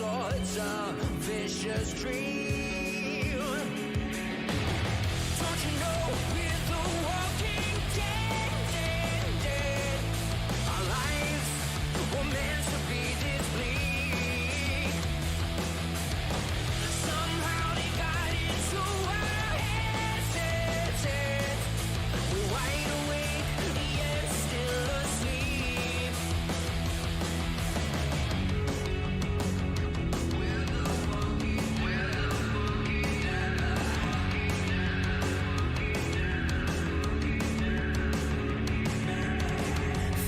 towards a vicious dream. Don't you know we're the walking dead? Our lives were meant to be this bleak. Somehow they got into our heads. We're wide awake, yet still asleep. We're the walking dead.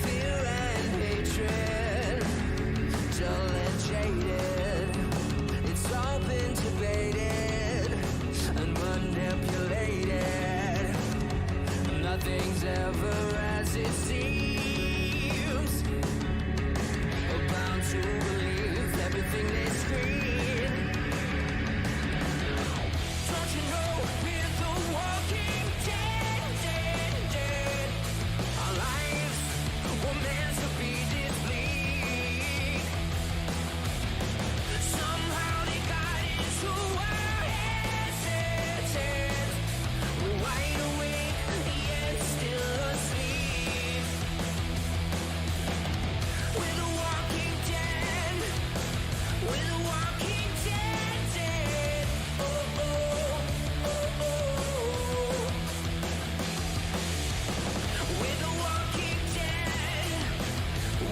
Fear and hatred, dull and jaded. It's all been debated and manipulated. Nothing's ever as it seems. We're bound to believe everything they scream. Don't you know we're the walking dead? Our lives were meant to be this bleak. Somehow they got into our heads. We're wide awake, yet still asleep. We're the walking dead. We're the walking dead. Oh, oh, oh, oh. We're the walking dead.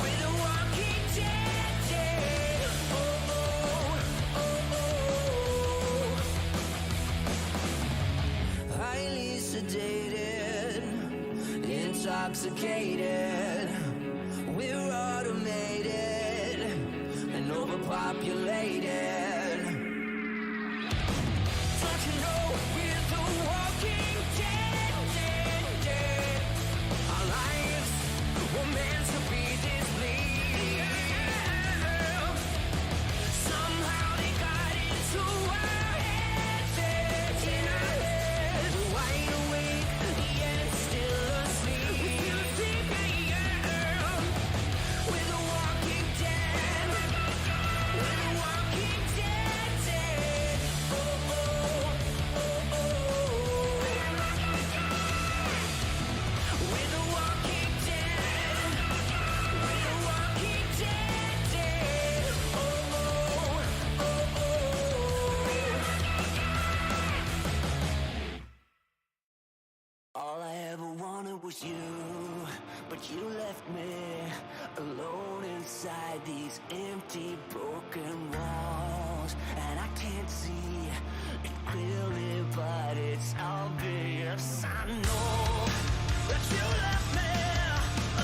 We're the walking dead. Oh, oh, oh, oh. Highly sedated, intoxicated. We're automated and overpopulated. Don't you know we're the walking dead? Our lives were meant to be this bleak. Somehow they got into our heads. We're wide awake, yet still asleep. We're the walking dead. We're the walking dead. Oh, oh, oh, oh. We're the walking dead. We're the walking dead. Oh, oh, oh, oh. All I ever wanted was you, but you left me alone inside these empty, broken walls. And I can't see it clearly, but it's obvious. I know that you left me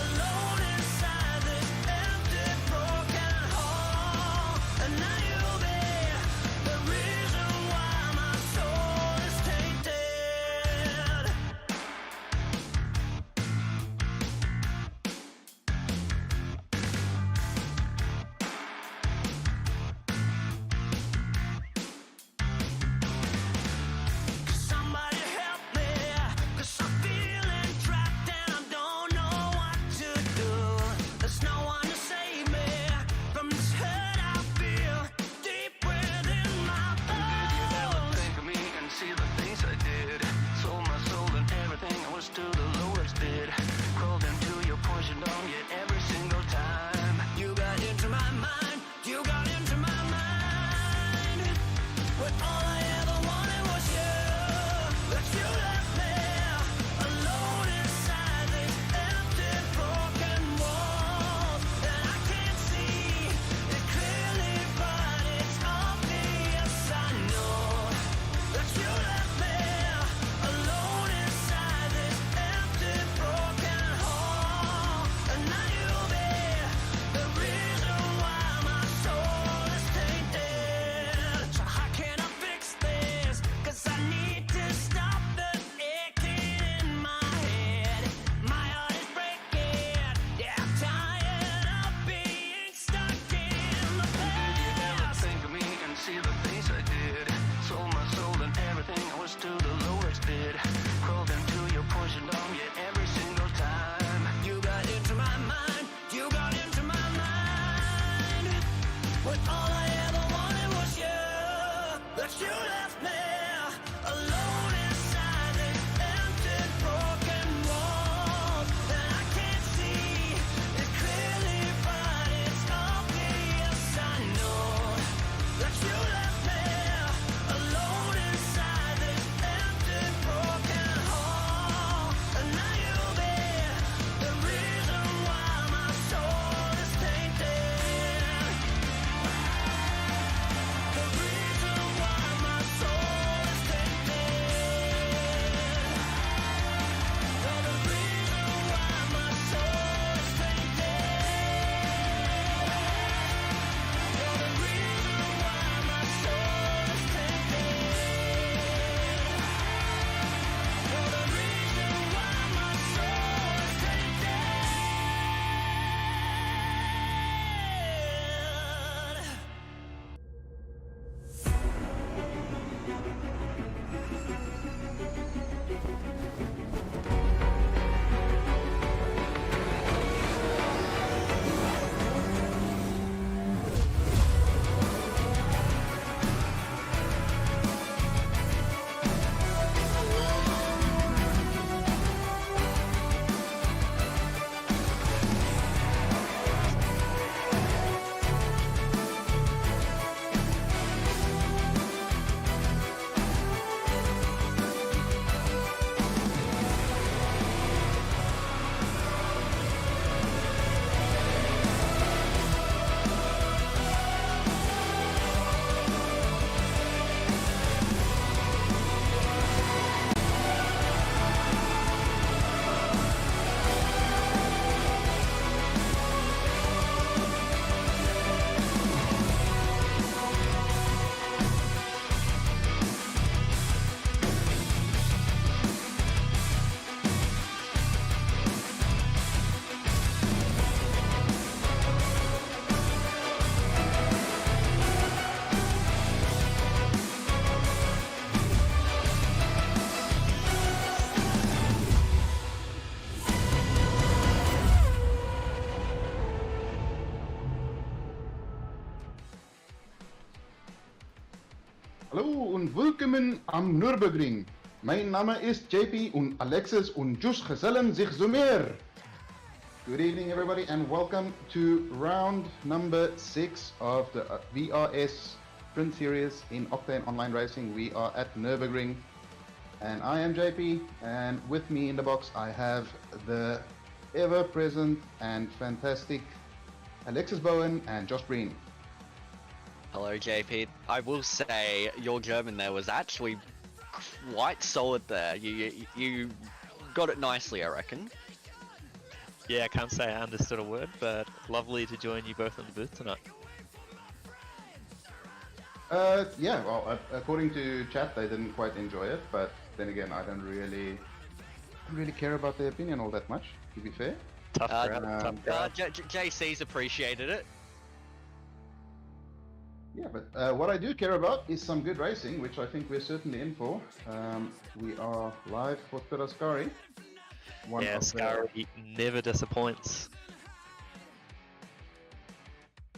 alone inside this empty, broken hall. And now you'll be the reason why my soul is tainted. but you left me alone inside these empty, broken walls. And I can't see it clearly, but it's obvious. I know that you left me alone inside this empty, broken hall. And now you'll be the reason why my soul is tainted. The reason why my soul is tainted. You're the reason why my soul is tainted. You're the reason why my soul is tainted. You're the reason why my soul is tainted. Hallo und willkommen am Nurburgring. Mein Name ist JP und Alexis und Jus gesellen sich zu mir. Good evening everybody and welcome to round number 6 of the VRS Sprint Series in Octane Online Racing. We are at Nurburgring and I am JP, and with me in the box I have the ever present and fantastic Alexis Bowen and Josh Breen. Hello, JP. I will say your German there was actually quite solid there. You got it nicely, I reckon. Yeah, I can't say I understood a word, but lovely to join you both in the booth tonight. Yeah, well, according to chat, they didn't quite enjoy it, but then again, I don't really care about their opinion all that much, to be fair. Tough crowd. JC's appreciated it. Yeah, but what I do care about is some good racing, which I think we're certainly in for. We are live for Ascari. Yeah, Ascari never disappoints.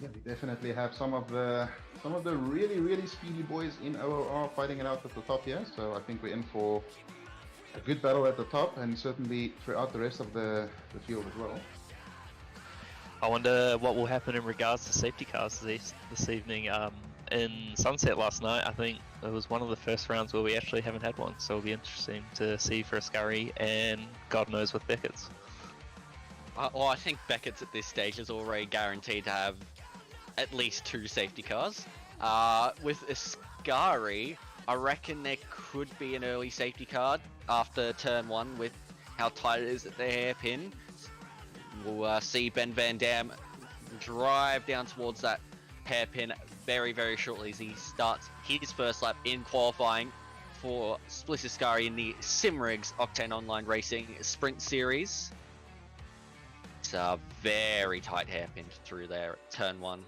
Yeah, we definitely have some of the really speedy boys in OOR fighting it out at the top here. So I think we're in for a good battle at the top, and certainly throughout the rest of the field as well. I wonder what will happen in regards to safety cars this evening. In Sunset last night, I think it was one of the first rounds where we actually haven't had one, so it'll be interesting to see for Ascari and God knows with Becketts. Well, I think Becketts at this stage is already guaranteed to have at least 2 safety cars. With Ascari, I reckon there could be an early safety car after turn 1 with how tight it is at the hairpin. We'll see Ben Van Dam drive down towards that hairpin very shortly as he starts his first lap in qualifying for Split Ascari in the Simrigs Octane Online Racing Sprint Series. It's a very tight hairpin through there at turn 1.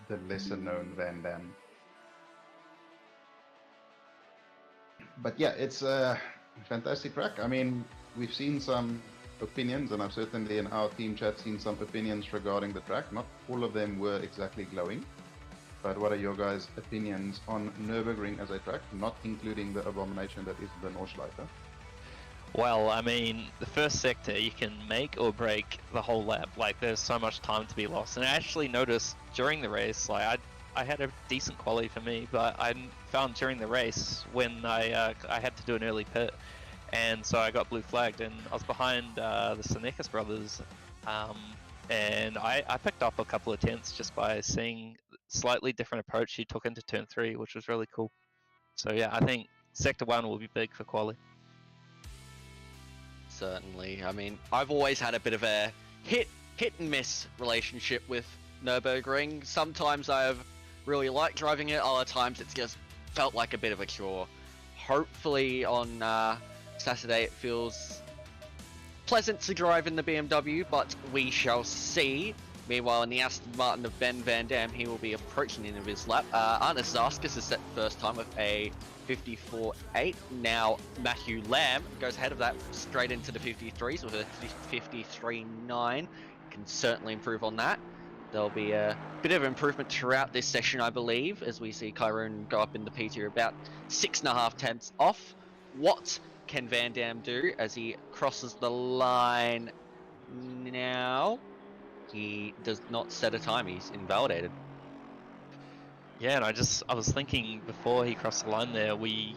The lesser known Van Dam. But yeah, it's a fantastic track. I mean, we've seen some opinions, and I've certainly in our team chat seen some opinions regarding the track. Not all of them were exactly glowing. but what are your guys' opinions on Nurburgring as a track, not including the abomination that is the Nordschleife? Well, I mean, the first sector, you can make or break the whole lap. Like, there's so much time to be lost. And I actually noticed during the race, like, I had a decent quality for me, but I found during the race when I had to do an early pit, and so I got blue flagged, and I was behind the Senecas brothers, and I picked up a couple of tenths just by seeing slightly different approach he took into turn 3, which was really cool. So yeah, I think sector 1 will be big for quali. Certainly. I mean, I've always had a bit of a hit and miss relationship with Nurburgring. Sometimes I've really liked driving it, other times it's just felt like a bit of a chore. Hopefully on Saturday it feels pleasant to drive in the BMW, but we shall see. Meanwhile, in the Aston Martin of Ben Van Dam, he will be approaching the end of his lap. Arnes Zaskas is set first time with a 54.8. Now Matthew Lamb goes ahead of that straight into the 53s with a 53.9. Can certainly improve on that. There'll be a bit of improvement throughout this session, I believe, as we see Kyrone go up in the P2 about 6.5 tenths off. What can Van Dam do as he crosses the line now? He does not set a time, he's invalidated. Yeah, and I was thinking before he crossed the line there, we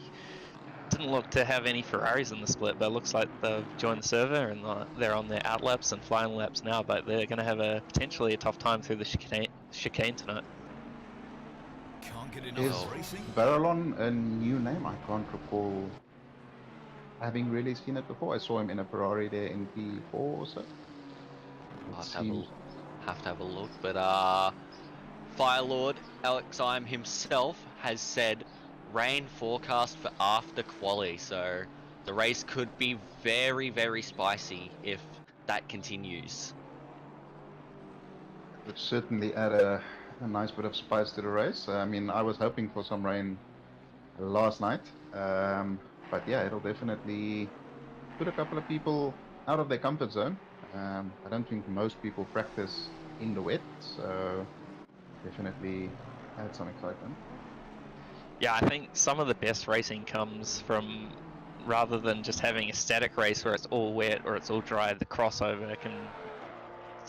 didn't look to have any Ferraris in the split, but it looks like they've joined the server and they're on their out laps and flying laps now, but they're going to have potentially a tough time through the chicane tonight. Is Barrelon a new name? I can't recall having really seen it before. I saw him in a Ferrari there in P4 or so. Have to have a look, but Firelord Alex Im himself has said rain forecast for after quali, so the race could be very, very spicy if that continues. Would certainly add a nice bit of spice to the race. I mean, I was hoping for some rain last night, but yeah, it'll definitely put a couple of people out of their comfort zone. I don't think most people practice in the wet, so definitely add some excitement. Yeah, I think some of the best racing comes from, rather than just having a static race where it's all wet or it's all dry, the crossover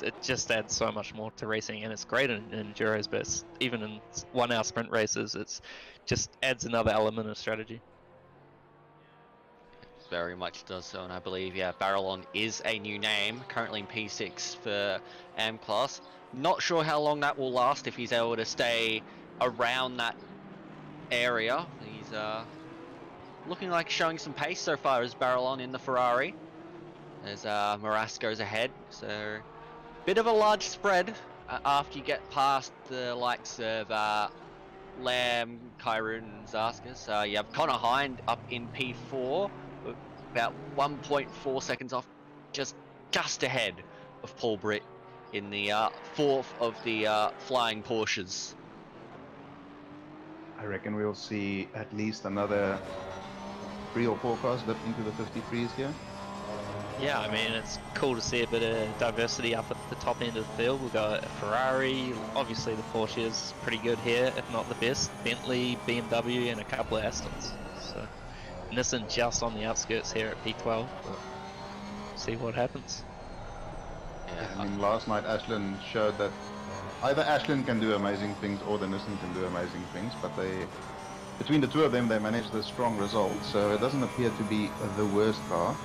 it just adds so much more to racing, and it's great in enduros, but even in 1 hour sprint races, it's just adds another element of strategy. Very much does so, and I believe, yeah, Barrelon is a new name, currently in P6 for AM class. Not sure how long that will last, if he's able to stay around that area. He's looking like showing some pace so far as Barrelon in the Ferrari, as Moras goes ahead. So, bit of a large spread after you get past the likes of Lamb, Kyrone and Zaskas. You have Connor Hind up in P4, about 1.4 seconds off, just ahead of Paul Britt in the fourth of the flying Porsches. I reckon we'll see at least another 3 or 4 cars dip into the 53s here. Yeah, I mean, it's cool to see a bit of diversity up at the top end of the field. We've got a Ferrari, obviously the Porsche is pretty good here, if not the best, Bentley, BMW and a couple of Astons. So Nissan just on the outskirts here at P12, but see what happens. Yeah, I mean, last night Ashlyn showed that either Ashlyn can do amazing things or the Nissan can do amazing things, but between the two of them, they managed a strong result, so it doesn't appear to be the worst car.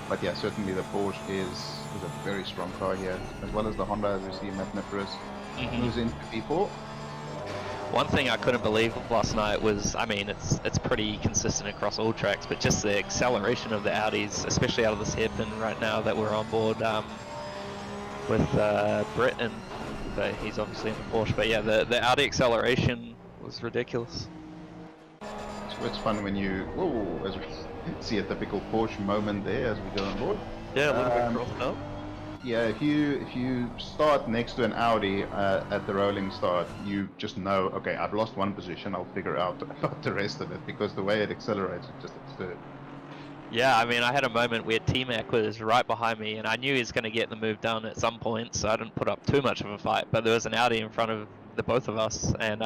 But yeah, certainly the Porsche is a very strong car here, as well as the Honda, as we see Matt Nipris moves into P4. One thing I couldn't believe last night was, I mean, it's pretty consistent across all tracks, but just the acceleration of the Audis, especially out of this hairpin right now that we're on board with Britt, but he's obviously in the Porsche. But yeah, the Audi acceleration was ridiculous. It's fun when you, as we see a typical Porsche moment there as we go on board. Yeah, a little bit crossed up. Yeah, if you start next to an Audi at the rolling start, you just know, okay, I've lost one position, I'll figure out the rest of it, because the way it accelerates, it's just absurd. Yeah, I mean, I had a moment where T-Mac was right behind me, and I knew he was going to get the move done at some point, so I didn't put up too much of a fight, but there was an Audi in front of the both of us, and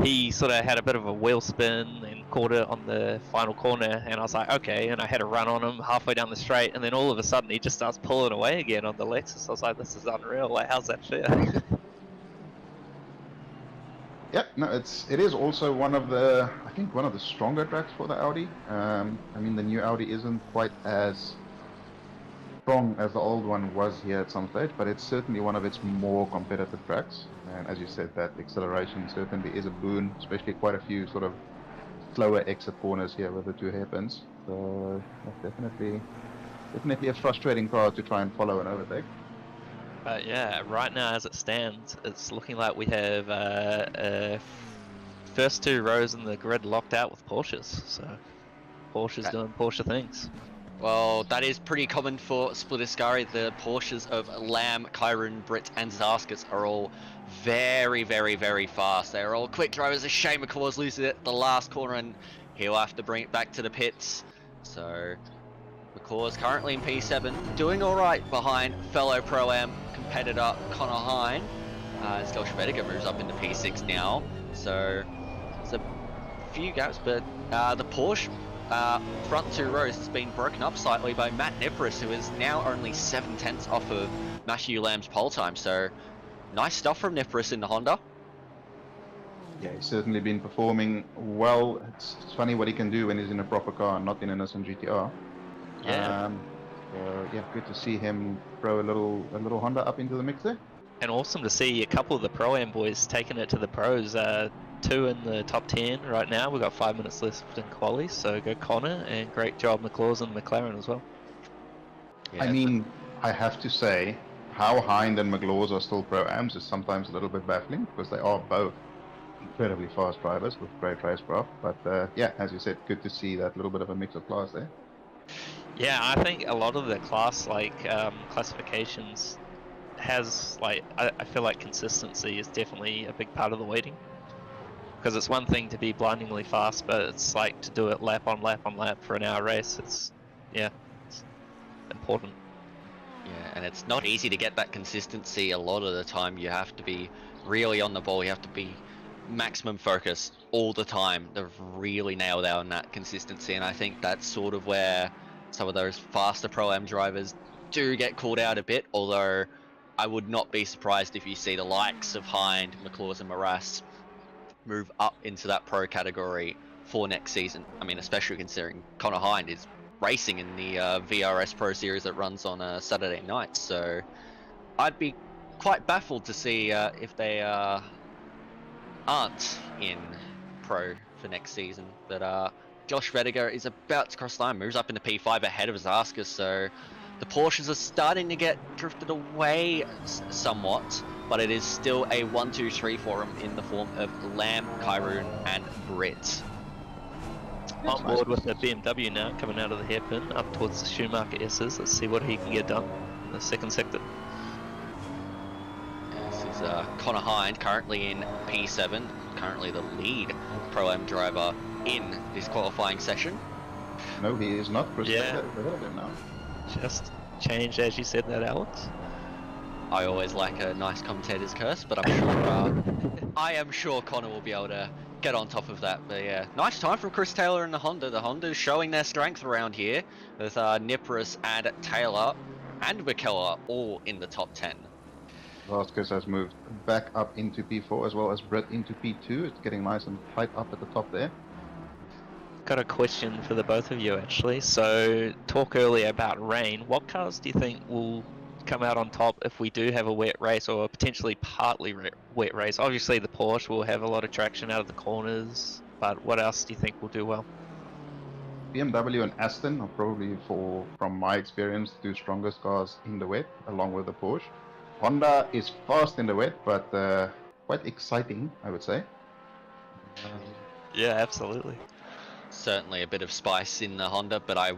he sort of had a bit of a wheel spin and caught it on the final corner, and I was like, okay, and I had a run on him halfway down the straight, and then all of a sudden he just starts pulling away again on the Lexus. I was like, this is unreal. Like, how's that fair? Yeah, no, it is also one of the, I think, one of the stronger tracks for the Audi. I mean, the new Audi isn't quite as strong as the old one was here at some stage, but it's certainly one of its more competitive tracks. And as you said, that acceleration certainly is a boon, especially quite a few sort of slower exit corners here with the two hairpins. So yeah, definitely a frustrating car to try and follow and overtake. But yeah, right now as it stands, it's looking like we have first 2 rows in the grid locked out with Porsches. So Porsche's doing Porsche things. Well, that is pretty common for Split Ascari. The Porsches of Lamb, Kyrun, Britt, and Zarskas are all very, very, very fast. They're all quick drivers. A shame McCaw's loses it at the last corner, and he'll have to bring it back to the pits. So McCaw's currently in P7, doing all right behind fellow Pro-Am competitor Connor Hine. As Josh Vediger moves up into P6 now. So it's a few gaps, but the Porsche front 2 rows has been broken up slightly by Matt Nipris, who is now only 7/10 off of Matthew Lamb's pole time. So nice stuff from Nipris in the Honda. Yeah, he's certainly been performing well. It's funny what he can do when he's in a proper car and not in an Nissan GTR. Yeah. So yeah, good to see him throw a little Honda up into the mix there. And awesome to see a couple of the Pro-Am boys taking it to the pros. 2 in the top 10 right now. We've got 5 minutes left in quali, so go Connor, and great job McLaws and McLaren as well. Yeah, I mean, I have to say, how Hind and McLaws are still Pro-Ams is sometimes a little bit baffling, because they are both incredibly fast drivers with great racecraft. But yeah, as you said, good to see that little bit of a mix of class there. Yeah, I think a lot of the classifications has, like, I feel like consistency is definitely a big part of the weighting. Because it's one thing to be blindingly fast, but it's like to do it lap on lap on lap for an hour race. It's important. Yeah, and it's not easy to get that consistency. A lot of the time you have to be really on the ball. You have to be maximum focus all the time to really nail down that consistency. And I think that's sort of where some of those faster Pro-Am drivers do get called out a bit. Although I would not be surprised if you see the likes of Hind, McLaws and Morass move up into that pro category for next season. I mean, especially considering Connor Hind is racing in the VRS Pro Series that runs on Saturday nights. So I'd be quite baffled to see if they aren't in pro for next season. But Josh Vediger is about to cross the line, moves up into P5 ahead of Zarskas. So the Porsches are starting to get drifted away somewhat, but it is still a 1-2-3 for him in the form of Lamb, Kyrun, and Britt. On board with the BMW now, coming out of the hairpin up towards the Schumacher S's. Let's see what he can get done in the second sector. This is Connor Hind, currently in P7, currently the lead Pro-Am driver in this qualifying session. No, he is not. Chris Yeah. Taylor is ahead of him now. Just changed as you said that, Alex. I always like a nice commentator's curse, but I'm sure I am sure Connor will be able to get on top of that. But yeah, nice time from Chris Taylor and the Honda. The Honda's showing their strength around here with Nipris and Taylor and McKellar all in the top 10. Vasquez has moved back up into P4 as well as Britt into P2. It's getting nice and tight up at the top there. Got a question for the both of you actually. So talk earlier about rain. What cars do you think will come out on top if we do have a wet race, or a potentially partly wet race? Obviously the Porsche will have a lot of traction out of the corners, but what else do you think will do well? BMW and Aston are probably, from my experience, the two strongest cars in the wet, along with the Porsche. Honda is fast in the wet, but quite exciting, I would say. Yeah, absolutely. Certainly a bit of spice in the Honda, but I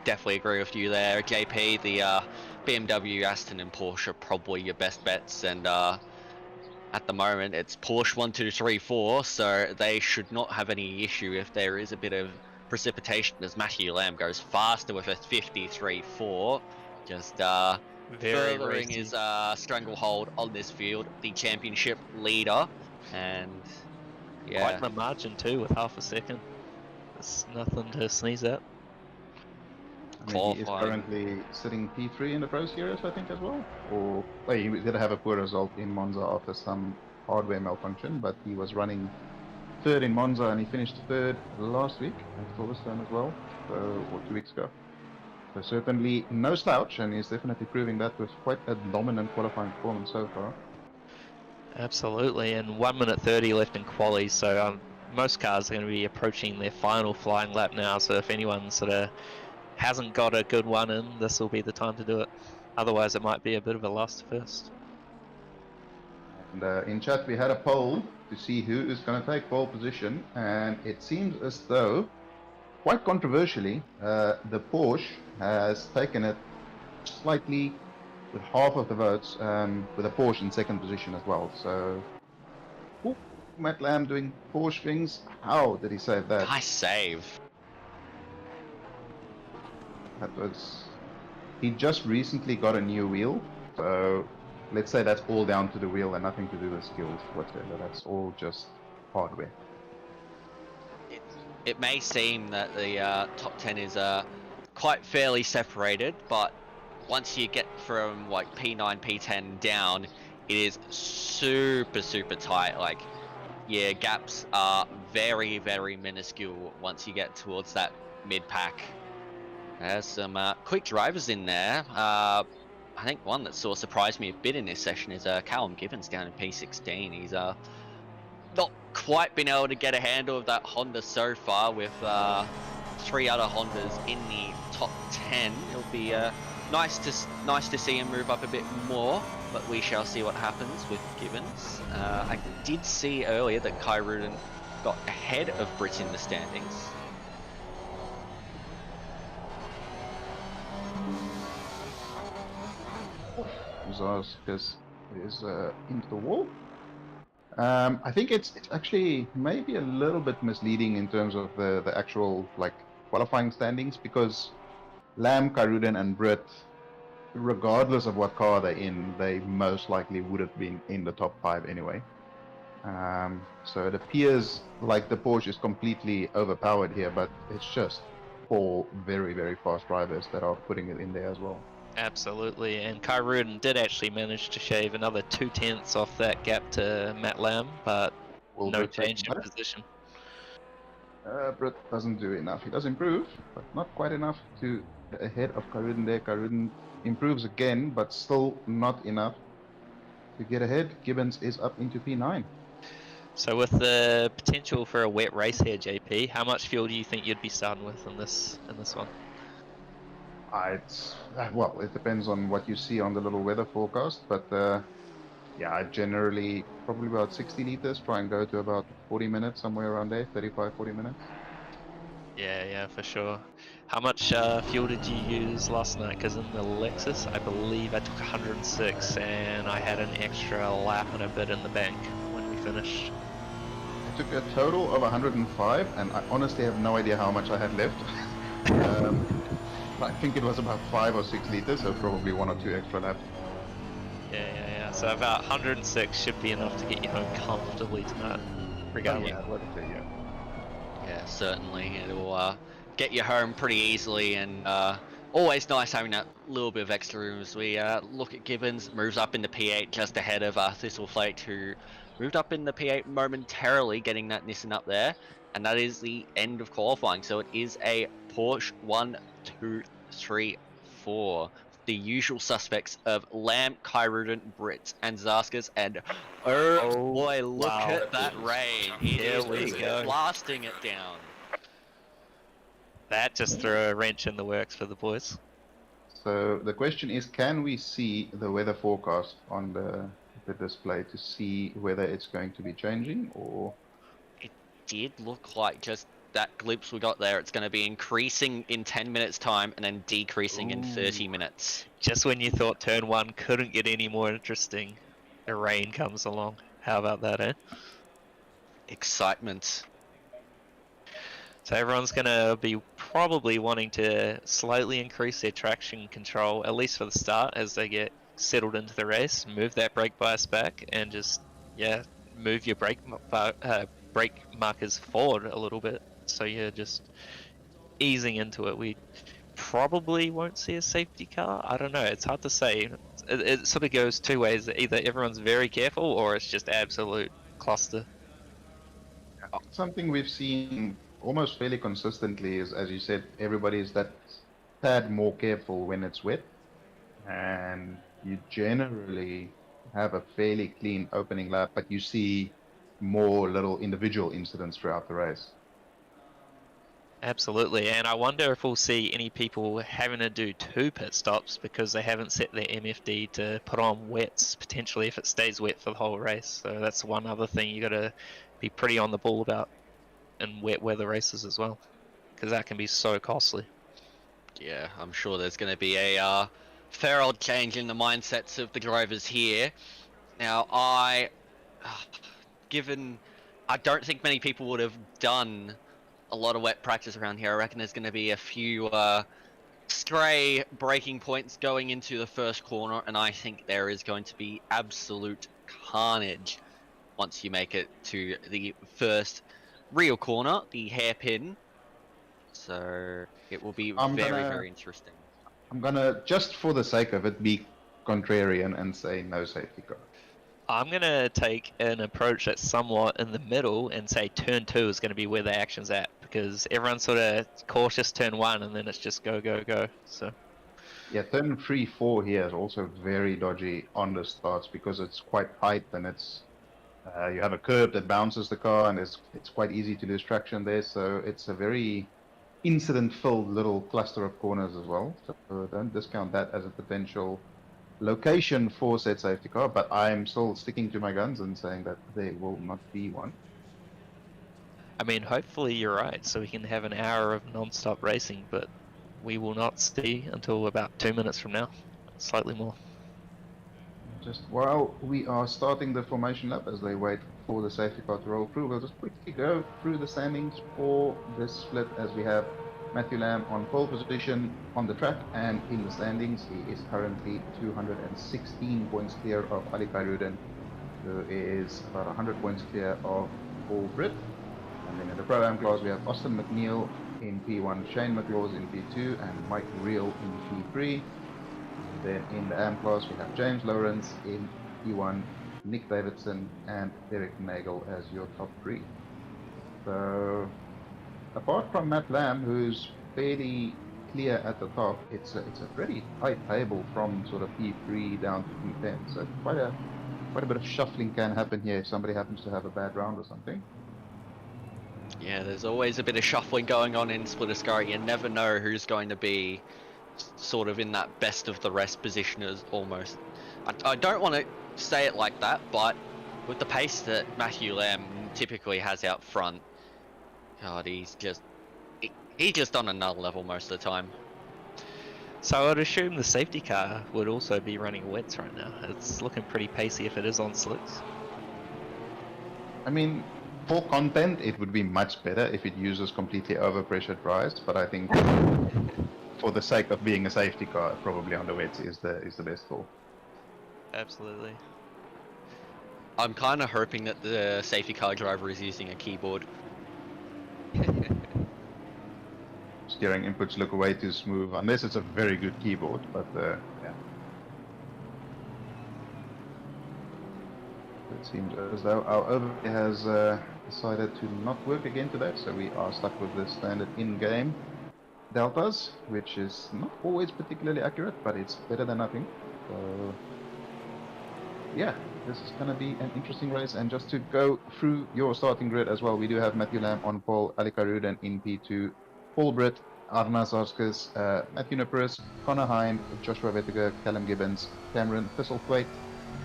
definitely agree with you there, JP. The BMW, Aston and Porsche are probably your best bets, and at the moment it's Porsche 1, 2, 3, 4, so they should not have any issue if there is a bit of precipitation, as Matthew Lamb goes faster with a 53.4. Just Very furthering racy. his stranglehold on this field, the championship leader, and Quite yeah, the margin too, with half a second. It's nothing to sneeze at. I mean, he is qualifying. currently sitting P3 in the Pro Series, I think, as well. Or well, he did have a poor result in Monza after some hardware malfunction, but he was running third in Monza and he finished third last week at Silverstone as well, or 2 weeks ago. So certainly no slouch, and he's definitely proving that with quite a dominant qualifying performance so far. Absolutely, and 1 minute 30 left in quali, so most cars are going to be approaching their final flying lap now, so if anyone sort of hasn't got a good one in, this will be the time to do it. Otherwise it might be a bit of a last first. And in chat we had a poll to see who is going to take pole position, and it seems as though, quite controversially, the Porsche has taken it slightly with half of the votes, with a Porsche in second position as well. So, ooh, Matt Lamb doing Porsche things. How did he save that? Nice save. That was. He just recently got a new wheel, so let's say that's all down to the wheel and nothing to do with skills whatsoever. That's all just hardware. It may seem that the top 10 is quite fairly separated, but once you get from like P9, P10 down, it is super, super tight. Like, yeah, gaps are very, very minuscule once you get towards that mid-pack. There's some quick drivers in there. I think one that sort of surprised me a bit in this session is Callum Gibbons down in P16. He's not quite been able to get a handle of that Honda so far, with 3 other Hondas in the top 10. It'll be nice to see him move up a bit more, but we shall see what happens with Gibbons. I did see earlier that Kai Rudin got ahead of Britt in the standings. Because is into the wall. I think it's actually maybe a little bit misleading in terms of the actual like qualifying standings, because Lamb, Karuden, and Britt, regardless of what car they're in, they most likely would have been in the top 5 anyway. So it appears like the Porsche is completely overpowered here, but it's just 4 very, very fast drivers that are putting it in there as well. Absolutely, and Kai Rudin did actually manage to shave another 2/10 off that gap to Matt Lamb, but Will no Britt take change the in better? position. Britt doesn't do enough. He does improve, but not quite enough to get ahead of Karuden there. Karuden improves again, but still not enough to get ahead. Gibbons is up into P9. So with the potential for a wet race here, JP, how much fuel do you think you'd be starting with in this one? Well, it depends on what you see on the little weather forecast, but yeah, I generally probably about 60 liters, try and go to about 40 minutes, somewhere around there, 35, 40 minutes. Yeah, for sure. How much fuel did you use last night? Because in the Lexus, I believe I took 106, and I had an extra lap and a bit in the bank when we finished. I took a total of 105, and I honestly have no idea how much I had left. I think it was about 5 or 6 liters, so probably 1 or 2 extra laps. Yeah. So about 106 should be enough to get you home comfortably tonight, regardless. Oh, yeah. Yeah, certainly. It'll get you home pretty easily, and always nice having that little bit of extra room. As we look at Gibbons, moves up in the P8 just ahead of Thistleflake, who moved up in the P8 momentarily, getting that Nissan up there. And that is the end of qualifying. So it is a Porsche 1, 2, 3, 4. The usual suspects of Lamb, Kyrudin, Britt, and Zaskas, and oh boy, look wow. at that rain. It Here is we just go. blasting it down. That just threw a wrench in the works for the boys. So the question is, can we see the weather forecast on the display to see whether it's going to be changing, or? It did look like just that glimpse we got there. It's going to be increasing in 10 minutes time and then decreasing in 30 minutes. Just when you thought turn 1 couldn't get any more interesting, the rain comes along. How about that, eh? Excitement. So everyone's going to be probably wanting to slightly increase their traction control, at least for the start, as they get settled into the race, move that brake bias back, and just, yeah, move your brake markers forward a little bit. So you're just easing into it. We probably won't see a safety car. I don't know. It's hard to say. It sort of goes two ways. Either everyone's very careful or it's just absolute cluster. Something we've seen almost fairly consistently is, as you said, everybody is that tad more careful when it's wet, and you generally have a fairly clean opening lap, but you see more little individual incidents throughout the race. Absolutely, and I wonder if we'll see any people having to do 2 pit stops because they haven't set their MFD to put on wets, potentially if it stays wet for the whole race. So that's one other thing you got to be pretty on the ball about in wet weather races as well, because that can be so costly. Yeah, I'm sure there's going to be a fair old change in the mindsets of the drivers here. Now, given I don't think many people would have done a lot of wet practice around here, I reckon there's going to be a few stray braking points going into the first corner, and I think there is going to be absolute carnage once you make it to the first real corner, the hairpin. So it will be very interesting. I'm gonna, just for the sake of it, be contrarian and say no safety car. I'm going to take an approach that's somewhat in the middle and say turn 2 is going to be where the action's at, because everyone's sort of cautious turn 1 and then it's just go, go, go. So Yeah, turn 3, 4 here is also very dodgy on the starts because it's quite tight and it's you have a curb that bounces the car and it's quite easy to lose traction there. So it's a very incident-filled little cluster of corners as well. So don't discount that as a potential location for said safety car, but I'm still sticking to my guns and saying that there will not be one. I mean, hopefully you're right, so we can have an hour of non-stop racing, but we will not see until about 2 minutes from now, slightly more. Just while we are starting the formation lap, as they wait for the safety car to roll through, we'll just quickly go through the standings for this split, as we have Matthew Lamb on pole position on the track, and in the standings he is currently 216 points clear of Ali Khairudin, who is about 100 points clear of Paul Britt. And then in the Pro-Am class we have Austin McNeil in P1, Shane McLaws in P2, and Mike Reel in P3. Then in the AM class we have James Lawrence in P1, Nick Davidson and Derek Nagel as your top 3. So apart from Matt Lamb, who's fairly clear at the top, it's a pretty tight table from sort of P3 down to P10. So quite a bit of shuffling can happen here if somebody happens to have a bad round or something. Yeah, there's always a bit of shuffling going on in Split Ascari. You never know who's going to be sort of in that best of the rest position as almost. I don't want to say it like that, but with the pace that Matthew Lamb typically has out front, God, he's just on another level most of the time. So I would assume the safety car would also be running wets right now. It's looking pretty pacey if it is on slicks. I mean, for content it would be much better if it uses completely overpressured dries, but I think for the sake of being a safety car, probably on the wets is the best call. Absolutely. I'm kind of hoping that the safety car driver is using a keyboard. Steering inputs look way too smooth, unless it's a very good keyboard, but yeah. It seems as though our overlay has decided to not work again today, so we are stuck with the standard in-game deltas, which is not always particularly accurate, but it's better than nothing. So yeah, this is going to be an interesting race. And just to go through your starting grid as well, we do have Matthew Lamb on pole, Ali Khairudin in P2, Paul Britt, Arna Zarskas, Matthew Nipperis, Connor Hind, Joshua Vettiger, Callum Gibbons, Cameron Thistlethwaite,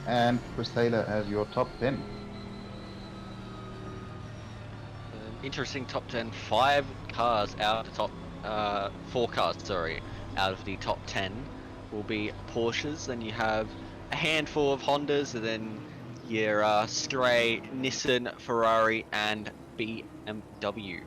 and Chris Taylor as your top 10. Interesting top 10. 4 cars out of the top 10 will be Porsches. Then you have a handful of Hondas, and then your stray Nissan, Ferrari, and BMW.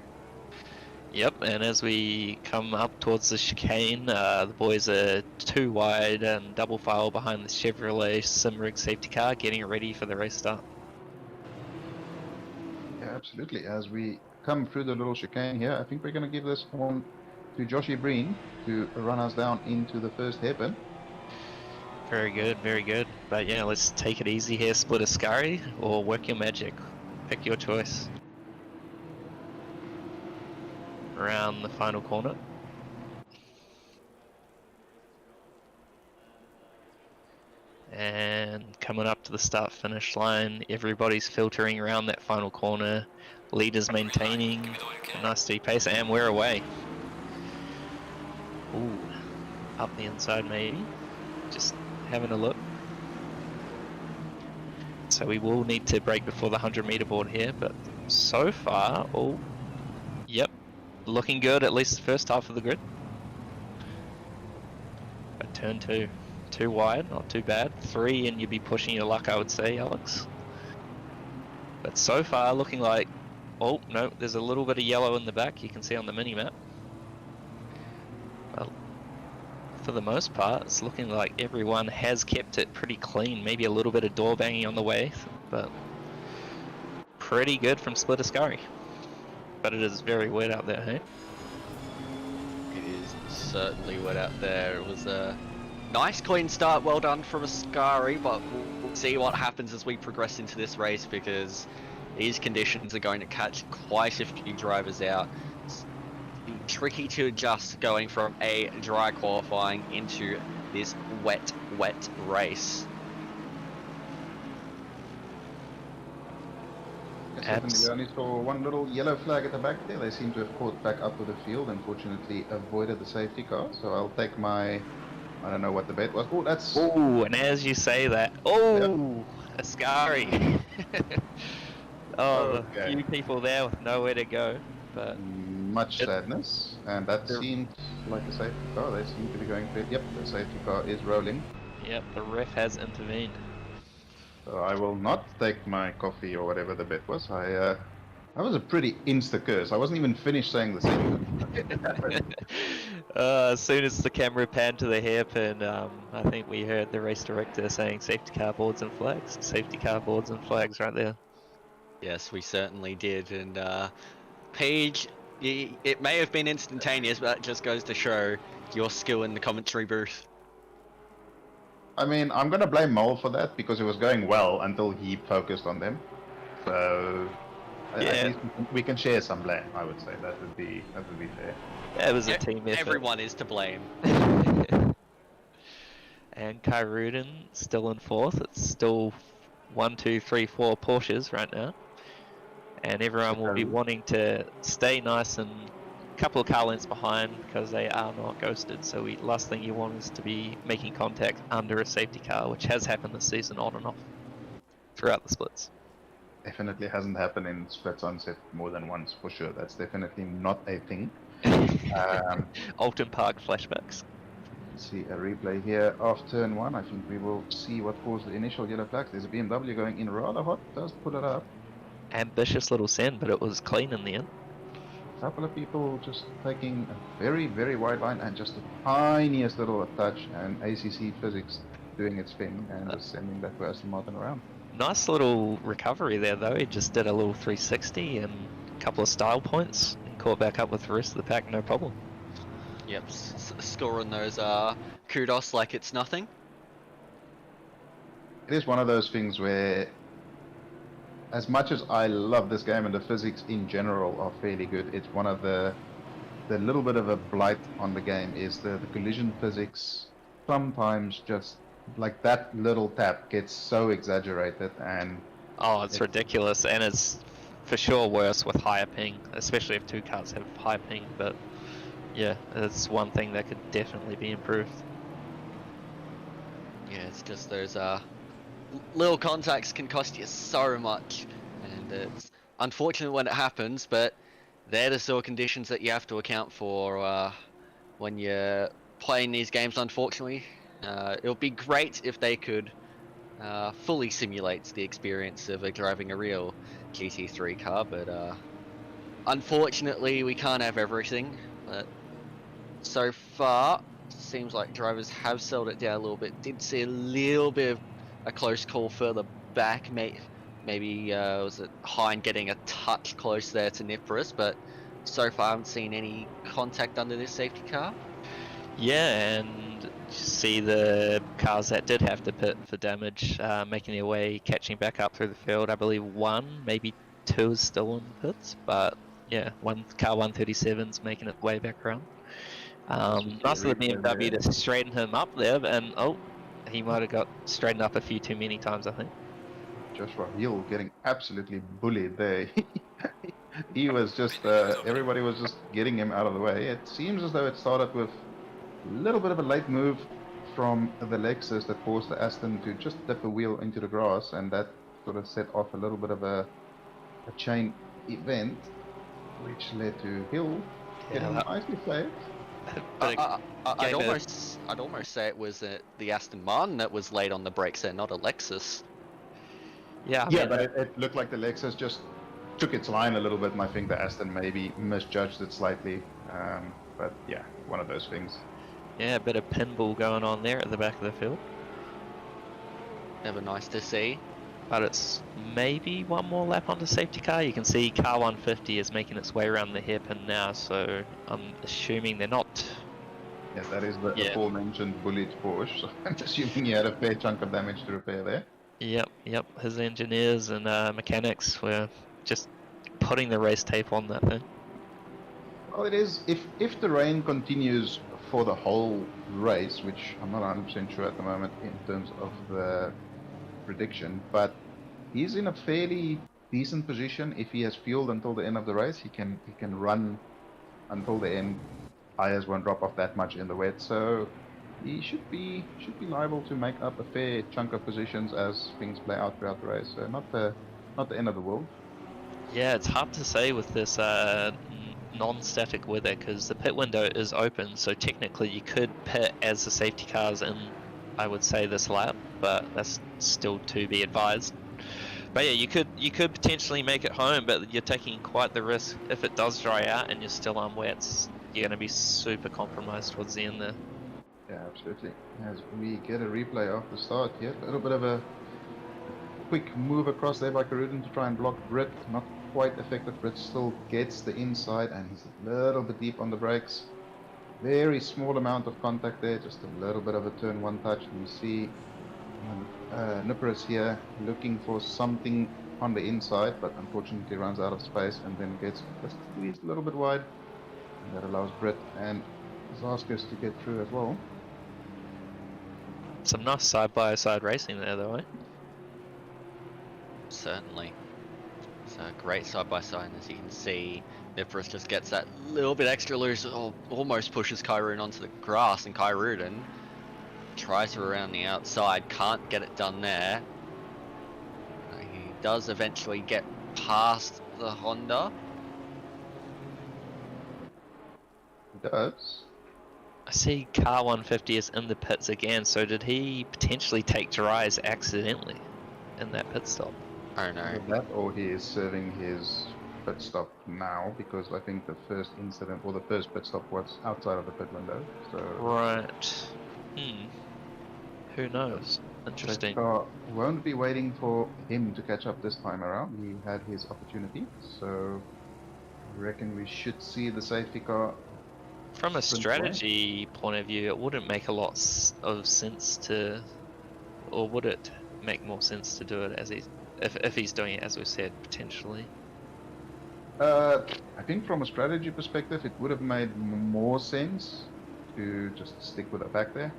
Yep, and as we come up towards the chicane, the boys are 2 wide and double file behind the Chevrolet Simrigs safety car, getting ready for the race start. Yeah, absolutely. As we come through the little chicane here, I think we're going to give this one to Joshy Breen to run us down into the first hairpin. Very good, very good. But yeah, let's take it easy here. Split Ascari or work your magic. Pick your choice. Around the final corner. And coming up to the start finish line, everybody's filtering around that final corner. Leaders maintaining a nice steady pace, and we're away. Ooh, up the inside maybe. Just having a look. So we will need to break before the 100-meter board here, but so far, oh, yep, looking good, at least the first half of the grid. But turn 2, 2 wide, not too bad. 3 and you'd be pushing your luck, I would say, Alex. But so far, looking like, oh, no, there's a little bit of yellow in the back, you can see on the mini-map. Well, for the most part, it's looking like everyone has kept it pretty clean. Maybe a little bit of door banging on the way, but pretty good from Split Ascari. But it is very wet out there, hey? It is certainly wet out there. It was a nice clean start, well done from Ascari, but we'll see what happens as we progress into this race, because these conditions are going to catch quite a few drivers out. It's tricky to adjust going from a dry qualifying into this wet race. Yes, we only saw one little yellow flag at the back there. They seem to have caught back up to the field, unfortunately avoided the safety car. So I'll take my, I don't know what the bet was. Oh, that's... Oh, and as you say that, oh, yep. Ascari. Oh, okay. A few people there with nowhere to go, but... Much sadness, and that seemed like a safety car. They seem to be going fit. Yep, the safety car is rolling. Yep, the ref has intervened. So I will not take my coffee or whatever the bet was. That was a pretty insta curse. I wasn't even finished saying the same. As soon as the camera panned to the hairpin, I think we heard the race director saying safety car boards and flags. Safety car boards and flags right there. Yes, we certainly did, and Paige, it may have been instantaneous, but that just goes to show your skill in the commentary booth. I mean, I'm gonna blame Mole for that because it was going well until he focused on them. So yeah. At least we can share some blame. I would say that would be fair. Yeah, it was a team effort. Everyone is to blame. And Kai Rudin still in 4th. It's still 1, 2, 3, 4 Porsches right now. And everyone will be wanting to stay nice and a couple of car lengths behind because they are not ghosted. So last thing you want is to be making contact under a safety car, which has happened this season on and off throughout the splits. Definitely hasn't happened in split sunset more than once, for sure. That's definitely not a thing. Alton Park flashbacks. See a replay here of turn 1. I think we will see what caused the initial yellow flags. There's a BMW going in rather hot. Does pull it up. Ambitious little send, but it was clean in the end. A couple of people just taking a very, very wide line and just the tiniest little touch, and ACC physics doing its thing and just sending that to Aston Martin around. Nice little recovery there though. He just did a little 360 and a couple of style points and caught back up with the rest of the pack, no problem. Yep, scoring those kudos like it's nothing. It is one of those things where, as much as I love this game and the physics in general are fairly good, it's one of the little bit of a blight on the game is the collision physics. Sometimes just like that little tap gets so exaggerated, and oh, it's ridiculous, and it's for sure worse with higher ping, especially if two cars have high ping. But yeah, it's one thing that could definitely be improved. Yeah, it's just those little contacts can cost you so much, and it's unfortunate when it happens, but they're the sort of conditions that you have to account for when you're playing these games, unfortunately. It would be great if they could fully simulate the experience of driving a real GT3 car, but Unfortunately, we can't have everything, but so far, seems like drivers have settled it down a little bit. Did see a little bit of a close call further back, maybe was it Hine getting a touch close there to Nipris, but so far I haven't seen any contact under this safety car. Yeah, and you see the cars that did have to pit for damage making their way, catching back up through the field. I believe one, maybe two is still in pits, but yeah, car 137's making its way back around. Nice of the BMW to straighten him up there, and he might have got straightened up a few too many times, I think. Joshua Hill getting absolutely bullied there. He was just, everybody was just getting him out of the way. It seems as though it started with a little bit of a late move from the Lexus that forced the Aston to just dip a wheel into the grass, and that sort of set off a little bit of a chain event, which led to Hill getting nicely saved. I'd almost say it was the Aston Martin that was late on the brakes there, not a Lexus. Yeah, but it looked like the Lexus just took its line a little bit, and I think the Aston maybe misjudged it slightly. But yeah, one of those things. Yeah, a bit of pinball going on there at the back of the field. Never nice to see. But it's maybe one more lap on the safety car. You can see car 150 is making its way around the hairpin now, so I'm assuming they're not... Yeah, that is the aforementioned bullied Porsche, so I'm assuming he had a fair chunk of damage to repair there. Yep. His engineers and mechanics were just putting the race tape on that thing. Well, it is, if the rain continues for the whole race, which I'm not 100% sure at the moment in terms of the prediction, but he's in a fairly decent position. If he has fueled until the end of the race, he can run until the end. Tires won't drop off that much in the wet, so he should be liable to make up a fair chunk of positions as things play out throughout the race. So not the end of the world. Yeah, it's hard to say with this non-static weather because the pit window is open, so technically you could pit as the safety car's in, I would say, this lap, but that's still to be advised. But yeah, you could potentially make it home, but you're taking quite the risk. If it does dry out and you're still on wets, you're going to be super compromised towards the end there. Yeah, absolutely. As we get a replay of the start here, a little bit of a quick move across there by Karuden to try and block Britt. Not quite effective. Britt still gets the inside, and he's a little bit deep on the brakes. Very small amount of contact there, just a little bit of a turn one touch. And you see Nipris here looking for something on the inside, but unfortunately runs out of space and then gets just squeezed a little bit wide. And that allows Britt and Zaskus to get through as well. Some nice side-by-side racing there, though, eh? Certainly. It's a great side-by-side, and as you can see, Nipris just gets that little bit extra loose, almost pushes Kyrun onto the grass, and Kyrun tries to around the outside, can't get it done there. He does eventually get past the Honda. He does. I see car 150 is in the pits again, so did he potentially take dries accidentally in that pit stop? I don't know. That, or he is serving his pit stop now, because I think the first incident, or the first pit stop was outside of the pit window. So Right. Who knows? Interesting. The car won't be waiting for him to catch up this time around. He had his opportunity, so I reckon we should see the safety car. From a strategy point of view, it wouldn't make a lot of sense to, or would it make more sense to do it as if he's doing it as we said potentially? I think from a strategy perspective, it would have made more sense to just stick with it back there.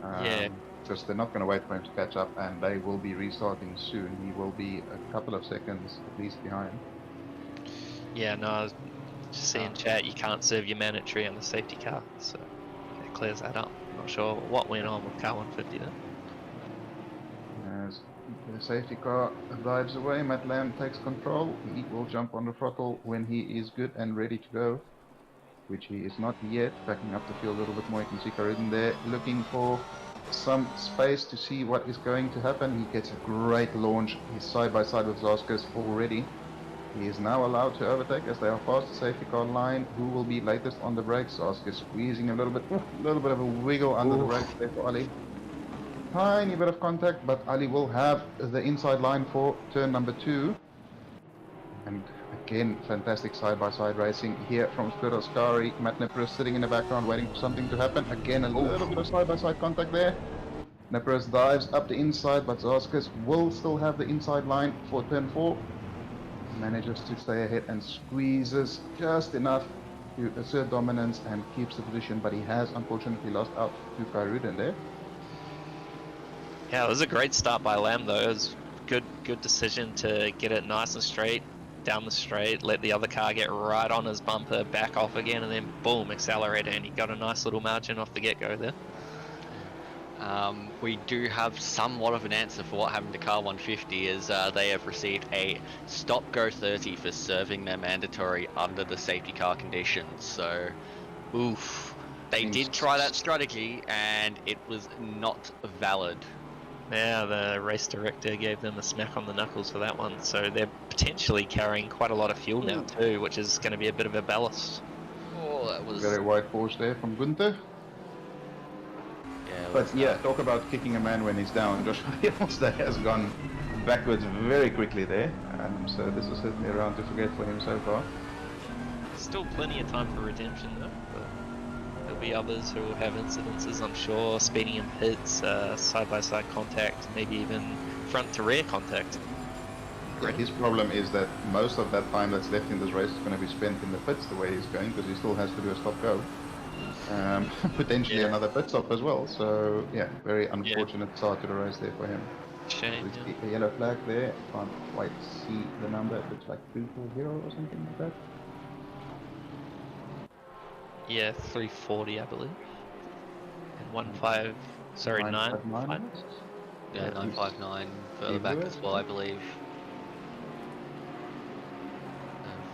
Yeah. Because they're not going to wait for him to catch up, and they will be restarting soon. He will be a couple of seconds at least behind. Yeah, no, I was just seeing chat, you can't serve your mandatory on the safety car, so it clears that up. Not sure what went on with car 150 then. As the safety car drives away, Matt Lamb takes control. He will jump on the throttle when he is good and ready to go, which he is not yet. Backing up the field a little bit more, you can see Kariden there looking for some space to see what is going to happen. He gets a great launch. He's side by side with Zaskus already. He is now allowed to overtake as they are past the safety car line. Who will be latest on the brakes? Oscar squeezing a little bit of a wiggle under the brakes there for Ali. Tiny bit of contact, but Ali will have the inside line for turn number 2. And again, fantastic side-by-side racing here from Ascari. Matt Nipper is sitting in the background waiting for something to happen. Again, a little bit of side-by-side contact there. Nipper dives up the inside, but Zaskis will still have the inside line for turn 4. Manages to stay ahead and squeezes just enough to assert dominance and keeps the position, but he has unfortunately lost out to Kairuden there. Yeah, it was a great start by Lamb though. It was good decision to get it nice and straight down the straight, let the other car get right on his bumper, back off again, and then boom, accelerator, and he got a nice little margin off the get-go there. We do have somewhat of an answer for what happened to car 150, as they have received a stop-go 30 for serving their mandatory under the safety car conditions. So, oof. They did try that strategy, and it was not valid. Yeah, the race director gave them a smack on the knuckles for that one, so they're potentially carrying quite a lot of fuel now too, which is going to be a bit of a ballast. Oh, that was... Very wide Porsche there from Gunther. Yeah, But yeah, talk about kicking a man when he's down. Joshua Day has gone backwards very quickly there. So this is certainly a round to forget for him so far. Still plenty of time for redemption though. But there'll be others who will have incidences, I'm sure. Speeding in pits, side-by-side contact, maybe even front-to-rear contact. Yeah, his problem is that most of that time that's left in this race is going to be spent in the pits the way he's going, because he still has to do a stop-go. Potentially another pit stop as well. So yeah, very unfortunate start to the race there for him. Shame. A yellow flag there. Can't quite see the number. It looks like 340 or something like that. Yeah, 340 I believe. And 959. Yeah, 959 further back as well, I believe.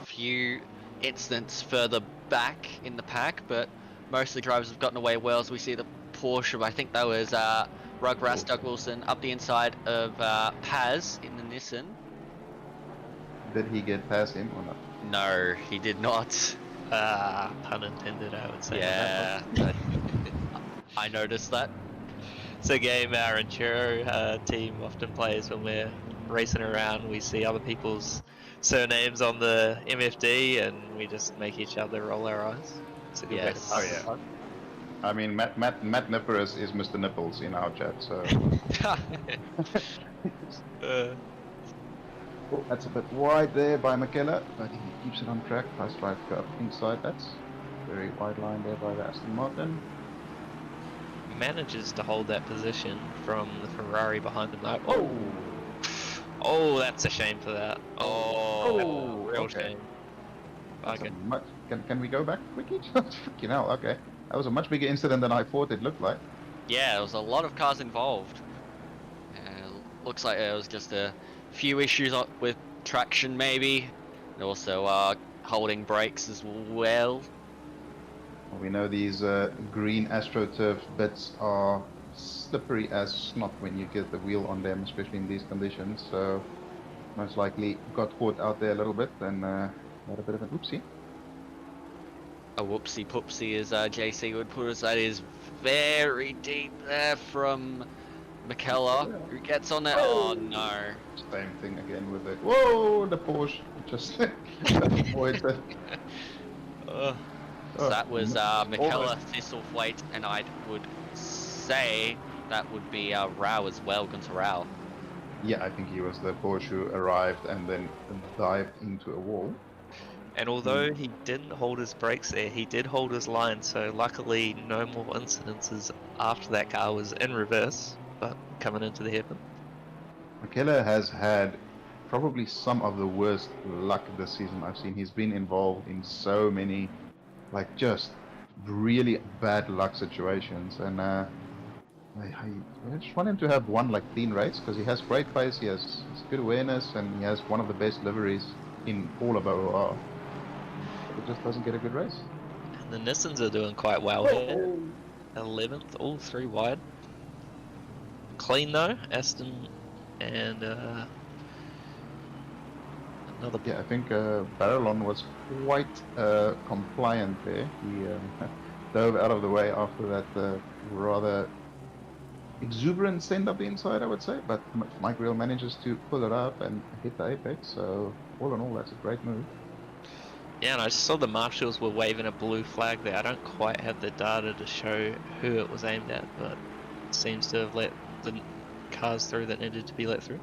A few incidents further back in the pack, but most of the drivers have gotten away well. As we see the Porsche, I think that was Rugras Doug Wilson up the inside of Paz in the Nissan. Did he get past him or not? No, he did not. Pun intended, I would say. Yeah, I noticed that. It's a game our Enduro team often plays when we're racing around. We see other people's surnames on the MFD and we just make each other roll our eyes. It's a good way to pass the time. I mean, Matt Nipper is Mr. Nipples in our chat, so... Oh, that's a bit wide there by McKellar, but he keeps it on track. Nice drive to go up inside. That's very wide line there by the Aston Martin. Manages to hold that position from the Ferrari behind him. Like, Oh! Oh, that's a shame for that. Oh, real okay. shame. Okay. Can we go back quickly? Fucking hell, okay. That was a much bigger incident than I thought it looked like. Yeah, there was a lot of cars involved. Looks like there was just a few issues with traction maybe, and also holding brakes as well. We know these green AstroTurf bits are slippery as snot when you get the wheel on them, especially in these conditions, so most likely got caught out there a little bit and had a bit of an oopsie. A whoopsie poopsie, as JC would put us. That is very deep there from McKellar, who gets on there. Oh no. Same thing again with the... Whoa, the Porsche just avoids it. So that was McKellar, Thistlethwaite, and I would say that would be Rao as well, Gunter Rao. Yeah, I think he was the Porsche who arrived and then dived into a wall. And although he didn't hold his brakes there, he did hold his line, so luckily no more incidences after that car was in reverse, but coming into the hairpin. McKellar has had probably some of the worst luck this season I've seen. He's been involved in so many, like, just really bad luck situations, and I just want him to have one, like, clean race, because he has great pace, he has good awareness, and he has one of the best liveries in all of OOR. It just doesn't get a good race. And the Nissans are doing quite well here. 11th, all 3 wide. Clean though, Aston and Another Yeah, I think Barrelon was quite compliant there. He dove out of the way after that rather exuberant send up the inside, I would say. But Mike Real manages to pull it up and hit the apex. So all in all, that's a great move. Yeah, and I just saw the marshals were waving a blue flag there. I don't quite have the data to show who it was aimed at, but it seems to have let the cars through that needed to be let through.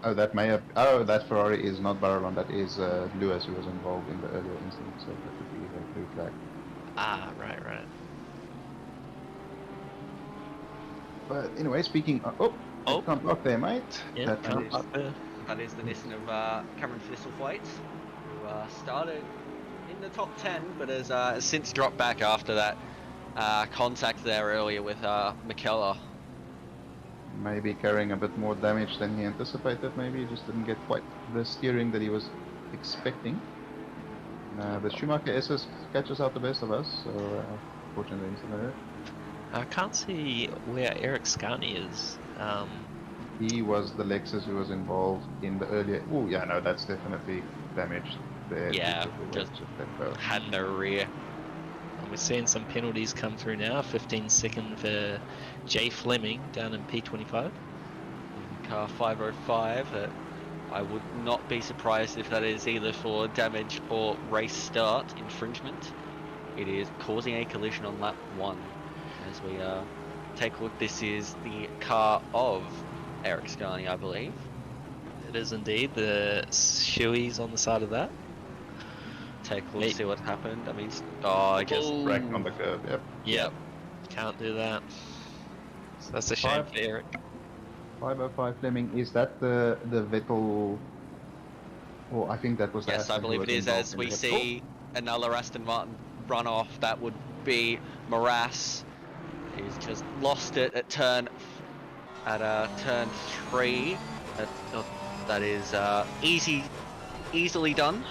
Oh, that may have. Oh, that Ferrari is not Barrelon. That is Lewis, who was involved in the earlier incident. So that would be a blue flag. Ah, right. But anyway, speaking of, can't block there, mate. Yeah, That can't is- block there. That is the Nissan of Cameron Thistlethwaite, who started in the top 10, but has since dropped back after that contact there earlier with McKellar. maybe carrying a bit more damage than he anticipated. Maybe he just didn't get quite the steering that he was expecting. The Schumacher SS catches out the best of us, so fortunately he's not there. I can't see where Eric Scarney is. He was the Lexus who was involved in the earlier. Oh yeah, no, that's definitely damaged there. Yeah, just had no rear. We're seeing some penalties come through now. 15-second for Jay Fleming down in P25. Car 505. I would not be surprised if that is either for damage or race start infringement. It is causing a collision on lap 1. As we take a look, this is the car of Eric Scarney, I believe. It is indeed. The shoeies on the side of that. Take a look, see what happened. I mean, I guess. Wrecked on the curb. Yep. Yep. Can't do that. So that's a shame for Eric. 505 Fleming, is that the Vettel? Well, I think that was. Yes, I Aston who believe was it is. involved As in we the- see another Aston Martin run off, that would be Morass. He's just lost it at turn 3. That is easily done.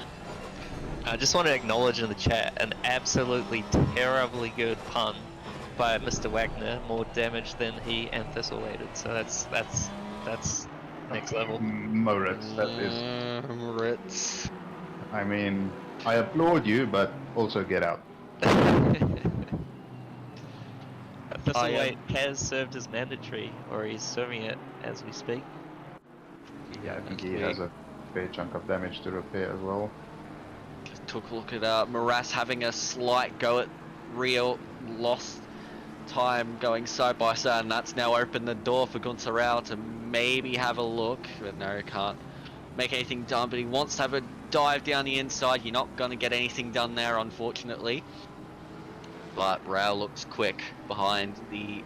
I just want to acknowledge in the chat an absolutely terribly good pun by Mr. Wagner. More damage than he anticipated. So that's next level. Moritz, that is. Moritz. I mean, I applaud you, but also get out. Thistlethwaite has served as mandatory, or he's serving it as we speak. Yeah, I think he has a fair chunk of damage to repair as well. Just took a look at Morass having a slight go at Real, lost time going side by side, and that's now opened the door for Gunther Rao to maybe have a look, but no, can't make anything done. But he wants to have a dive down the inside. You're not going to get anything done there, unfortunately. But Rao looks quick behind the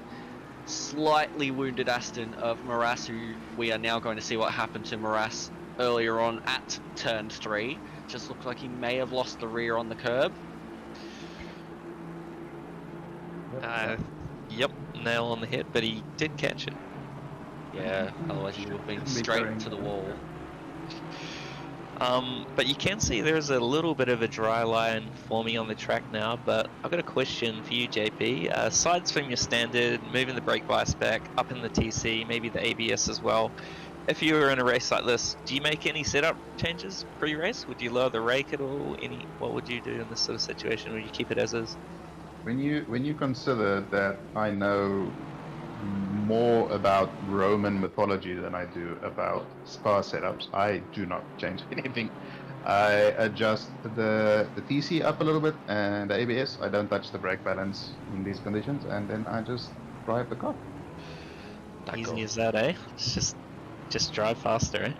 slightly wounded Aston of Morass, who we are now going to see what happened to Morass earlier on at turn 3. Just looked like he may have lost the rear on the curb. Yep, nail on the head, but he did catch it. Yeah, otherwise he would have been Be straight going. into the wall. But you can see there's a little bit of a dry line forming on the track now, but I've got a question for you, JP. Aside from your standard, moving the brake bias back, up in the TC, maybe the ABS as well, if you were in a race like this, do you make any setup changes pre-race? Would you lower the rake at all? What would you do in this sort of situation? Would you keep it as is? When you consider that I know more about Roman mythology than I do about Spa setups, I do not change anything. I adjust the TC up a little bit and the ABS. I don't touch the brake balance in these conditions, and then I just drive the car. Easy as that, eh? It's just drive faster, eh?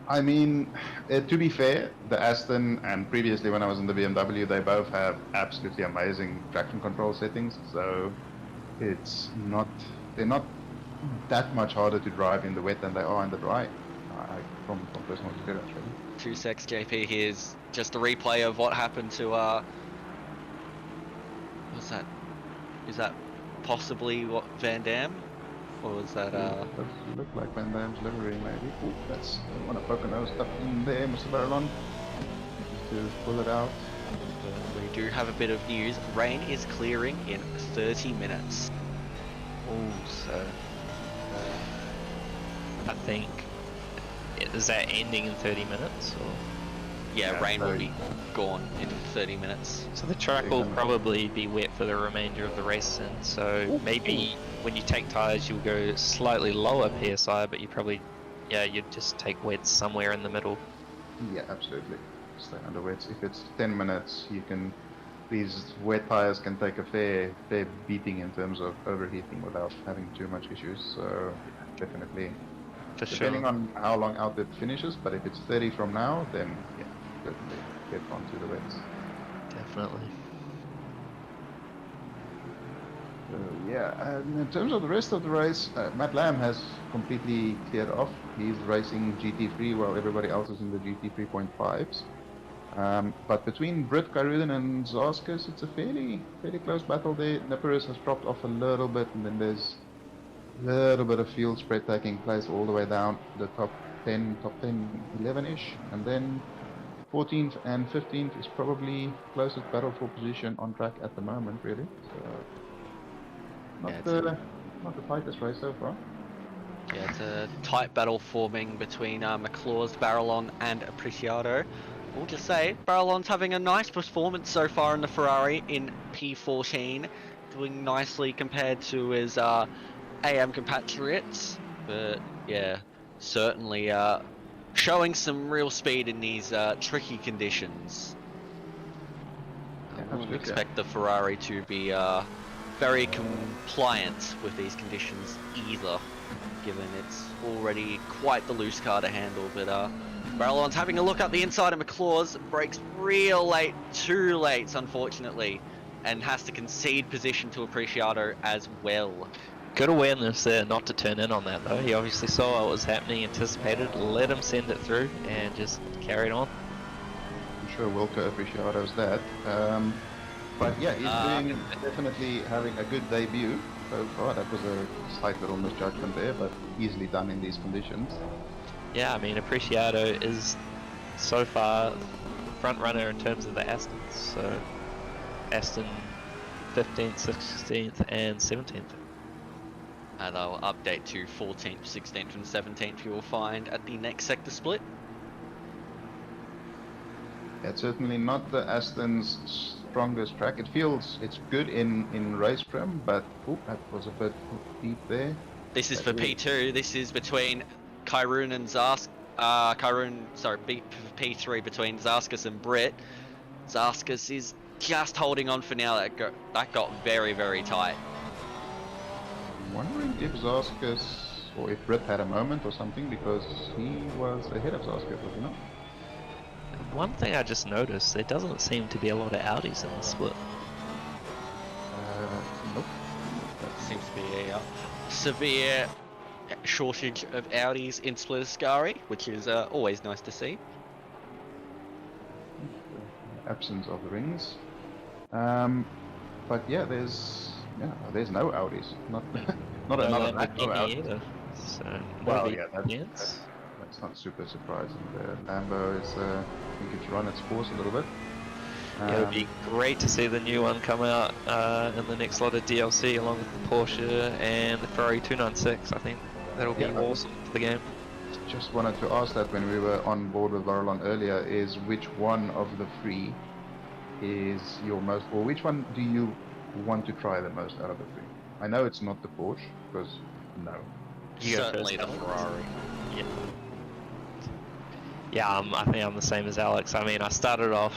I mean, to be fair, the Aston and previously when I was in the BMW, they both have absolutely amazing traction control settings, so they're not that much harder to drive in the wet than they are in the dry, from personal experience, really. 2 secs, JP. Here's just a replay of what happened to what's that? Is that possibly what Van Dam? Or was that Does look like Van Damme's livery, maybe. Ooh, that's want to poke a nose up in there, Mr. Barrelon. Just to pull it out. we do have a bit of news. Rain is clearing in 30 minutes. Oh, so I think is that ending in 30 minutes? Or? Yeah, rain will be gone in 30 minutes. So the track will probably be wet for the remainder of the race, and so maybe when you take tyres you'll go slightly lower PSI, but you probably, you'd just take wets somewhere in the middle. Yeah, absolutely. Stay under wets. If it's 10 minutes, these wet tires can take a fair beating in terms of overheating without having too much issues. So definitely, For depending sure. on how long out it finishes. But if it's 30 from now, then yeah, certainly get onto the wets. Definitely. So yeah, and in terms of the rest of the race, Matt Lamb has completely cleared off. He's racing GT3 while everybody else is in the GT 3.5s. But between Britt, Kairunen and Zaskas, it's a fairly close battle there. Nurburgring has dropped off a little bit, and then there's a little bit of field spread taking place all the way down the top 10, 11-ish. And then 14th and 15th is probably closest battle for position on track at the moment, really. So not the tightest race so far. Yeah, it's a tight battle forming between McClaw's, Barrelon and Apreciado. I'll just say, Barrelon's having a nice performance so far in the Ferrari in P14, doing nicely compared to his AM compatriots. But yeah, certainly showing some real speed in these tricky conditions. Yeah, I wouldn't absolutely. expect the Ferrari to be very compliant with these conditions either, given it's already quite the loose car to handle. But Barrelon's having a look up the inside of McClaw's, brakes real late, too late unfortunately, and has to concede position to Apreciado as well. Good awareness there not to turn in on that though. He obviously saw what was happening, anticipated, let him send it through, and just carried on. I'm sure Wilco Apreciado's that. But yeah, he's definitely having a good debut so far. That was a slight little misjudgment there, but easily done in these conditions. Yeah, I mean, Apreciado is so far front runner in terms of the Astons. So Aston 15th, 16th, and 17th. And I'll update to 14th, 16th, and 17th you will find at the next sector split. It's certainly not the Aston's strongest track. It feels it's good in race trim, but that was a bit deep there. This is for P2. This is between Kairunen and P3 between Zaskas and Britt. Zaskas is just holding on for now. That got very, very tight. I'm wondering if Zaskas or if Britt had a moment or something, because he was ahead of Zaskas, was he not? One thing I just noticed, there doesn't seem to be a lot of Audis in the split. Nope. Seems to be a severe shortage of Audis in Split Ascari, which is always nice to see. Absence of the rings. But yeah, there's no Audis. Not No another Lamborghini either. So Well, maybe yeah, that's not super surprising. The Lambo is, I think it's run its course a little bit. It would be great to see the new one come out in the next lot of DLC along with the Porsche and the Ferrari 296. I think that'll be awesome for the game. Just wanted to ask that when we were on board with Varlon earlier, is which one of the three is your most, or which one do you want to try the most out of the three? I know it's not the Porsche, because no. Certainly the Ferrari. Yeah. Yeah, I think I'm the same as Alex. I mean, I started off,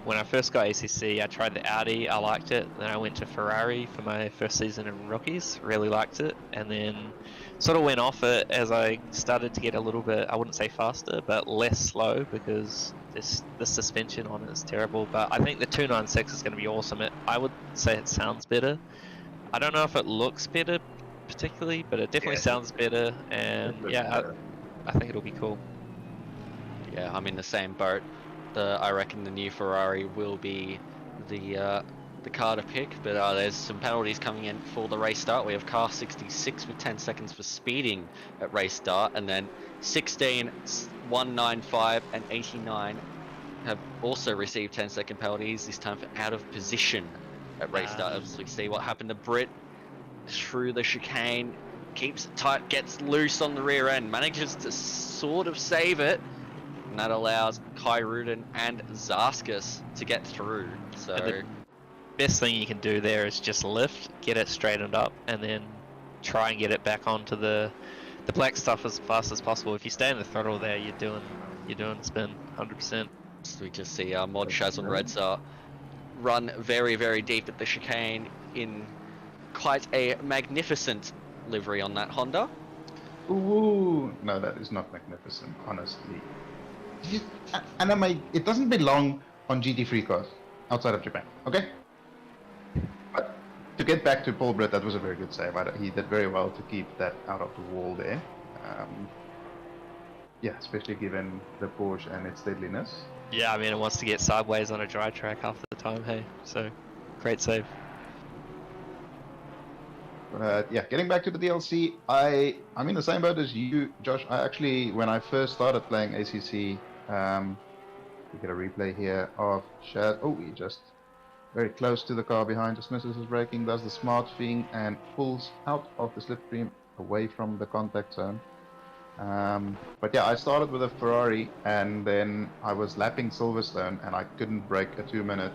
when I first got ACC, I tried the Audi, I liked it. Then I went to Ferrari for my first season in Rookies, really liked it. And then sort of went off it as I started to get a little bit, I wouldn't say faster, but less slow, because the suspension on it is terrible. But I think the 296 is going to be awesome. I would say it sounds better. I don't know if it looks better particularly, but it definitely sounds better. And I think it'll be cool. Yeah, I'm in the same boat. I reckon the new Ferrari will be the car to pick, but there's some penalties coming in for the race start. We have car 66 with 10 seconds for speeding at race start, and then 16, 195 and 89 have also received 10-second penalties, this time for out of position at race start. As we see what happened to Britt through the chicane, keeps it tight, gets loose on the rear end, manages to sort of save it, and that allows Kai Rudin and Zarskus to get through. So best thing you can do there is just lift, get it straightened up, and then try and get it back onto the black stuff as fast as possible. If you stay in the throttle there, you're doing the spin 100%. So we just see Mod Shaz and Redzar run very, very deep at the chicane in quite a magnificent livery on that Honda. Ooh, no, that is not magnificent, honestly. And it doesn't belong on GT3 cars outside of Japan, okay? But to get back to Paul Britt, that was a very good save. He did very well to keep that out of the wall there. Yeah, especially given the Porsche and its deadliness. Yeah, I mean, it wants to get sideways on a dry track half the time, hey? So, great save. Yeah, getting back to the DLC, I'm in the same boat as you, Josh. I actually, when I first started playing ACC, we get a replay here of Shad. Oh, he just very close to the car behind, just misses his braking, does the smart thing, and pulls out of the slipstream away from the contact zone. But yeah, I started with a Ferrari, and then I was lapping Silverstone, and I couldn't break a 2-minute.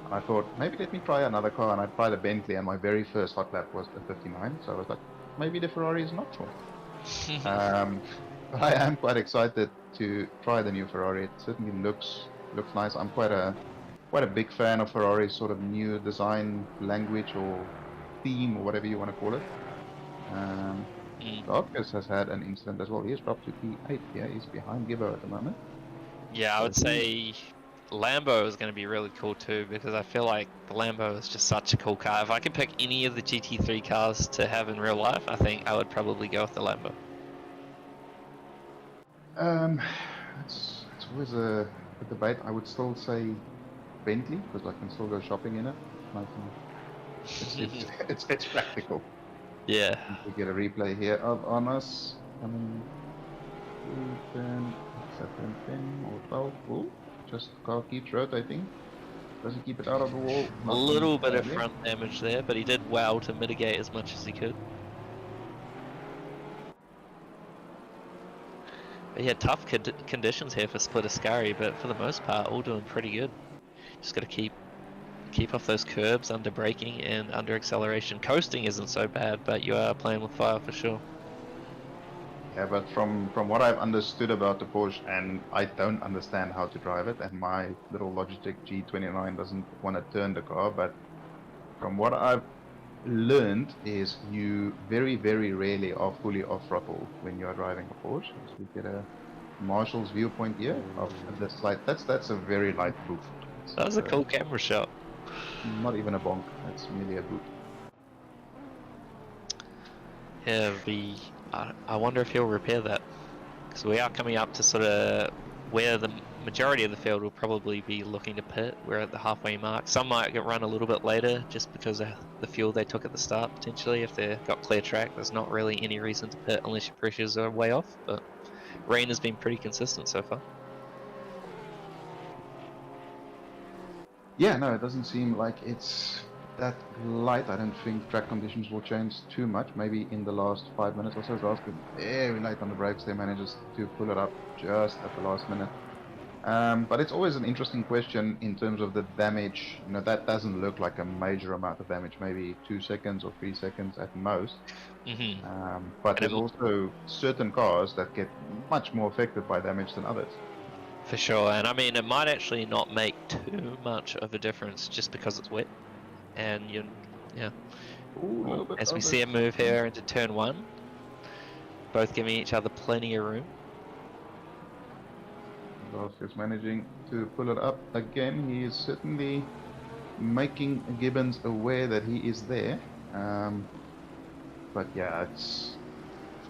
And I thought, maybe let me try another car, and I tried a Bentley, and my very first hot lap was a 59, so I was like, maybe the Ferrari is not wrong. But I am quite excited to try the new Ferrari. It certainly looks nice. I'm quite a big fan of Ferrari's sort of new design language or theme or whatever you want to call it. Darkus has had an incident as well. He has dropped to P8. Yeah, he's behind Gibbo at the moment. Yeah, I would say Lambo is going to be really cool too, because I feel like the Lambo is just such a cool car. If I could pick any of the GT3 cars to have in real life, I think I would probably go with the Lambo. It's always a debate. I would still say Bentley, because I can still go shopping in it. It's practical. Yeah. We get a replay here of Honors coming through 10, 10 or 12. Oh, just the car keeps rotating. Does he keep it out of the wall? A little bit of front damage there, but he did well to mitigate as much as he could. He had tough conditions here for Split Ascari, but for the most part, all doing pretty good. Just got to keep off those curbs under braking and under acceleration. Coasting isn't so bad, but you are playing with fire for sure. Yeah, but from what I've understood about the Porsche, and I don't understand how to drive it, and my little Logitech G29 doesn't want to turn the car, but from what I've learned is you very, very rarely are fully off throttle when you are driving a Porsche. So we get a Marshall's viewpoint here of the slide. That's a very light boot. That was a cool camera shot. Not even a bonk, that's merely a boot. Yeah, I wonder if he'll repair that, because we are coming up to sort of where the majority of the field will probably be looking to pit. We're at the halfway mark. Some might get run a little bit later just because of the fuel they took at the start, potentially. If they've got clear track, there's not really any reason to pit unless your pressures are way off, but rain has been pretty consistent so far. Yeah, no, it doesn't seem like it's that light. I don't think track conditions will change too much. Maybe in the last 5 minutes or so, Zars could very light on the brakes. They manages to pull it up just at the last minute. But it's always an interesting question in terms of the damage. You know, that doesn't look like a major amount of damage. Maybe 2 seconds or 3 seconds at most. But there's also certain cars that get much more affected by damage than others. For sure, and I mean, it might actually not make too much of a difference just because it's wet. And yeah. Ooh, as we see a move here into turn 1, both giving each other plenty of room. Lars is managing to pull it up again. He is certainly making Gibbons aware that he is there. But yeah, it's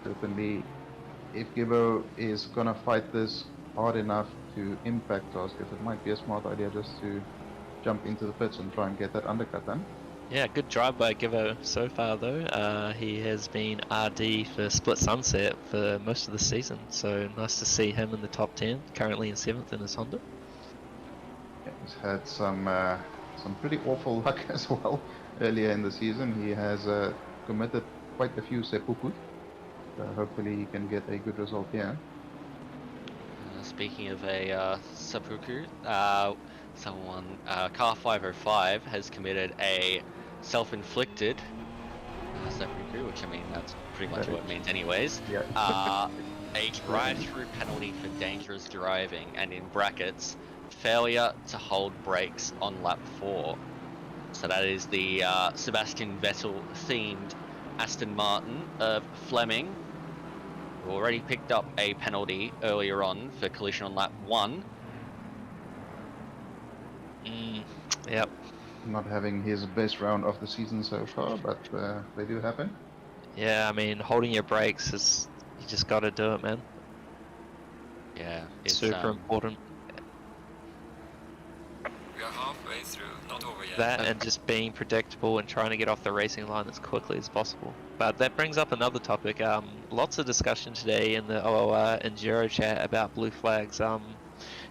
certainly, if Gibbo is gonna fight this hard enough to impact us, because it might be a smart idea just to jump into the pits and try and get that undercut done. Yeah, good drive by Gibbo so far though. He has been RD for Split Sunset for most of the season, so nice to see him in the top 10, currently in 7th in his Honda. Yeah, he's had some pretty awful luck as well earlier in the season. He has committed quite a few seppuku. So hopefully he can get a good result here. Speaking of a seppuku, Car 505 has committed a self-inflicted seppuku, which I mean that's pretty much what it means anyways. Yeah. A drive-through penalty for dangerous driving, and in brackets, failure to hold brakes on lap 4. So that is the Sebastian Vettel themed Aston Martin of Fleming, who already picked up a penalty earlier on for collision on lap 1. Yep. Not having his best round of the season so far, but they do happen. Yeah, I mean, holding your brakes is, you just got to do it, man. Yeah, It's super important. We are halfway through, not over yet. That and just being predictable and trying to get off the racing line as quickly as possible. But that brings up another topic. Lots of discussion today in the OOR Enduro chat about blue flags.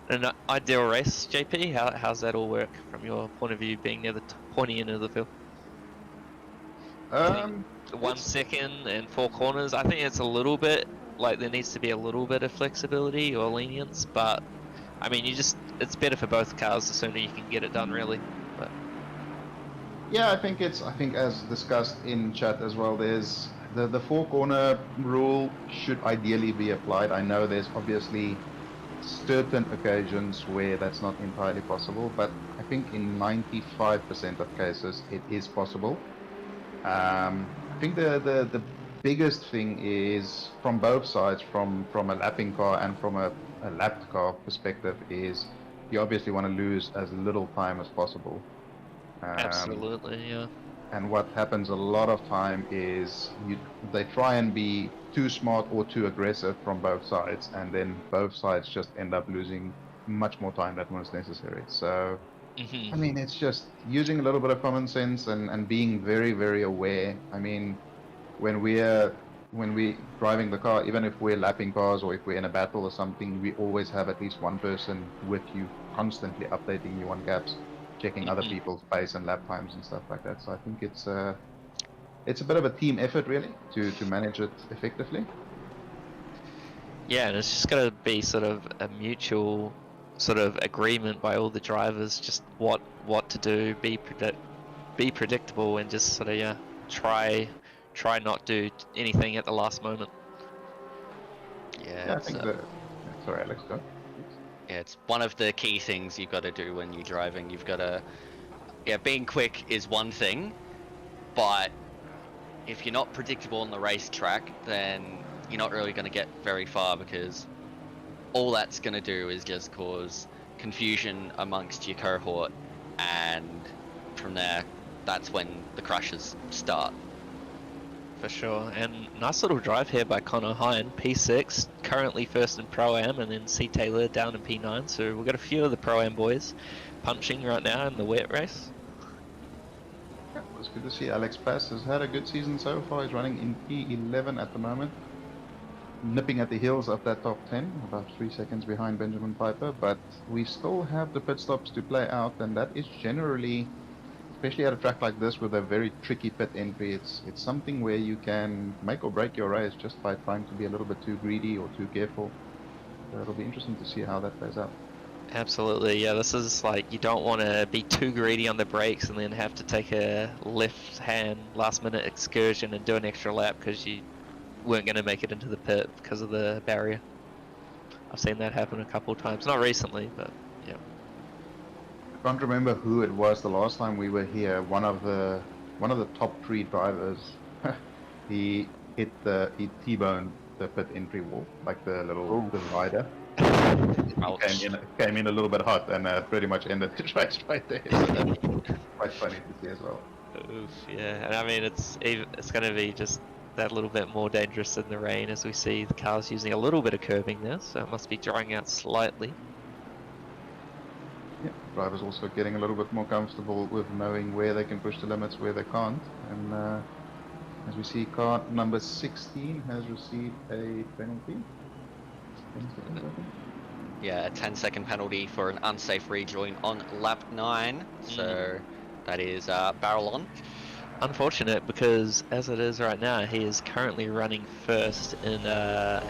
An ideal race, JP, how's that all work from your point of view, being near the pointy end of the field? 1 second and 4 corners. I think it's a little bit like there needs to be a little bit of flexibility or lenience, but I mean, it's better for both cars the sooner you can get it done, really. But yeah, I think as discussed in chat as well, there's the 4 corner rule should ideally be applied. I know there's obviously certain occasions where that's not entirely possible, but I think in 95% of cases it is possible. I think the biggest thing is from both sides, from a lapping car and from a lapped car perspective, is you obviously want to lose as little time as possible. absolutely, yeah. And what happens a lot of time is they try and be too smart or too aggressive from both sides, and then both sides just end up losing much more time than was necessary. So, I mean, it's just using a little bit of common sense and being very, very aware. I mean, when we're driving the car, even if we're lapping cars or if we're in a battle or something, we always have at least one person with you, constantly updating you on gaps, checking other people's pace and lap times and stuff like that. So I think it's a bit of a team effort, really, to manage it effectively. Yeah, and it's just got to be sort of a mutual sort of agreement by all the drivers, just what to do, be predictable, and just sort of try not do anything at the last moment. Yeah, I think sorry, Alex, go. Yeah, it's one of the key things you've got to do when you're driving. You've got to, being quick is one thing, but if you're not predictable on the racetrack, then you're not really going to get very far, because all that's going to do is just cause confusion amongst your cohort, and from there, that's when the crashes start. For sure, and nice little drive here by Connor Hine, P6, currently first in Pro-Am, and then C. Taylor down in P9, so we've got a few of the Pro-Am boys punching right now in the wet race. Yeah, it's good to see Alex Pass has had a good season so far. He's running in P11 at the moment, nipping at the heels of that top 10, about 3 seconds behind Benjamin Piper, but we still have the pit stops to play out, and that is generally, especially at a track like this with a very tricky pit entry, it's something where you can make or break your race just by trying to be a little bit too greedy or too careful. So it'll be interesting to see how that plays out. Absolutely, yeah, this is like, you don't want to be too greedy on the brakes and then have to take a left hand last minute excursion and do an extra lap because you weren't going to make it into the pit because of the barrier. I've seen that happen a couple of times, not recently, but yeah. I can't remember who it was the last time we were here. One of the top 3 drivers, he T-boned the pit entry wall, like the little divider. Came in a little bit hot and pretty much ended the race right there. So that's quite funny to see as well. Oof, yeah, and I mean it's going to be just that little bit more dangerous in the rain, as we see the cars using a little bit of curbing there, so it must be drying out slightly. Yeah, drivers also getting a little bit more comfortable with knowing where they can push the limits, where they can't. And as we see, car number 16 has received a penalty. 10 seconds, I think. Yeah, a 10-second penalty for an unsafe rejoin on lap 9. So that is barrel on. unfortunate because as it is right now, he is currently running first in the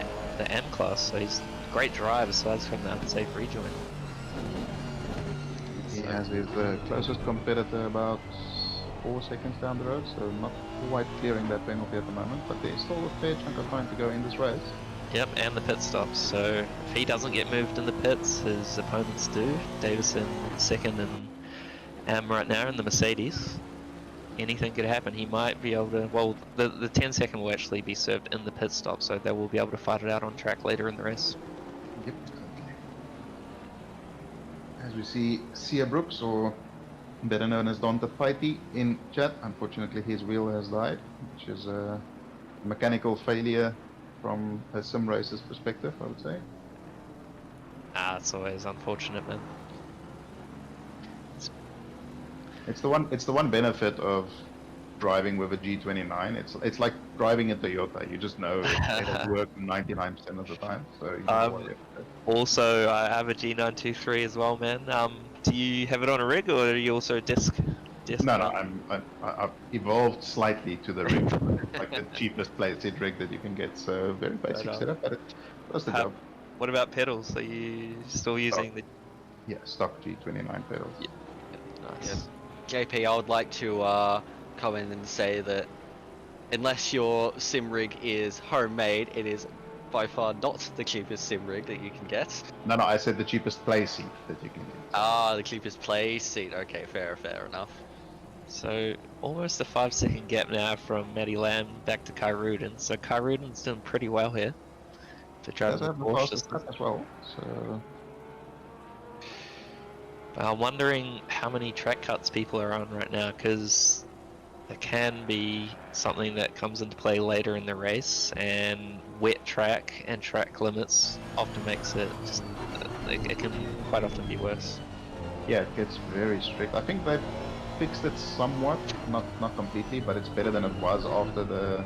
M class, so he's a great drive aside from the unsafe rejoin. He has his closest competitor about 4 seconds down the road, so not quite clearing that penalty at the moment, but there's still a fair chunk of time to go in this race. Yep, and the pit stops. So if he doesn't get moved in the pits, his opponents do. Davison second in M right now in the Mercedes. Anything could happen. He might be able to. Well, the 10 second will actually be served in the pit stop, so they will be able to fight it out on track later in the race. Yep. As we see, Sia Brooks, or better known as Dante Fighty, in chat. Unfortunately, his wheel has died, which is a mechanical failure from a sim racer's perspective, I would say. It's always unfortunate, man. It's the one benefit of driving with a G29. It's like driving a Toyota. You just know it'll work 99% of the time. So you don't worry about it. Also, I have a G923 as well, man. Do you have it on a rig, or are you also disc? No, I've evolved slightly to the rig, like the cheapest playset rig that you can get. So very basic setup, but it does the job. What about pedals? Are you still using the? Yeah, stock G29 pedals. Yeah. Nice. Yeah. JP, I would like to come in and say that unless your sim rig is homemade, it is by far not the cheapest sim rig that you can get. No, I said the cheapest play seat that you can get. Ah, the cheapest play seat. Okay, fair enough. So almost a 5 second gap now from Matty Lamb back to Kai Rudin. So Kai Rudin's doing pretty well here. To try Does to have the fastest cut as well. So I'm wondering how many track cuts people are on right now, because there can be something that comes into play later in the race, and wet track and track limits often makes it just, it can quite often be worse. yeah, it gets very strict. I think they've fixed it somewhat, not completely, but it's better than it was after the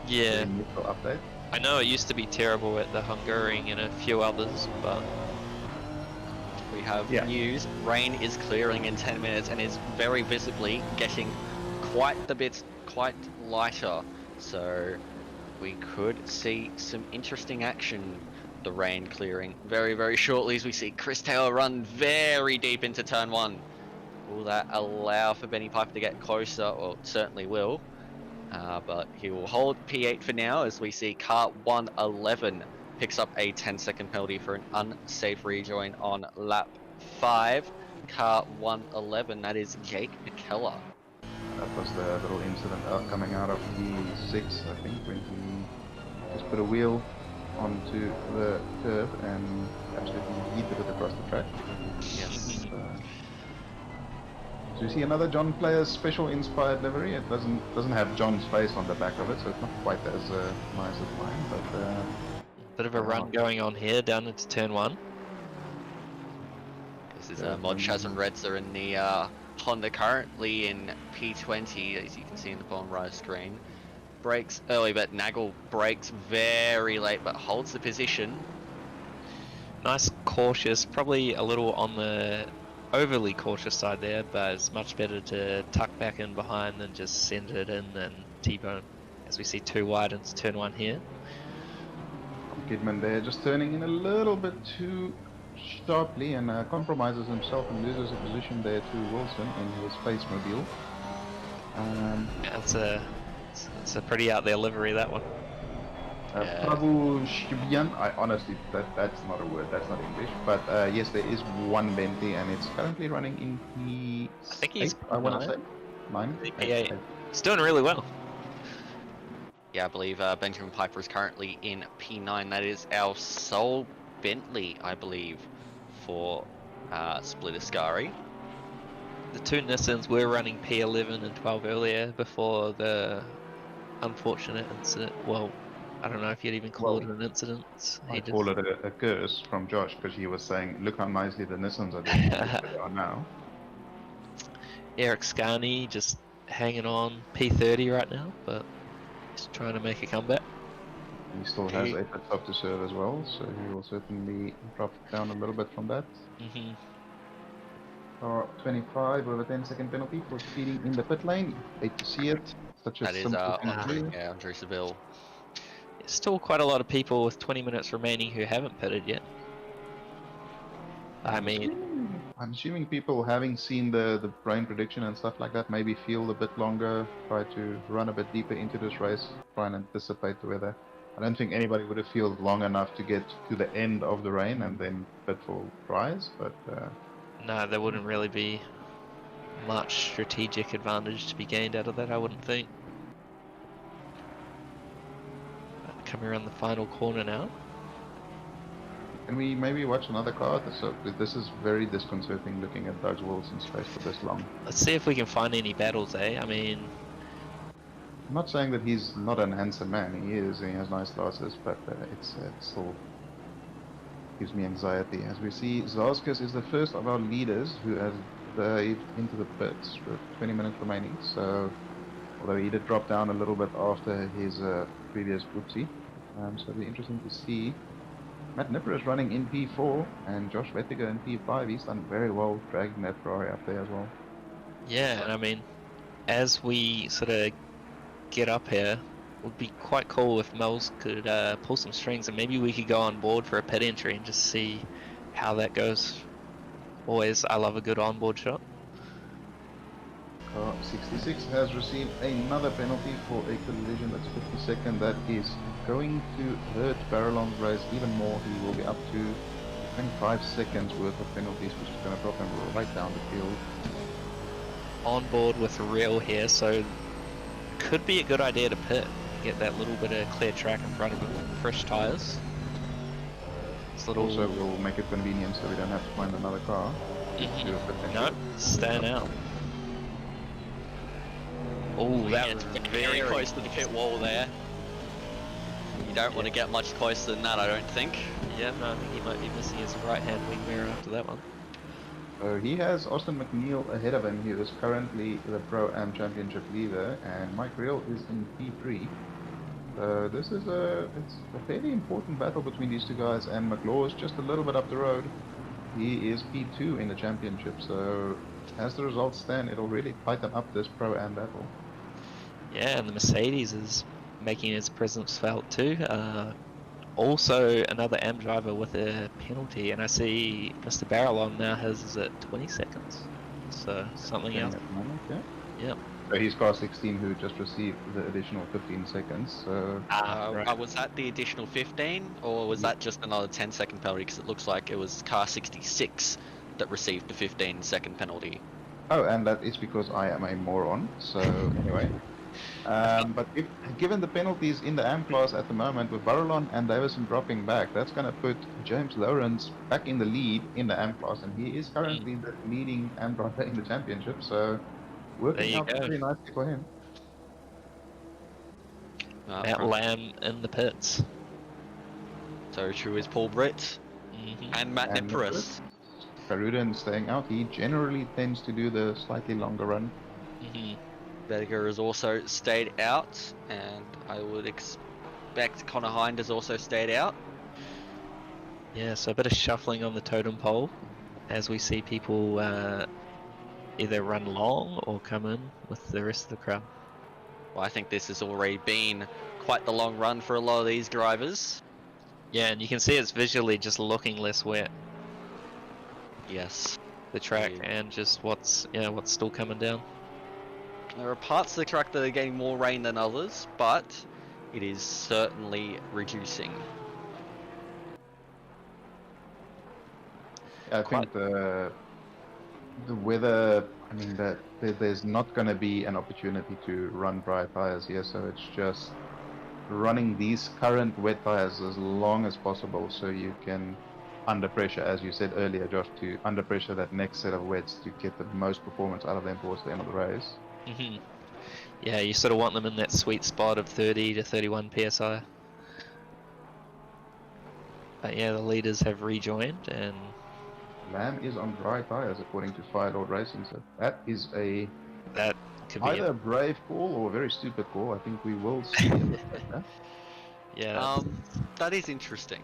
initial update. I know it used to be terrible at the Hungaroring and a few others, but we have news. Rain is clearing in 10 minutes and is very visibly getting quite lighter. So we could see some interesting action. The rain clearing very shortly as we see Chris Taylor run very deep into turn 1. Will that allow for Benny Piper to get closer? Well, it certainly will. But he will hold P8 for now as we see car 111 picks up a 10-second penalty for an unsafe rejoin on lap 5. Car 111, that is Jake McKellar. That was the little incident coming out of P6, I think, when he just put a wheel onto the curb and absolutely yeeted it across the track. Yes. So you see another John Player's special inspired livery. It doesn't have John's face on the back of it, so it's not quite as nice as mine. But bit of a run going on here down into turn 1. This is Mod Chaz and Reds are in the Honda, currently in P20, as you can see in the bottom right screen. Brakes early, but Nagel brakes very late, but holds the position. Nice, cautious, probably a little on the overly cautious side there, but it's much better to tuck back in behind than just send it in and T-bone. As we see 2 wide into turn 1 here. Kidman there just turning in a little bit too sharply and compromises himself and loses a position there to Wilson in his Space Mobile. It's a pretty out there livery, that one. Prabhu Shibian, I honestly, that's not a word, that's not English, but yes, there is one Bentley and it's currently running in P8, I think he's I want to say. 9? P8. He's doing really well. Yeah, I believe Benjamin Piper is currently in P9. That is our sole Bentley, I believe, for Split Ascari. The 2 Nissans were running P11 and 12 earlier before the unfortunate incident. Well, I don't know if you'd even call it an incident. I call it a curse from Josh, because he was saying, look how nicely the Nissans are doing they are now. Eric Scarney just hanging on P30 right now, but he's trying to make a comeback. He still has a pit stop to serve as well, so he will certainly drop down a little bit from that. Car 25 with a 10-second penalty for speeding in the pit lane. Hate to see it. Such a That is simple thing to do. Andre Seville. There's still quite a lot of people with 20 minutes remaining who haven't pitted yet. I mean, I'm assuming people having seen the rain prediction and stuff like that maybe feel a bit longer, try to run a bit deeper into this race, try and anticipate the weather. I don't think anybody would have felt long enough to get to the end of the rain and then pit for prize, but no, there wouldn't really be much strategic advantage to be gained out of that, I wouldn't think. Coming around the final corner now. can we maybe watch another car? So this is very disconcerting looking at Doug Wilson's face for this long. Let's see if we can find any battles, eh? I mean, I'm not saying that he's not a handsome man. He is. He has nice glasses, but it still gives me anxiety. As we see, Zauskas is the first of our leaders who has dived into the pits with 20 minutes remaining. So, although he did drop down a little bit after his previous whoopsie, so it'll be interesting to see. Matt Nipper is running in P4, and Josh Wettiger in P5. He's done very well dragging that Ferrari up there as well. yeah, and I mean, as we sort of get up here, it would be quite cool if Moles could pull some strings and maybe we could go on board for a pit entry and just see how that goes. Always, I love a good onboard shot. Car 66 has received another penalty for a collision that's 52nd. That is going to hurt Barrelon's race even more. He will be up to 25 seconds worth of penalties, which is going to drop him right down the field. On board with real here, so could be a good idea to pit. Get that little bit of clear track in front of him, fresh tyres. Also, we'll make it convenient so we don't have to find another car. No, staying out. Oh, That was very close to the pit wall there. You don't want to get much closer than that, I don't think. Yeah, no, I think he might be missing his right-hand wing mirror after that one. So he has Austin McNeil ahead of him. He is currently the Pro-Am Championship leader, and Mike Reel is in P3. So this is it's a fairly important battle between these two guys, and McLaw is just a little bit up the road. He is P2 in the championship, so as the results stand, it'll really tighten up this Pro-Am battle. Yeah, and the Mercedes is making its presence felt too. Also, another AM driver with a penalty, and I see Mr. Barrelon now has is at 20 seconds. So something else. At the moment, yeah. Yep. So he's car 16 who just received the additional 15 seconds. So Right. Was that the additional 15, or was that just another 10-second penalty? Because it looks like it was car 66 that received the 15-second penalty. oh, and that is because I am a moron. So anyway. But given the penalties in the AM class at the moment, with Barrelon and Davison dropping back, that's going to put James Lawrence back in the lead in the AM class, and he is currently the leading AM driver in the championship, so working out pretty nicely for him. Matt Lamb in the pits. So true is Paul Britt and Matt And Niparis. Karuden staying out. He generally tends to do the slightly longer run. Berger has also stayed out, and I would expect Connor Hind has also stayed out. Yeah, so a bit of shuffling on the totem pole as we see people either run long or come in with the rest of the crowd. Well, I think this has already been quite the long run for a lot of these drivers. Yeah, and you can see it's visually just looking less wet, Yes. the track, and just what's still coming down. There are parts of the track that are getting more rain than others, but it is certainly reducing. I think the weather, I mean, there's not going to be an opportunity to run dry tires here, so it's just running these current wet tires as long as possible so you can, under pressure, as you said earlier, Josh, to under pressure that next set of wets to get the most performance out of them towards the end of the race. Yeah, you sort of want them in that sweet spot of 30 to 31 psi. But yeah, the leaders have rejoined, and Lamb is on dry tires according to Firelord Racing, so that is that could be either a brave call or a very stupid call. I think we will see in the yeah. That is interesting.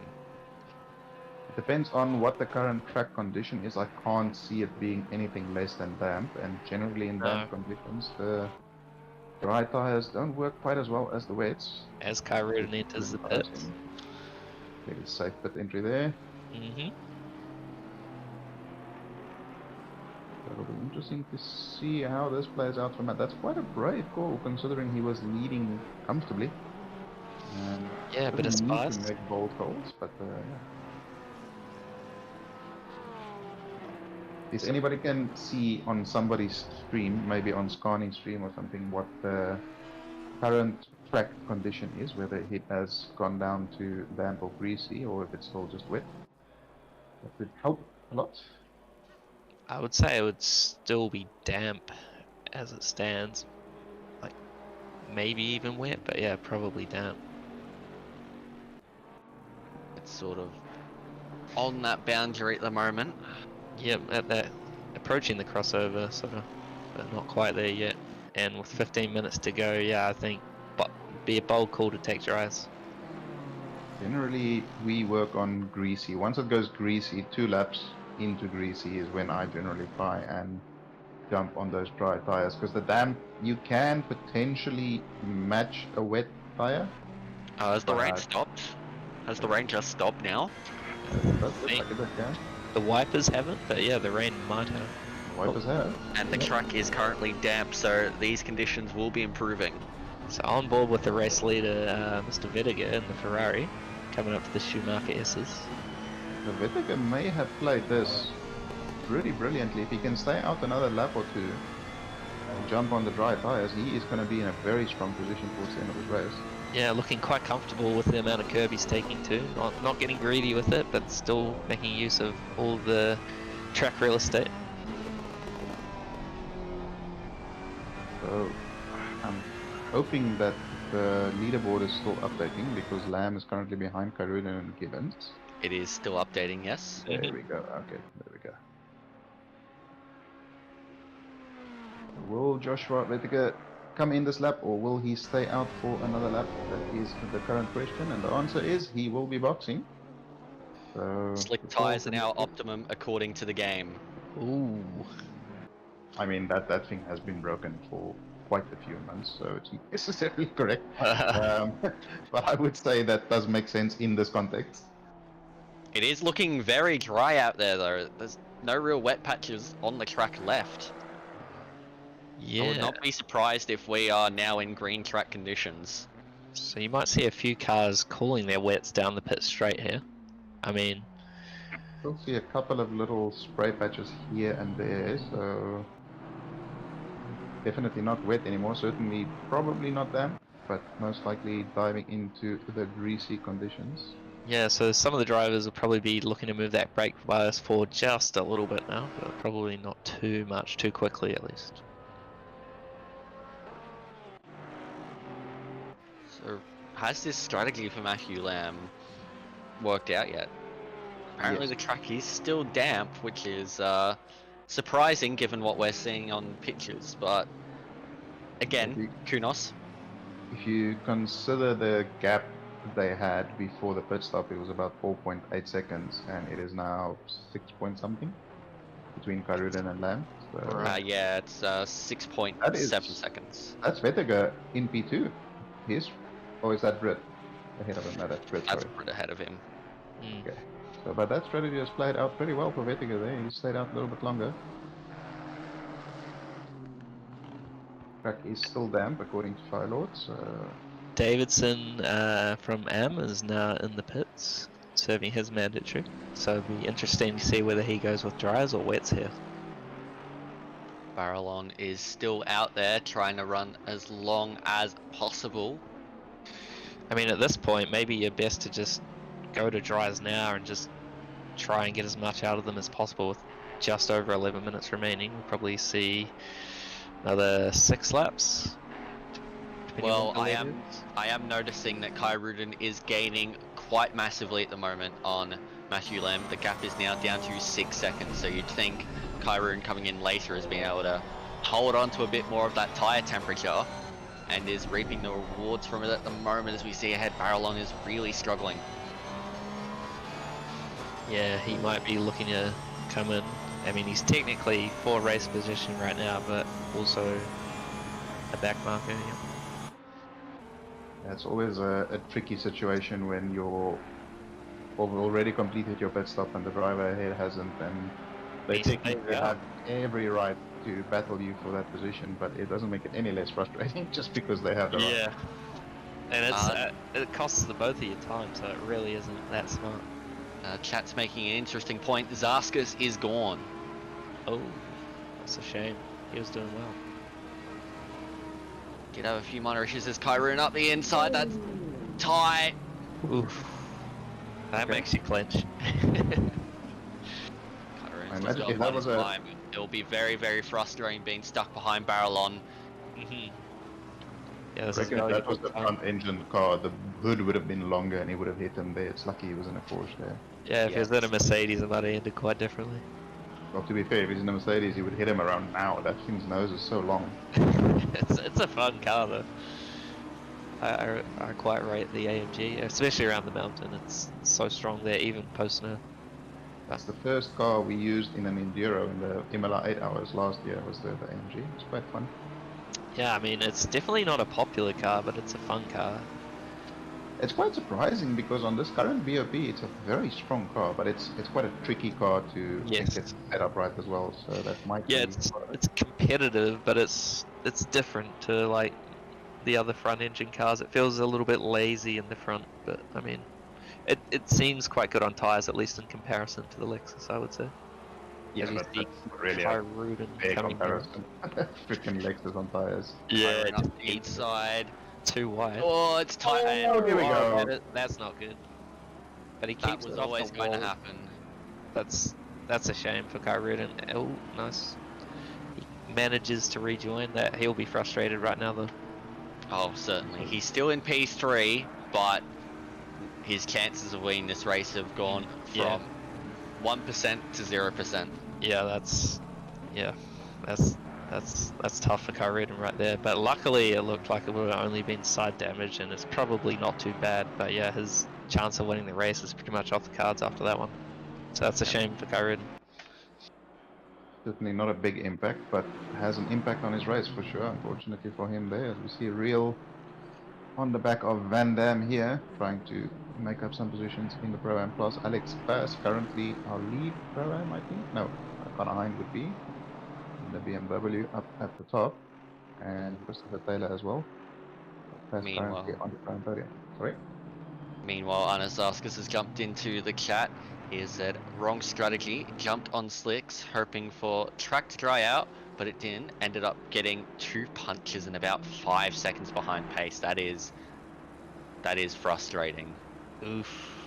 depends on what the current track condition is. I can't see it being anything less than damp, and generally in damp conditions, the dry tires don't work quite as well as the wets. As Kyrudin enters the pits. Very safe pit entry there. Mm-hmm. It'll be interesting to see how this plays out for Matt. That's quite a brave call, considering he was leading comfortably. Yeah, but it's need fast. to make bold calls, but yeah. If anybody can see on somebody's stream, maybe on Scanning stream or something, what the current track condition is, whether it has gone down to damp or greasy, or if it's still just wet, that would help a lot. I would say it would still be damp as it stands. Like, maybe even wet, but yeah, probably damp. It's sort of on that boundary at the moment. Yep, at that, approaching the crossover, so, but not quite there yet. And with 15 minutes to go, yeah, I think be a bold call to take dries. Generally, we work on greasy. Once it goes greasy, 2 laps into greasy is when I generally try and jump on those dry tires, because the damp, you can potentially match a wet tire. Has the rain stopped? Has the rain just stopped now? The wipers haven't, but yeah, the rain might have. Wipers have. And the track is currently damp, so these conditions will be improving. So on board with the race leader, Mr. Vettiger in the Ferrari, coming up to the Schumacher S's. The Vettiger may have played this really brilliantly. If he can stay out another lap or two and jump on the dry tires, he is going to be in a very strong position towards the end of his race. Yeah, looking quite comfortable with the amount of curb he's taking too. Not getting greedy with it, but still making use of all the track real estate. So I'm hoping that the leaderboard is still updating, because Lamb is currently behind Kyrudin and Gibbons. It is still updating, yes. There we go. Okay, there we go. Will Joshua Vettiger come in this lap, or will he stay out for another lap? That is the current question, and the answer is he will be boxing. So Slick tires are now optimum according to the game. Ooh. I mean, that thing has been broken for quite a few months, so it's not necessarily correct. But I would say that does make sense in this context. It is looking very dry out there, though. There's no real wet patches on the track left. Yeah. I would not be surprised if we are now in green track conditions. So you might see a few cars calling their wets down the pit straight here. I mean, We'll see a couple of little spray patches here and there, so definitely not wet anymore. Certainly, probably not damp, but most likely diving into the greasy conditions. yeah, so some of the drivers will probably be looking to move that brake bias forward just a little bit now, but probably not too much, too quickly at least. So, has this strategy for Matthew Lamb worked out yet? Apparently Yes. the track is still damp, which is surprising given what we're seeing on pictures, but again, kudos. If you consider the gap they had before the pit stop, it was about 4.8 seconds, and it is now 6 point something between Kyrudin and Lamb. So Yeah, it's 6.7 That is- seconds. that's Vettiger in P2. Or is that Brit ahead of him? No, that's Brit, That's sorry. pretty ahead of him. Okay. So, but that strategy has played out pretty well for Vettiger there. He stayed out a little bit longer. Track is still damp according to Firelord, so Davidson from AM is now in the pits, serving his mandatory. So it'll be interesting to see whether he goes with dries or wets here. Barrelon is still out there trying to run as long as possible. I mean, at this point, maybe you're best to just go to dries now and just try and get as much out of them as possible with just over 11 minutes remaining. We'll probably see another 6 laps. depending on Well, how I late am it is. I am noticing that Kyrudin is gaining quite massively at the moment on Matthew Lamb. The gap is now down to 6 seconds, so you'd think Kyrudin coming in later has been able to hold on to a bit more of that tyre temperature and is reaping the rewards from it at the moment. As we see ahead, Barrelon is really struggling. Yeah, he might be looking to come in. I mean, he's technically for race position right now, but also a back marker. Yeah. It's always a tricky situation when you've already completed your pit stop and the driver ahead hasn't, and they He's technically stayed out. have every right to battle you for that position, but it doesn't make it any less frustrating just because they have the right. Yeah. And it costs the both of your time, so it really isn't that smart. Chat's making an interesting point. Zaskas is gone. Oh, that's a shame. He was doing well. Did have a few minor issues as Kyrun up the inside. That's tight. Oof. That makes you clench. Kyrun's I just imagine got if that one was time. It'll be very, very frustrating being stuck behind Barrelon. Yeah, I this is reckon if that was valuable the time. front engine car, the hood would have been longer and he would have hit him there. It's lucky he was in a Porsche there. Yeah, if he was in a Mercedes, it might have ended quite differently. Well, to be fair, if he's in a Mercedes, he would hit him around now. That thing's nose is so long. It's a fun car though. I quite rate the AMG, especially around the mountain. It's so strong there, even post nerf. That's the first car we used in an Enduro in the Imola 8 hours last year, was the AMG. It's quite fun. Yeah, I mean, it's definitely not a popular car, but it's a fun car. It's quite surprising because on this current BOP, it's a very strong car, but it's quite a tricky car to Yes. get set up right as well. So that might Yeah, be part of it. it's competitive, but it's different to like the other front engine cars. It feels a little bit lazy in the front, but I mean, it seems quite good on tires, at least in comparison to the Lexus, I would say. Yeah, As we but see that's not really a Kyrun fair coming comparison. Freaking Lexus on tires. Yeah, Kyrun up the inside. too wide. Oh, it's tight. Oh, here we go. That's not good. But he That keeps was it off always the going to wall. happen. That's a shame for Kyrun. Oh, nice. He manages to rejoin that. He'll be frustrated right now though. Oh, certainly. He's still in P3, but his chances of winning this race have gone from 1% to 0%. Yeah, that's tough for Kyrun right there. But luckily, it looked like it would have only been side damage, and it's probably not too bad. But yeah, his chance of winning the race is pretty much off the cards after that one. So that's a shame for Kyrun. Certainly not a big impact, but has an impact on his race for sure. Unfortunately for him there, as we see Real on the back of Van Dam here, trying to make up some positions in the Pro-Am Plus. Alex Bass, currently our lead Pro-Am, I think. No, Connor Hind would be in the BMW up at the top, and Christopher Taylor as well. Bass currently on the Pro-Am podium. Sorry? Meanwhile, Anastaskas has jumped into the chat. He has said, wrong strategy, jumped on slicks, hoping for track to dry out, but it didn't. Ended up getting 2 punches in about 5 seconds behind pace. That is frustrating. Oof.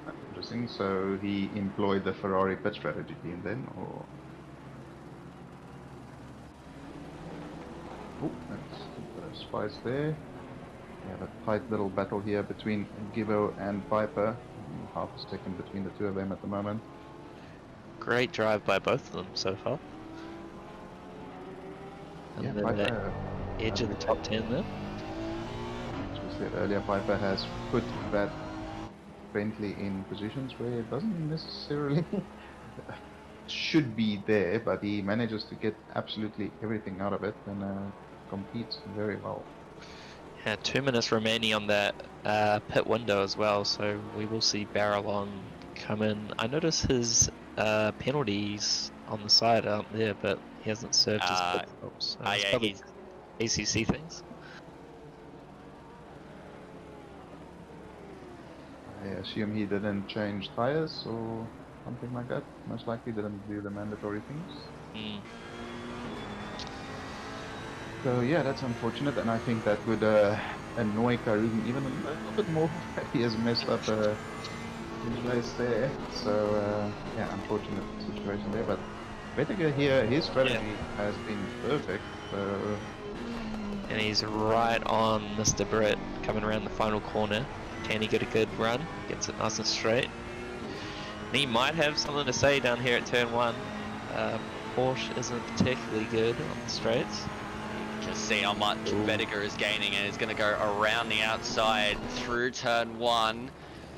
That's interesting. So he employed the Ferrari pit strategy team then, or? Oh, that's a bit of spice there. We have a tight little battle here between Gibbo and Piper. Half a second between the two of them at the moment. Great drive by both of them so far. And Yeah, then Piper, edge of the top 10 there. as we said earlier, Piper has put that Bentley in positions where it doesn't necessarily should be there, but he manages to get absolutely everything out of it and competes very well. Yeah, 2 minutes remaining on that pit window as well, so we will see Barrelon come in. I notice his penalties on the side aren't there, but he hasn't served his pit stops. It's yeah, probably ACC things. I assume he didn't change tires or something like that. Most likely didn't do the mandatory things. So yeah, that's unfortunate, and I think that would annoy Kyrun even a little bit more. He has messed up his race there. So yeah, unfortunate situation there. But Bettega here, his strategy has been perfect. So And he's right on Mr. Britt coming around the final corner. Can he get a good run? Gets it nice and straight. And he might have something to say down here at turn 1. Porsche isn't particularly good on the straights. Just see how much Bettega is gaining, and is going to go around the outside through turn 1.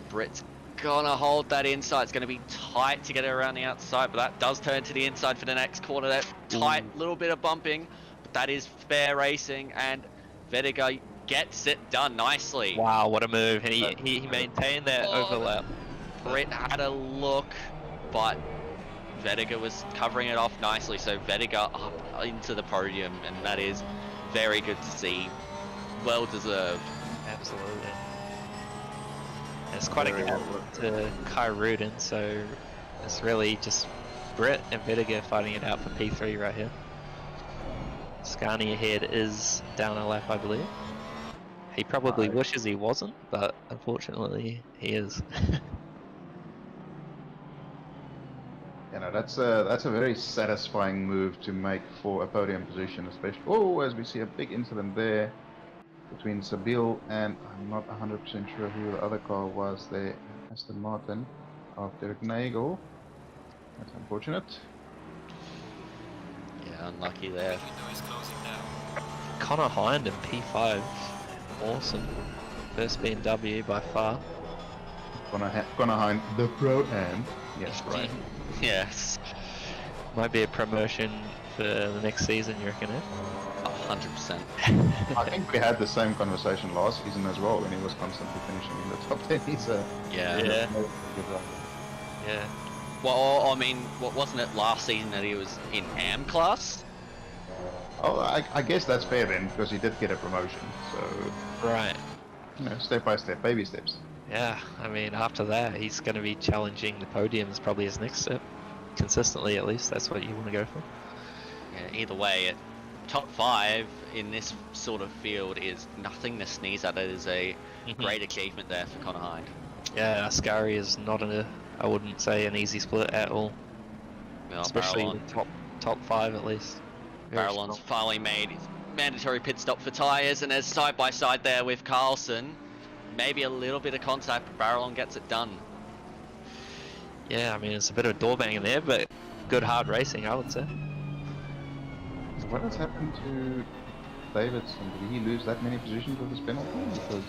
Britt's gonna hold that inside. It's gonna be tight to get it around the outside, but that does turn to the inside for the next corner. That tight little bit of bumping, but that is fair racing, and Vediga gets it done nicely. Wow, what a move. And he maintained that overlap. Britt had a look, but Vediga was covering it off nicely, so Vediga up into the podium, and that is very good to see. Well deserved. Absolutely. It's quite a gap to Kai Rudin, so it's really just Britt and Vediga fighting it out for P3 right here. Ascari ahead is down a lap, I believe. He probably wishes he wasn't, but unfortunately he is. You know, that's a very satisfying move to make for a podium position, especially. Oh, as we see a big incident there between Sabine and I'm not 100% sure who the other car was there. Aston Martin of Derek Nagel. That's unfortunate. Yeah, unlucky there. Window is closing now. Connor Hind in P5. Awesome. First BMW by far. Gonna Hind the Pro-Am. Yes, right. Yes. Might be a promotion for the next season, you reckon, eh? 100%. I think we had the same conversation last season as well when he was constantly finishing in the top 10. He's a Yeah. Yeah. Well, I mean, what wasn't it last season that he was in AM class? Oh, I guess that's fair then, because he did get a promotion. So, Right. you know, step by step, baby steps. Yeah, I mean, after that, he's going to be challenging the podiums, probably his next step. Consistently, at least, that's what you want to go for. Yeah, either way, top 5 in this sort of field is nothing to sneeze at. It is a great achievement there for Connor Hind. Yeah, Ascari is not I wouldn't say an easy split at all. Well, Especially Barrelon. in top 5 at least. Very Barrelon's strong. finally made his mandatory pit stop for tyres, and there's side by side there with Carlson. Maybe a little bit of contact, but Barrelon gets it done. Yeah, I mean, it's a bit of a door banging there, but good hard racing, I would say. So what has happened to Davidson? Did he lose that many positions with his penalty? Because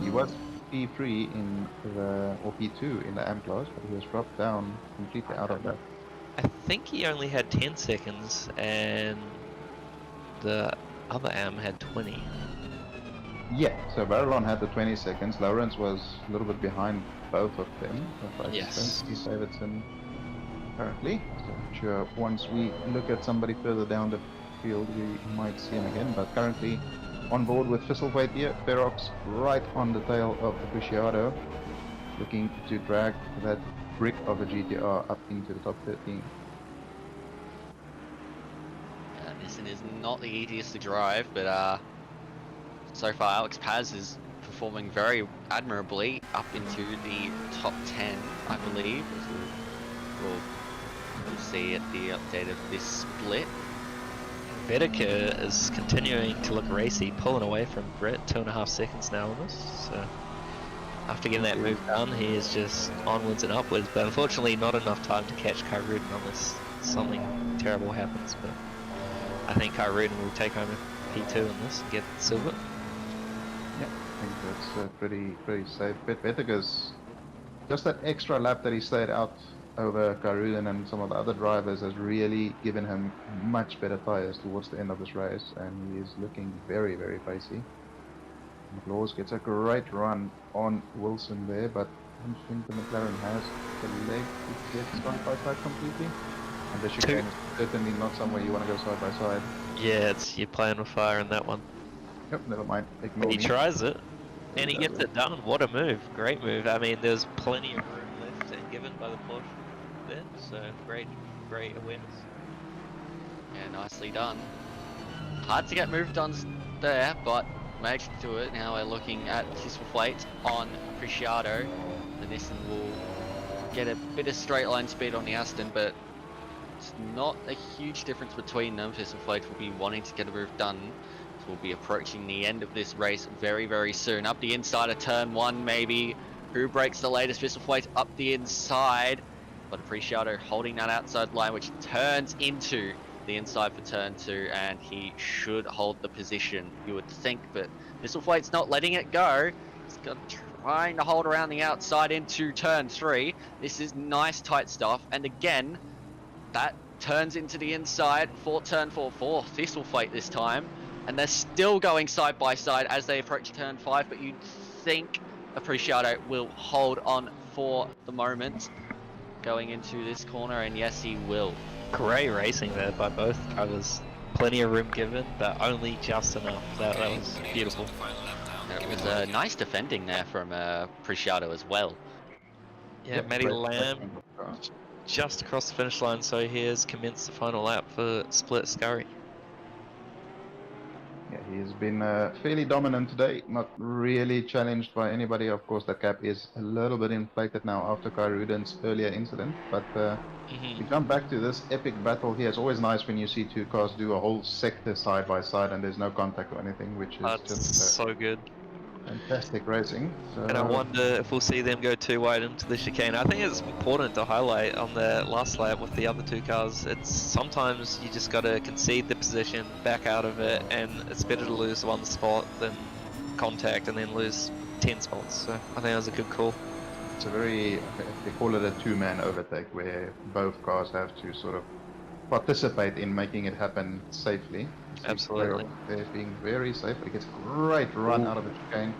he was P3 in the, or P2 in the AM class, but he was dropped down completely out of that. I think he only had 10 seconds, and the other AM had 20. Yeah, so Barrelon had the 20 seconds. Lawrence was a little bit behind both of them. Yes. Davidson currently. So I'm sure once we look at somebody further down the field, we might see him again. But currently on board with Fisselwaite here, Ferox right on the tail of Appreciado, looking to drag that brick of a GTR up into the top 13. This is not the easiest to drive, but so far Alex Paz is performing very admirably up into the top 10, I believe. We'll see at the update of this split. Bedeker is continuing to look racy, pulling away from Brett, 2.5 seconds now almost. So after getting that move done, he is just onwards and upwards, but unfortunately not enough time to catch Kai Rudin unless something terrible happens. But I think Kai Rudin will take home a P2 in this and get silver. Yeah, I think that's pretty safe. Bedeker's just that extra lap that he stayed out over Karulin and some of the other drivers has really given him much better tyres towards the end of this race, and he is looking very, very pacey. McLaws gets a great run on Wilson there, but I don't think the McLaren has the leg to get side by side completely. And the chicane is certainly not somewhere you want to go side by side. Yeah, you're playing with fire in that one. Yep, never mind. Ignore He me. tries it, and he does gets it. it done. What a move. Great move. I mean, there's plenty of room left and given by the Porsche there, so great awareness. Yeah, nicely done. Hard to get moved on there, but managed to do it. Now we're looking at Fisselwaite on Appreciado. The Nissan will get a bit of straight line speed on the Aston, but it's not a huge difference between them. Fisselwaite will be wanting to get a move done. So we'll be approaching the end of this race very, very soon. Up the inside of turn 1 maybe. Who breaks the latest? Fisselwaite up the inside. But Appreciado holding that outside line, which turns into the inside for turn 2, and he should hold the position, you would think, but Fisselwaite's not letting it go. He's going to trying to hold around the outside into turn 3. This is nice tight stuff, and again, that turns into the inside for turn 4 for Thistleflake this time, and they're still going side by side as they approach turn 5, but you'd think Appreciato will hold on for the moment going into this corner, and yes, he will. Great racing there by both drivers. Plenty of room given, but only just enough. That was beautiful. It was nice defending there from Appreciato as well. Yeah, Yep, Matty great Lamb racing. just across the finish line, so he has commenced the final lap for Split Ascari. Yeah, he's been fairly dominant today, not really challenged by anybody. Of course, that gap is a little bit inflated now after Kairuden's earlier incident, but we jump back to this epic battle here. It's always nice when you see two cars do a whole sector side by side and there's no contact or anything, which is That's just so good. fantastic racing. So, And I wonder if we'll see them go too wide into the chicane. I think it's important to highlight on the last lap with the other two cars. It's sometimes you just got to concede the position, back out of it, and it's better to lose one spot than contact and then lose 10 spots. So I think that was a good call. it's a very, they call it a two-man overtake, where both cars have to sort of participate in making it happen safely. Absolutely. They're being very safe. It gets a great run out of the chicane.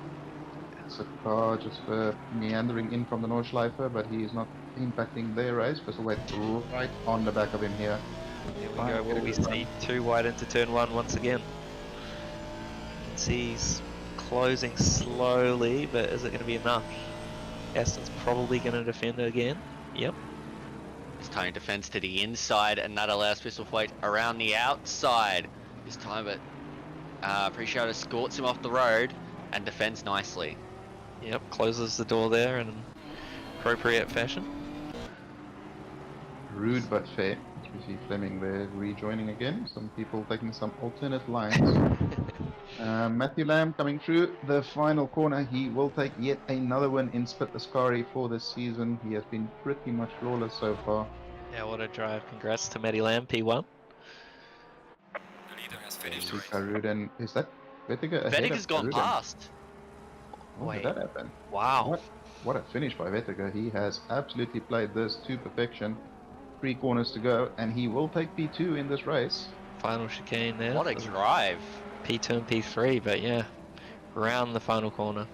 It's a car just meandering in from the Nordschleife, but he is not impacting their race. Just wait right on the back of him here. Here we go. Will we see too wide into turn 1 once again? He's closing slowly, but is it going to be enough? Aston's probably going to defend again. Yep. This time defends to the inside, and that allows Thistleflake around the outside. This time, but Appreciato escorts him off the road and defends nicely. Yep, closes the door there in an appropriate fashion. Rude but fair. You see Fleming there rejoining again. Some people taking some alternate lines. Matthew Lamb coming through the final corner. He will take yet another win in Split Ascari for this season. He has been pretty much flawless so far. Yeah, what a drive. Congrats to Matty Lamb, P1. The leader has finished See right. Karuden. Is that Vettiger ahead Vettiger's of gone Karuden? past. When did that happen? Wow. What a finish by Vettiger. He has absolutely played this to perfection. 3 corners to go, and he will take P2 in this race. Final chicane there. What a drive. P2 and P3, but yeah, round the final corner.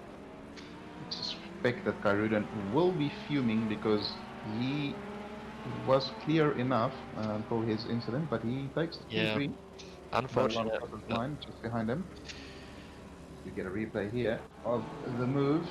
I suspect that Karuden will be fuming because he was clear enough until his incident, but he takes Yeah. P3. Unfortunate. Line just behind him. We get a replay here of the move.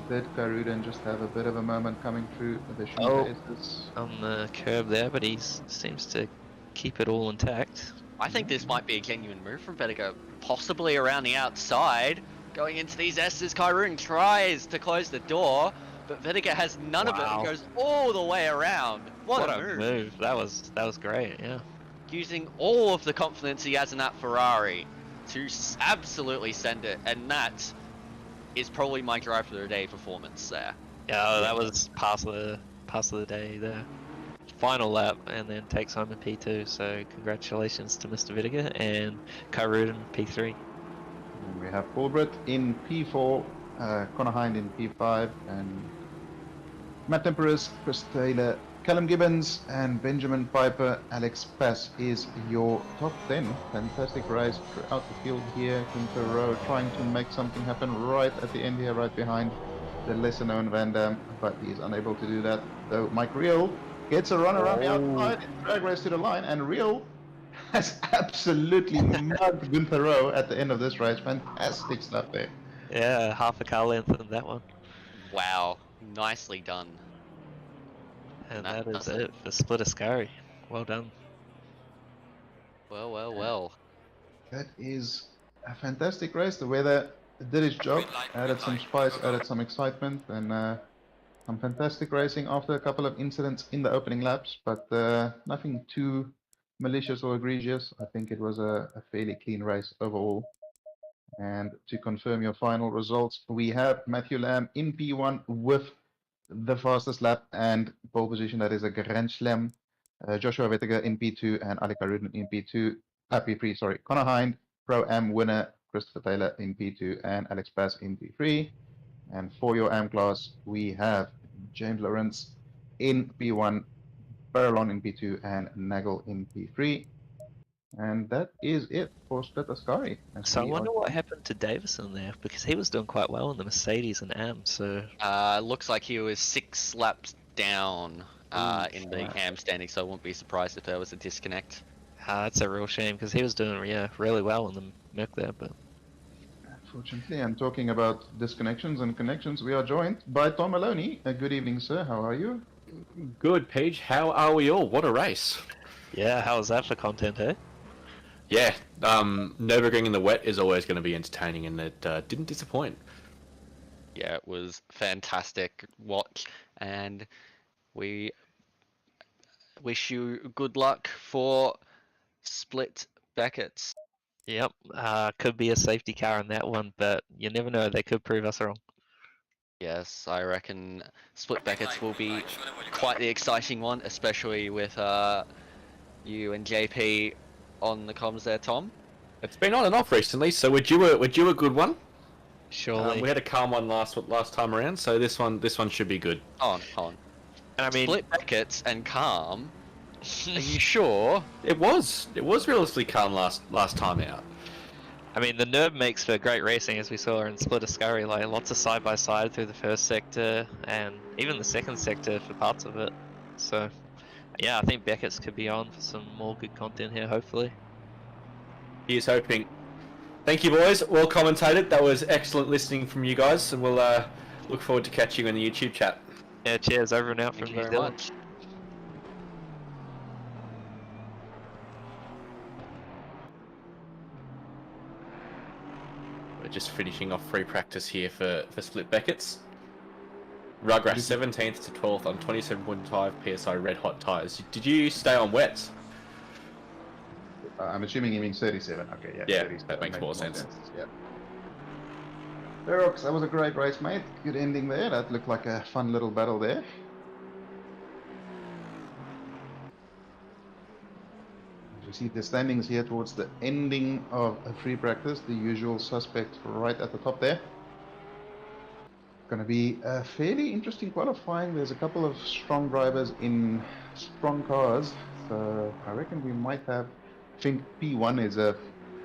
Did Karuden just have a bit of a moment coming through the shoelaces? On the curb there, but he seems to keep it all intact. I think this might be a genuine move from Vettiger, possibly around the outside. Going into these S's, Kyrune tries to close the door, but Vettiger has none of it and goes all the way around. What a move. That was great, yeah. Using all of the confidence he has in that Ferrari to absolutely send it, and that is probably my drive for the day performance there. Yeah, that was pass of the day there. Final lap and then takes home in P2, so congratulations to Mr. Vettiger and Kyruden P3. And we have Fulbright in P4, Connor Hind in P5, and Matt Temperis, Chris Taylor, Callum Gibbons, and Benjamin Piper. Alex Pass is your top 10. Fantastic race throughout the field here. Quinto Rowe trying to make something happen right at the end here, right behind the lesser known Van Dam, but he's unable to do that. Though Mike Reel gets a run around the outside, drag race to the line, and Reel has absolutely mugged Gunther Rowe at the end of this race. Fantastic stuff there. Yeah, half a car length in that one. Wow, nicely done. And That that is does it. it for Split Ascari. Well done. Well. That is a fantastic race. The weather did its job, added some spice, added some excitement, and some fantastic racing after a couple of incidents in the opening laps, but nothing too malicious or egregious. I think it was a fairly clean race overall. And to confirm your final results, we have Matthew Lamb in P1 with the fastest lap and pole position. That is a Grand Slam. Joshua Vettiger in P2 and Ali Karuden in P2. P3, sorry. Connor Hind, Pro-Am winner. Christopher Taylor in P2 and Alex Bass in P3. And for your AM class, we have James Lawrence in P1, Barrelon in P2, and Nagel in P3. And that is it for Split Ascari. So I wonder what happened to Davison there, because he was doing quite well in the Mercedes and AM. So Looks like he was 6 laps down in the wow. AM standing, so I wouldn't be surprised if there was a disconnect. that's a real shame because he was doing really well in the Merc there. But Unfortunately, and talking about disconnections and connections, we are joined by Tom Maloney. Good evening, sir. How are you? Good, Peach. How are we all? What a race. yeah, how was that for content, eh? Yeah, Nurburgring in the wet is always going to be entertaining, and it didn't disappoint. Yeah, it was fantastic watch, and we wish you good luck for Split Becketts. Yep, could be a safety car in that one, but you never know. They could prove us wrong. Yes, I reckon Split Becketts will be quite the exciting one, especially with you and JP on the comms there, Tom. It's been on and off recently, so we're due a good one. Surely. We had a calm one last time around, so this one should be good. Hold on. And I mean, Split Becketts and calm. Are you sure? It was relatively calm last time out. I mean, the Nurb makes for great racing, as we saw in Split Ascari, like lots of side by side through the first sector and even the second sector for parts of it. So, yeah, I think Becketts could be on for some more good content here, hopefully. Here's hoping. Thank you, boys. Well commentated. That was excellent listening from you guys, and we'll look forward to catching you in the YouTube chat. Yeah, cheers. Over and out Thank from you New very Zealand. much. We're just finishing off free practice here for Split Becketts. Ruggrass 17th to 12th on 27.5 PSI red hot tyres. Did you stay on wets? I'm assuming you mean 37. Okay, yeah. 37. That makes more sense. Yeah. Ferox, that was a great race, mate. Good ending there. That looked like a fun little battle there. You see the standings here towards the ending of a free practice. The usual suspects right at the top there. Going to be a fairly interesting qualifying. There's a couple of strong drivers in strong cars, so I reckon we might have. I think P1 is a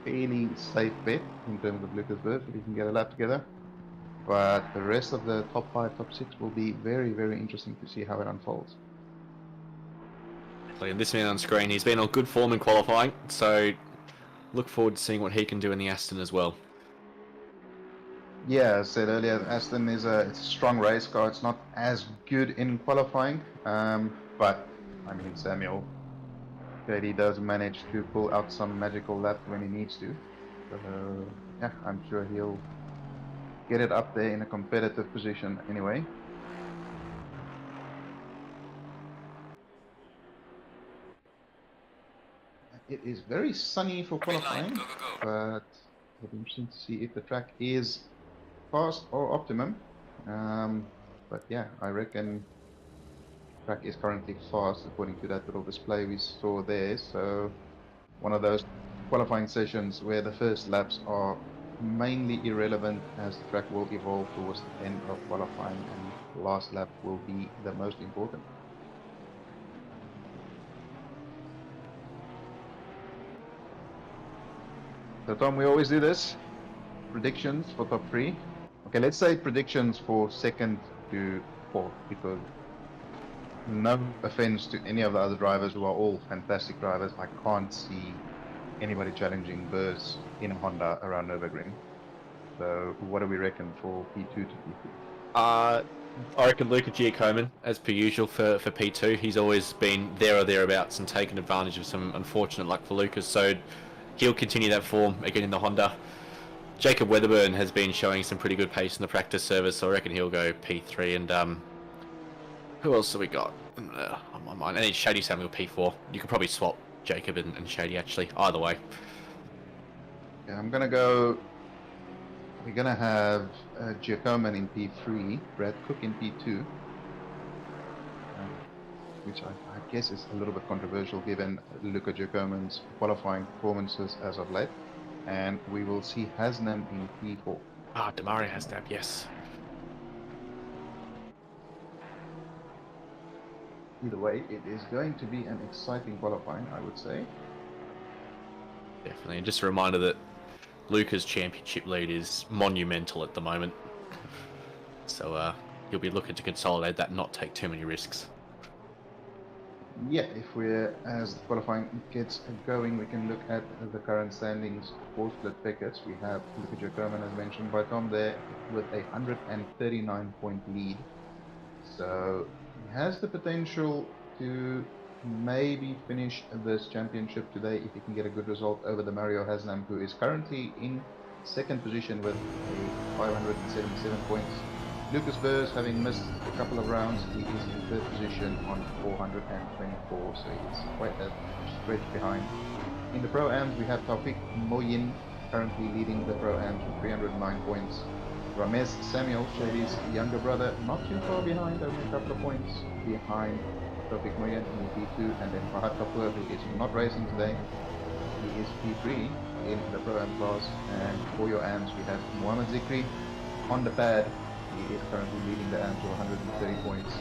fairly safe bet in terms of Lucas Burst if he can get a lap together. But the rest of the top 5, top 6 will be very, very interesting to see how it unfolds. And this man on screen, he's been on good form in qualifying, so look forward to seeing what he can do in the Aston as well. Yeah, as I said earlier, Aston is it's a strong race car. It's not as good in qualifying, but I mean Samuel, he does manage to pull out some magical laps when he needs to. So yeah, I'm sure he'll get it up there in a competitive position anyway. It is very sunny for qualifying, but it'll be interesting to see if the track is fast or optimum. But yeah, I reckon the track is currently fast according to that little display we saw there. So one of those qualifying sessions where the first laps are mainly irrelevant as the track will evolve towards the end of qualifying and the last lap will be the most important. So Tom, we always do this. Predictions for top 3. Okay, let's say predictions for 2nd to 4th, because no offense to any of the other drivers who are all fantastic drivers, I can't see anybody challenging Burrs in a Honda around Nurburgring. So what do we reckon for P2 to P3? I reckon Luca Giacomin, as per usual for P2. He's always been there or thereabouts and taken advantage of some unfortunate luck for Lucas, so he'll continue that form again in the Honda. Jacob Weatherburn has been showing some pretty good pace in the practice service, so I reckon he'll go P3. And who else have we got on my mind? And then Shady Samuel P4. You could probably swap Jacob and Shady actually, either way. Yeah, I'm gonna go. We're gonna have Giacomin in P3, Brad Cook in P2, which I guess is a little bit controversial given Luca Giacomin's qualifying performances as of late. And we will see Hasnam in P4. Damari Hasnab, yes. either way, it is going to be an exciting qualifying, I would say. Definitely. And just a reminder that Luca's championship lead is monumental at the moment. So he'll be looking to consolidate that and not take too many risks. Yeah, if we're, as the qualifying gets going, we can look at the current standings for split Becketts. We have Luca Jacoman, as mentioned by Tom, there with a 139-point lead. So he has the potential to maybe finish this championship today if he can get a good result over the Mario Hasnam, who is currently in second position with a 577 points. Lucas Burrs, having missed a couple of rounds, he is in third position on 424, so he's quite a stretch behind. In the Pro-Ams, we have Taufik Moyin currently leading the Pro-Ams with 309 points. Ramez Samuel, Shady's younger brother, not too far behind, only a couple of points behind Taufik Moyin in P2, and then Fahad Kapoor, who is not racing today, he is P3 in the Pro-Am class. And for your AMs, we have Mohamed Zikri on the pad. He is currently leading the AMs with 130 points.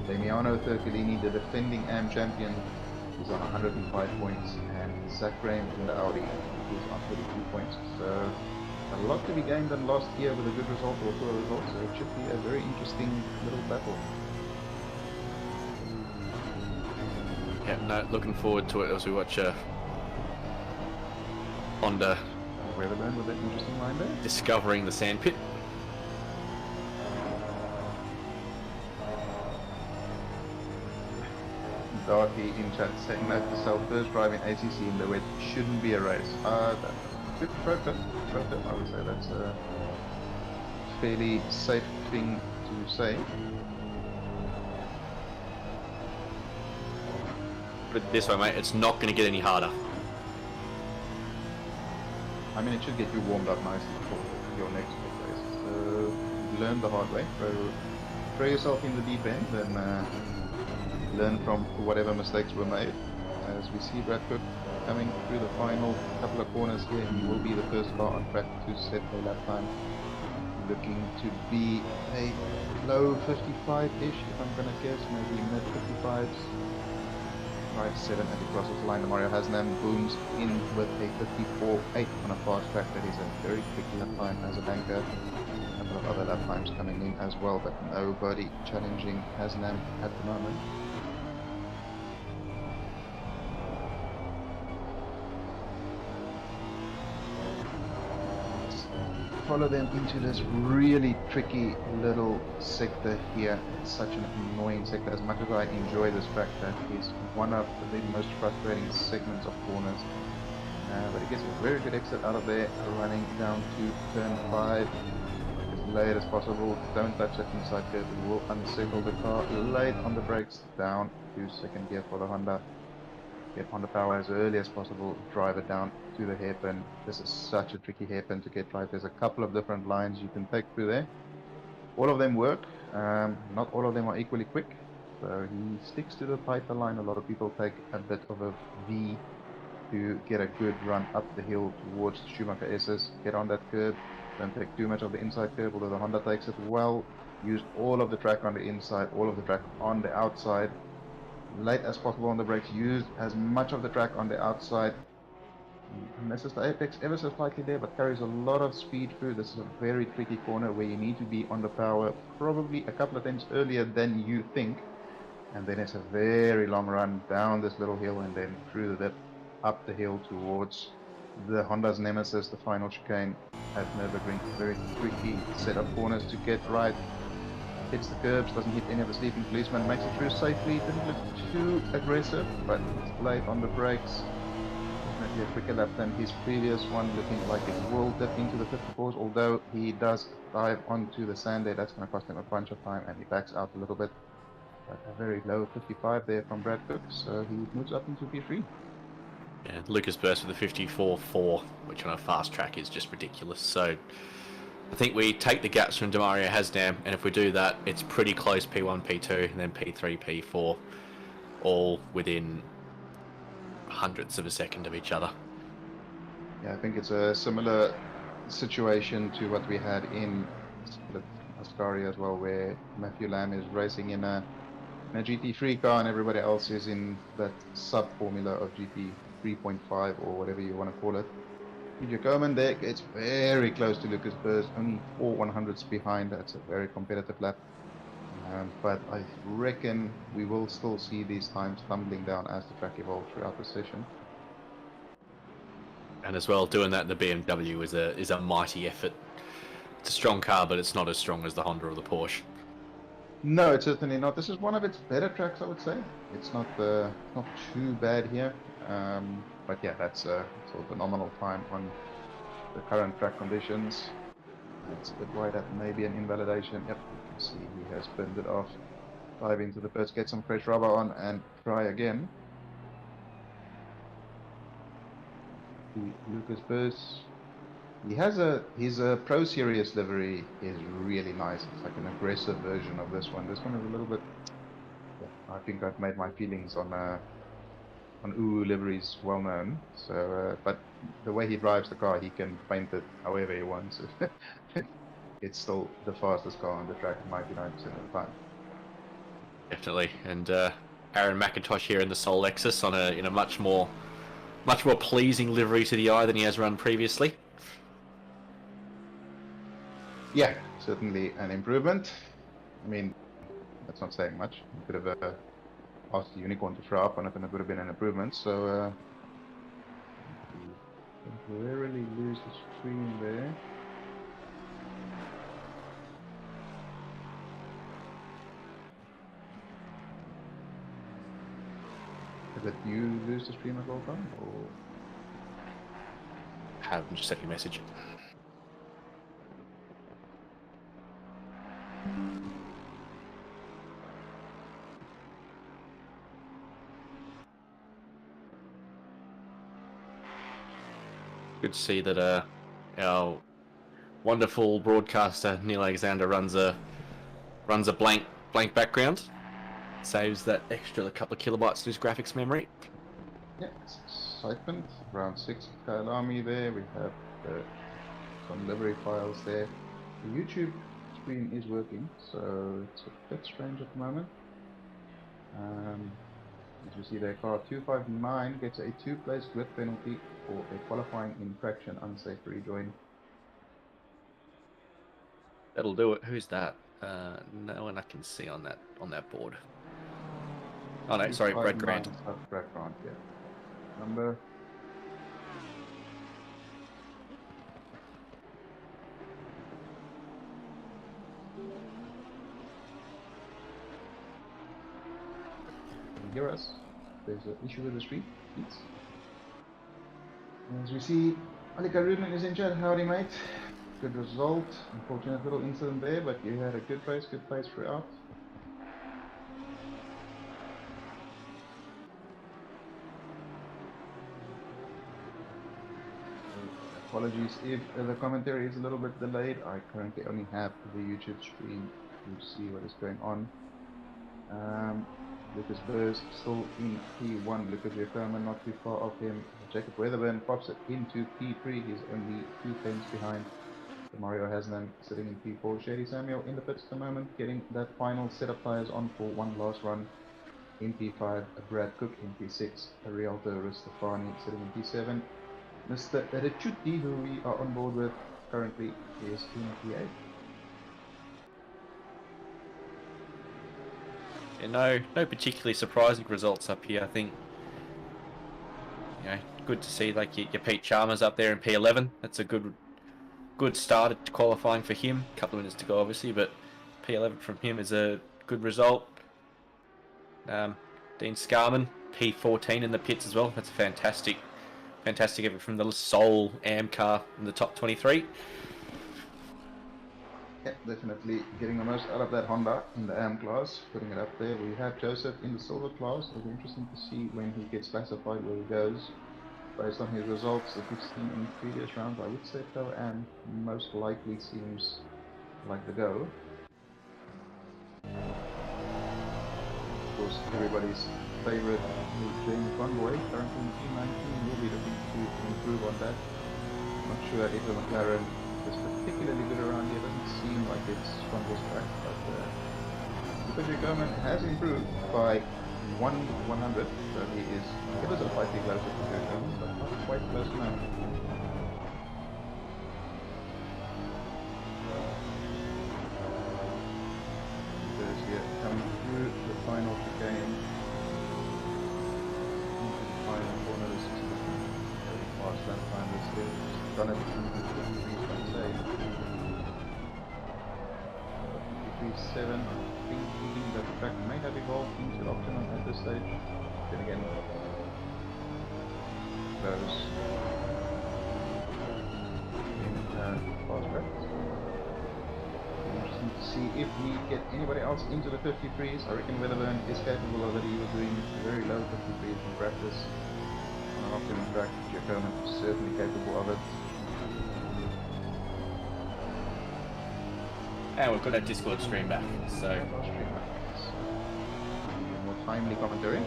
Damiano Thurkelini, the defending AM champion, is on 105 points, and Zach Graham in the Audi is on 32 points. So a lot to be gained and lost here with a good result or poor result, so it should be a very interesting little battle. Yeah, no, looking forward to it as we watch Honda Weatherburn with that interesting line there. discovering the sandpit. Darky in chat saying that the self-first drive in ACC in the wet shouldn't be a race. Good pro tip, I would say that's a fairly safe thing to say. Put it this way, mate, it's not going to get any harder. I mean, it should get you warmed up nicely for your next big race. So learn the hard way. Throw yourself in the deep end and learn from whatever mistakes were made. As we see Brad Cook coming through the final couple of corners here, he will be the first car on track to set a lap time. Looking to be a low 55-ish, if I'm going to guess, maybe mid 55s. Right, 7 as he crosses the line. The Mario Hasnam booms in with a 54.8 on a fast track. That is a very quick lap time as a banker. A couple of other lap times coming in as well, but nobody challenging Hasnam at the moment. Follow them into this really tricky little sector here. It's such an annoying sector. As much as I enjoy this track, that is one of the most frustrating segments of corners. But it gets a very good exit out of there, running down to turn 5 as late as possible. Don't touch that inside curve, it will unsettle the car. Late on the brakes, down to second gear for the Honda. Get Honda power as early as possible, drive it down to the hairpin. This is such a tricky hairpin to get right. There's a couple of different lines you can take through there. All of them work, not all of them are equally quick. So he sticks to the tighter line. A lot of people take a bit of a V to get a good run up the hill towards Schumacher S's. Get on that curb, don't take too much of the inside curb, although the Honda takes it well. Use all of the track on the inside, all of the track on the outside. Late as possible on the brakes, use as much of the track on the outside. Misses the apex ever so slightly there, but carries a lot of speed through. This is a very tricky corner where you need to be on the power probably a couple of times earlier than you think. And then it's a very long run down this little hill and then through the dip, up the hill towards the Honda's nemesis, the final chicane at Nurburgring. Very tricky set of corners to get right. Hits the curbs, doesn't hit any of the sleeping policemen, makes it through safely. Didn't look too aggressive, but it's late on the brakes. Definitely a quicker lap than his previous one, looking like it will dip into the 54s, although he does dive onto the sand there. That's going to cost him a bunch of time, and he backs out a little bit. But a very low 55 there from Brad Cook, so he moves up into P3. Yeah, Lucas Burst with a 54.4, which on a fast track is just ridiculous. So I think we take the gaps from Demario Hasnam, and if we do that, it's pretty close P1, P2, and then P3, P4, all within hundredths of a second of each other. Yeah, I think it's a similar situation to what we had in Ascari as well, where Matthew Lamb is racing in a in a GT3 car, and everybody else is in that sub-formula of GT 3.5 or whatever you want to call it. PJ Coleman there gets very close to Lucas Burst, only 4/100ths behind. That's a very competitive lap. But I reckon we will still see these times tumbling down as the track evolves throughout the session. And as well, doing that in the BMW is a mighty effort. It's a strong car, but it's not as strong as the Honda or the Porsche. No, it's certainly not. This is one of its better tracks, I would say. It's not too bad here. But yeah, that's sort of a nominal time on the current track conditions. It's a bit wide up, maybe an invalidation. Yep, you can see he has burned it off. Dive into the pits, get some fresh rubber on, and try again. Lucas Burst. His Pro Series livery is really nice. It's like an aggressive version of this one. This one is a little bit. Yeah, I think I've made my feelings on UU liveries well known. So, but the way he drives the car, he can paint it however he wants. It's still the fastest car on the track 99% of the time. Definitely, and Aaron McIntosh here in the Soul Lexus on a much more pleasing livery to the eye than he has run previously. Yeah, certainly an improvement. I mean, that's not saying much. You could have asked the Unicorn to throw up on it and it would have been an improvement. So, temporarily lose the screen there. Did you lose the stream as well, Tom? Or Haven't just sent you a message. Good to see that our wonderful broadcaster Neil Alexander runs a blank background. Saves that extra couple of kilobytes to his graphics memory. yeah, it's excitement. Round 6 Kyle Army there. We have some livery files there. The YouTube screen is working, so it's a bit strange at the moment. As you see there, car 259 gets a 2-place grid penalty for a qualifying infraction unsafe rejoin. That'll do it. Who's that? No one I can see on that board. Oh no, sorry, Brad Grant. Brad Grant, yeah. Number. Can you hear us? There's an issue with the stream, please. As we see, Alika Rudman is injured. Howdy, mate. Good result. Unfortunate little incident there, but you had a good pace throughout. Apologies if the commentary is a little bit delayed. I currently only have the YouTube stream to see what is going on. Lucas Burst still in P1. Lucas Yerkerman not too far off him. Jacob Weatherburn pops it into P3. He's only 2 tenths behind. Mario Haslam sitting in P4. Shady Samuel in the pits at the moment, getting that final set of tyres on for one last run. In P5, Brad Cook in P6. Rialto Ristafani sitting in P7. Mr. Rechuti, who we are on board with currently, is in P8. Yeah, no particularly surprising results up here. I think, good to see like your Pete Chalmers up there in P11. That's a good start at qualifying for him. A couple of minutes to go, obviously, but P11 from him is a good result. Dean Scarman, P14 in the pits as well. That's a fantastic effort from the Soul AM car in the top 23. Yeah, definitely getting the most out of that Honda in the AM class, putting it up there. We have Joseph in the silver class. It'll be interesting to see when he gets classified where he goes. Based on his results that we've seen in previous rounds, I would say Pro Am most likely seems like the go. Of course, everybody's favorite James Convoy, currently in P19, will be looking to improve on that. Not sure if the McLaren is particularly good around here. Doesn't seem like it's Convoy's track, but Mr. German has improved by 100, so he is ever so slightly closer to German, but not quite close enough. There's here coming through the final chicane. Into the final corner. This is very fast that time. This is done it in 53.7. Thinking that the track may have evolved into optimum at this stage. Then again, those in fast tracks. Interesting to see if we get anybody else into the 53s. I reckon Weatherburn is capable of it. He was doing very low 53s in practice on an optimum track. Giacomo is certainly capable of it. And we've got that Discord stream back, so more timely commentary.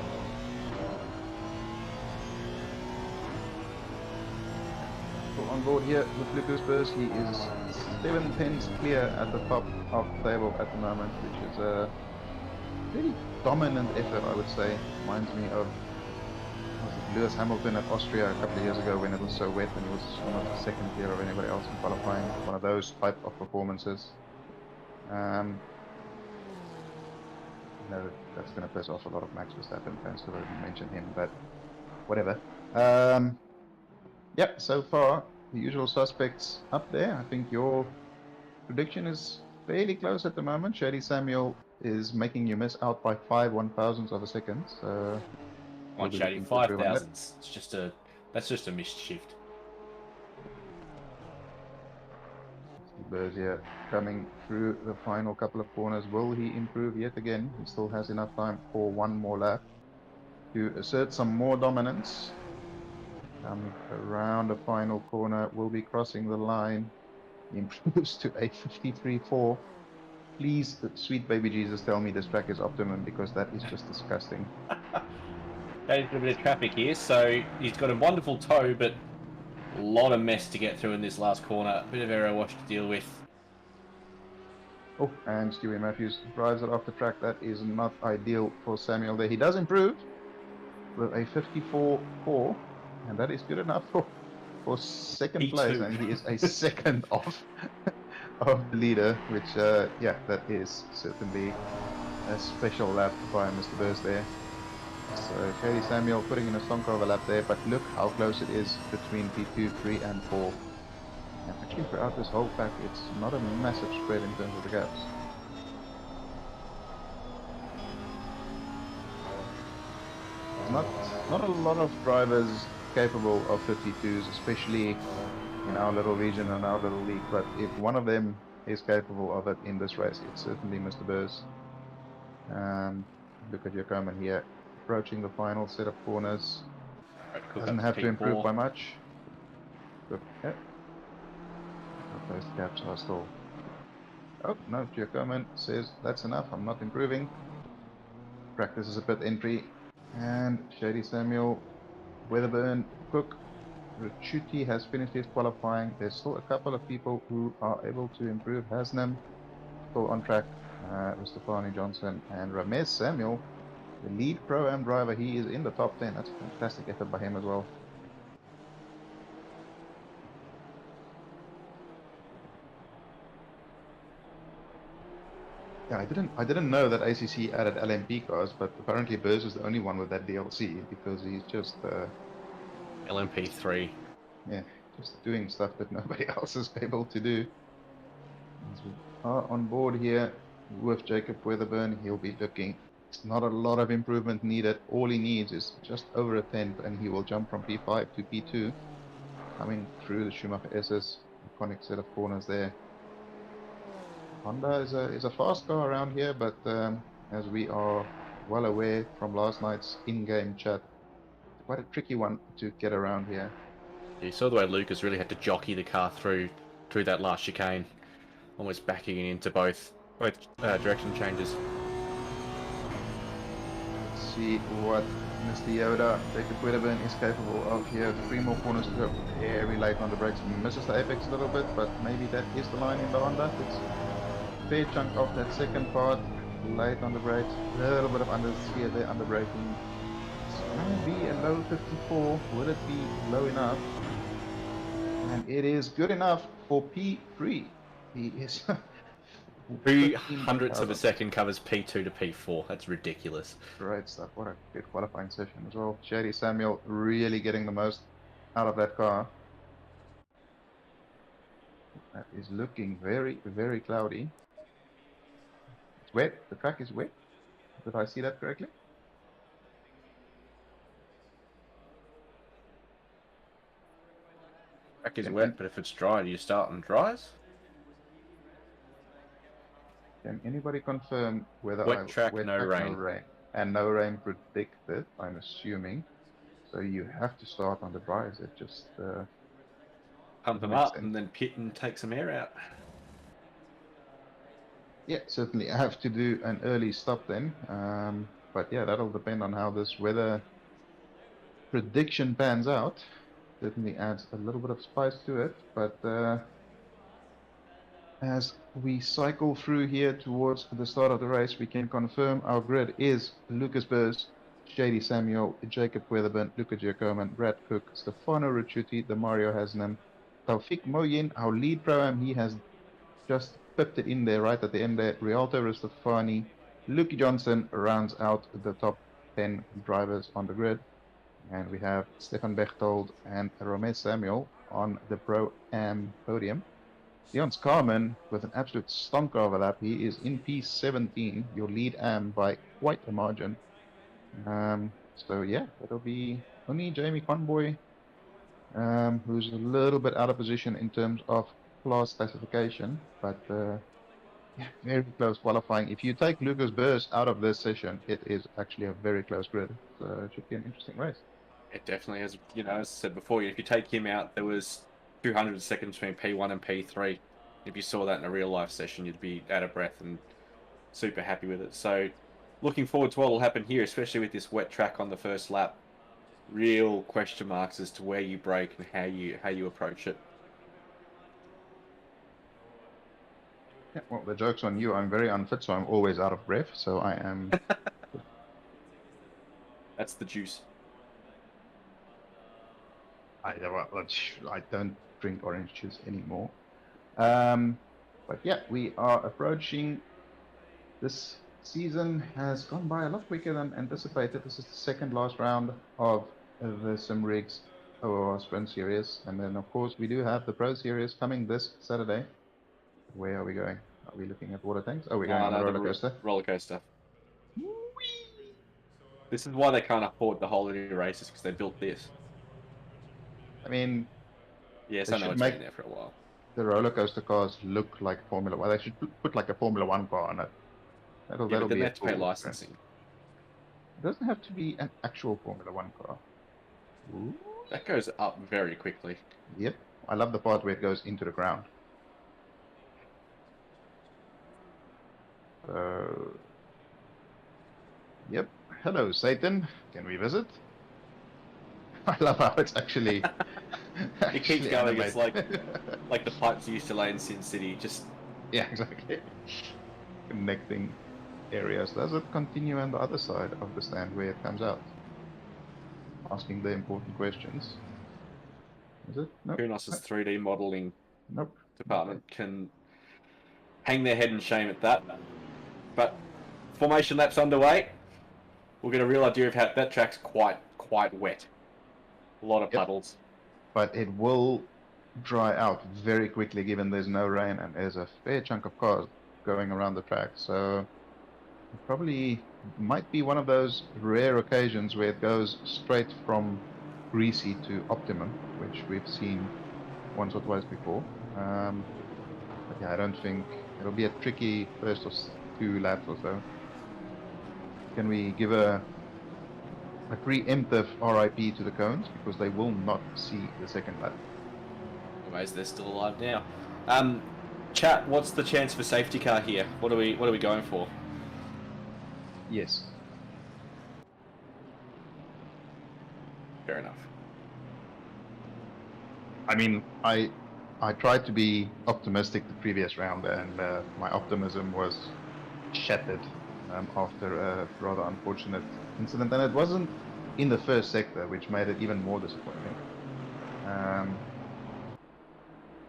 So on board here with Lucas Burst, he is 7 tenths clear at the top of the table at the moment, which is a pretty dominant effort, I would say. Reminds me of Lewis Hamilton at Austria a couple of years ago when it was so wet and he was almost second clear of anybody else in qualifying. One of those type of performances. No, that's going to piss off a lot of Max Verstappen fans because I didn't mention him, but whatever. Yep, so far, the usual suspects up there. I think your prediction is fairly close at the moment. Shady Samuel is making you miss out by 5 1,000ths of a second. So on Shady, 5,000. That's just a missed shift. Berzier coming through the final couple of corners. Will he improve yet again? He still has enough time for one more lap to assert some more dominance. Coming around the final corner, will be crossing the line. He improves to a 53.4. Please, sweet baby Jesus, tell me this track is optimum, because that is just disgusting. There's a bit of traffic here, so he's got a wonderful toe, but a lot of mess to get through in this last corner. Bit of aero wash to deal with. Oh, and Stewie Matthews drives it off the track. That is not ideal for Samuel there. He does improve with a 54.4, and that is good enough for second place, and he is a second off of the leader, which, yeah, that is certainly a special lap by Mr. Burst there. So Shady Samuel putting in a stonk overlap there, but look how close it is between P2, 3 and 4. And actually throughout this whole pack, it's not a massive spread in terms of the gaps. Not a lot of drivers capable of 52s, especially in our little region and our little league, but if one of them is capable of it in this race, it's certainly Mr. Burst. Look at Giacomo here, approaching the final set of corners. Doesn't have to improve by much. But, yeah. Those gaps are still... Oh, no, Giacomo says, that's enough, I'm not improving. Practice is a pit entry. And Shady Samuel, Weatherburn, Cook, Richuti has finished his qualifying. There's still a couple of people who are able to improve. Hasnam, still on track. Rustafani Johnson and Ramez Samuel, the lead Pro-Am driver, he is in the top 10. That's a fantastic effort by him as well. Yeah, I didn't know that ACC added LMP cars, but apparently Burrs is the only one with that DLC because he's just LMP3. Yeah, just doing stuff that nobody else is able to do. As we are on board here with Jacob Weatherburn, he'll be looking. It's not a lot of improvement needed. All he needs is just over a 10th, and he will jump from P5 to P2, coming through the Schumacher SS. Iconic set of corners there. Honda is a fast car around here, but as we are well aware from last night's in-game chat, it's quite a tricky one to get around here. You saw the way Lucas really had to jockey the car through that last chicane, almost backing into both direction changes. Let's see what Mr. Yoda, Jacob Wedderburn, is capable of here. 3 more corners to go. Very late on the brakes, misses the apex a little bit, but maybe that is the line in the Honda. It's a fair chunk of that second part. late on the brakes. A little bit of understeer there, under braking. It's going to be a low 54. Will it be low enough? And it is good enough for P3. He is 2 15 hundredths of a thousandths. second covers P2 to P4. That's ridiculous. Great stuff. What a good qualifying session as well. Shady Samuel really getting the most out of that car. That is looking very, very cloudy. It's wet. The track is wet. Did I see that correctly? Track is Can- wet, but if it's dry, do you start on dries? Can anybody confirm whether Wet track, wet no track, rain. no rain, and no rain predicted? I'm assuming. So you have to start on the dry. Is it just Pump them makes up sense. and then pit and take some air out. Yeah, certainly I have to do an early stop then. But yeah, that'll depend on how this weather prediction pans out. Certainly adds a little bit of spice to it. But as we cycle through here towards the start of the race, we can confirm our grid is Lucas Burrs, Shady Samuel, Jacob Weatherburn, Luca Giacomin, Brad Cook, Stefano Ricciuti, Demario Hasnan, Taufik Moyin, our lead pro-am, he has just pipped it in there right at the end there. Rialto Ristofani, Luke Johnson rounds out the top 10 drivers on the grid. And we have Stefan Bechtold and Romain Samuel on the pro-am podium. Leons Carmen with an absolute stonker overlap. He is in P17, your lead am by quite a margin. So yeah, that'll be only Jamie Conboy, who's a little bit out of position in terms of class classification, but yeah, very close qualifying. If you take Lucas Burrs out of this session, it is actually a very close grid. So it should be an interesting race. It definitely is. You know, as I said before, if you take him out, there was 200 seconds between P1 and P3. If you saw that in a real life session, you'd be out of breath and super happy with it. So looking forward to what will happen here, especially with this wet track on the first lap. Real question marks as to where you brake and how you approach it. Yeah, well, the joke's on you. I'm very unfit, so I'm always out of breath. So I am. That's the juice. I don't drink orange juice anymore. But yeah, we are approaching. This season has gone by a lot quicker than anticipated. This is the second last round of the Simrigs Sprint Series, and then of course we do have the Pro Series coming this Saturday. Where are we going? Are we looking at water tanks? Oh, we're going on the roller coaster. Roller coaster. This is why they can't afford the holiday races, because they built this. I mean, Yes, they I know should it's make been there for a while. the roller coaster cars look like Formula One. They should put like a Formula One car on it. That'll But then be they a have to pay cool licensing. It doesn't have to be an actual Formula One car. Ooh. That goes up very quickly. Yep, I love the part where it goes into the ground. Yep. Hello, Satan. Can we visit? I love how it's actually. It keeps going. animated. It's like the pipes you used to lay in Sin City. Just Yeah, exactly. Connecting areas. Does it continue on the other side of the stand where it comes out? Asking the important questions. Is it? Nope. Kunos's 3D modeling Nope. department can hang their head in shame at that. But formation lap's underway. We'll get a real idea of how that track's quite wet. A lot of puddles. But it will dry out very quickly given there's no rain and there's a fair chunk of cars going around the track. So it probably might be one of those rare occasions where it goes straight from greasy to optimum, which we've seen once or twice before. But yeah, I don't think it'll be a tricky first or two laps or so. Can we give a preemptive RIP to the cones because they will not see the second lap? Anyways, they're still alive now. Chat, what's the chance for safety car here? What are we going for? Yes. Fair enough. I mean, I tried to be optimistic the previous round, and my optimism was shattered after a rather unfortunate incident, and it wasn't in the first sector, which made it even more disappointing.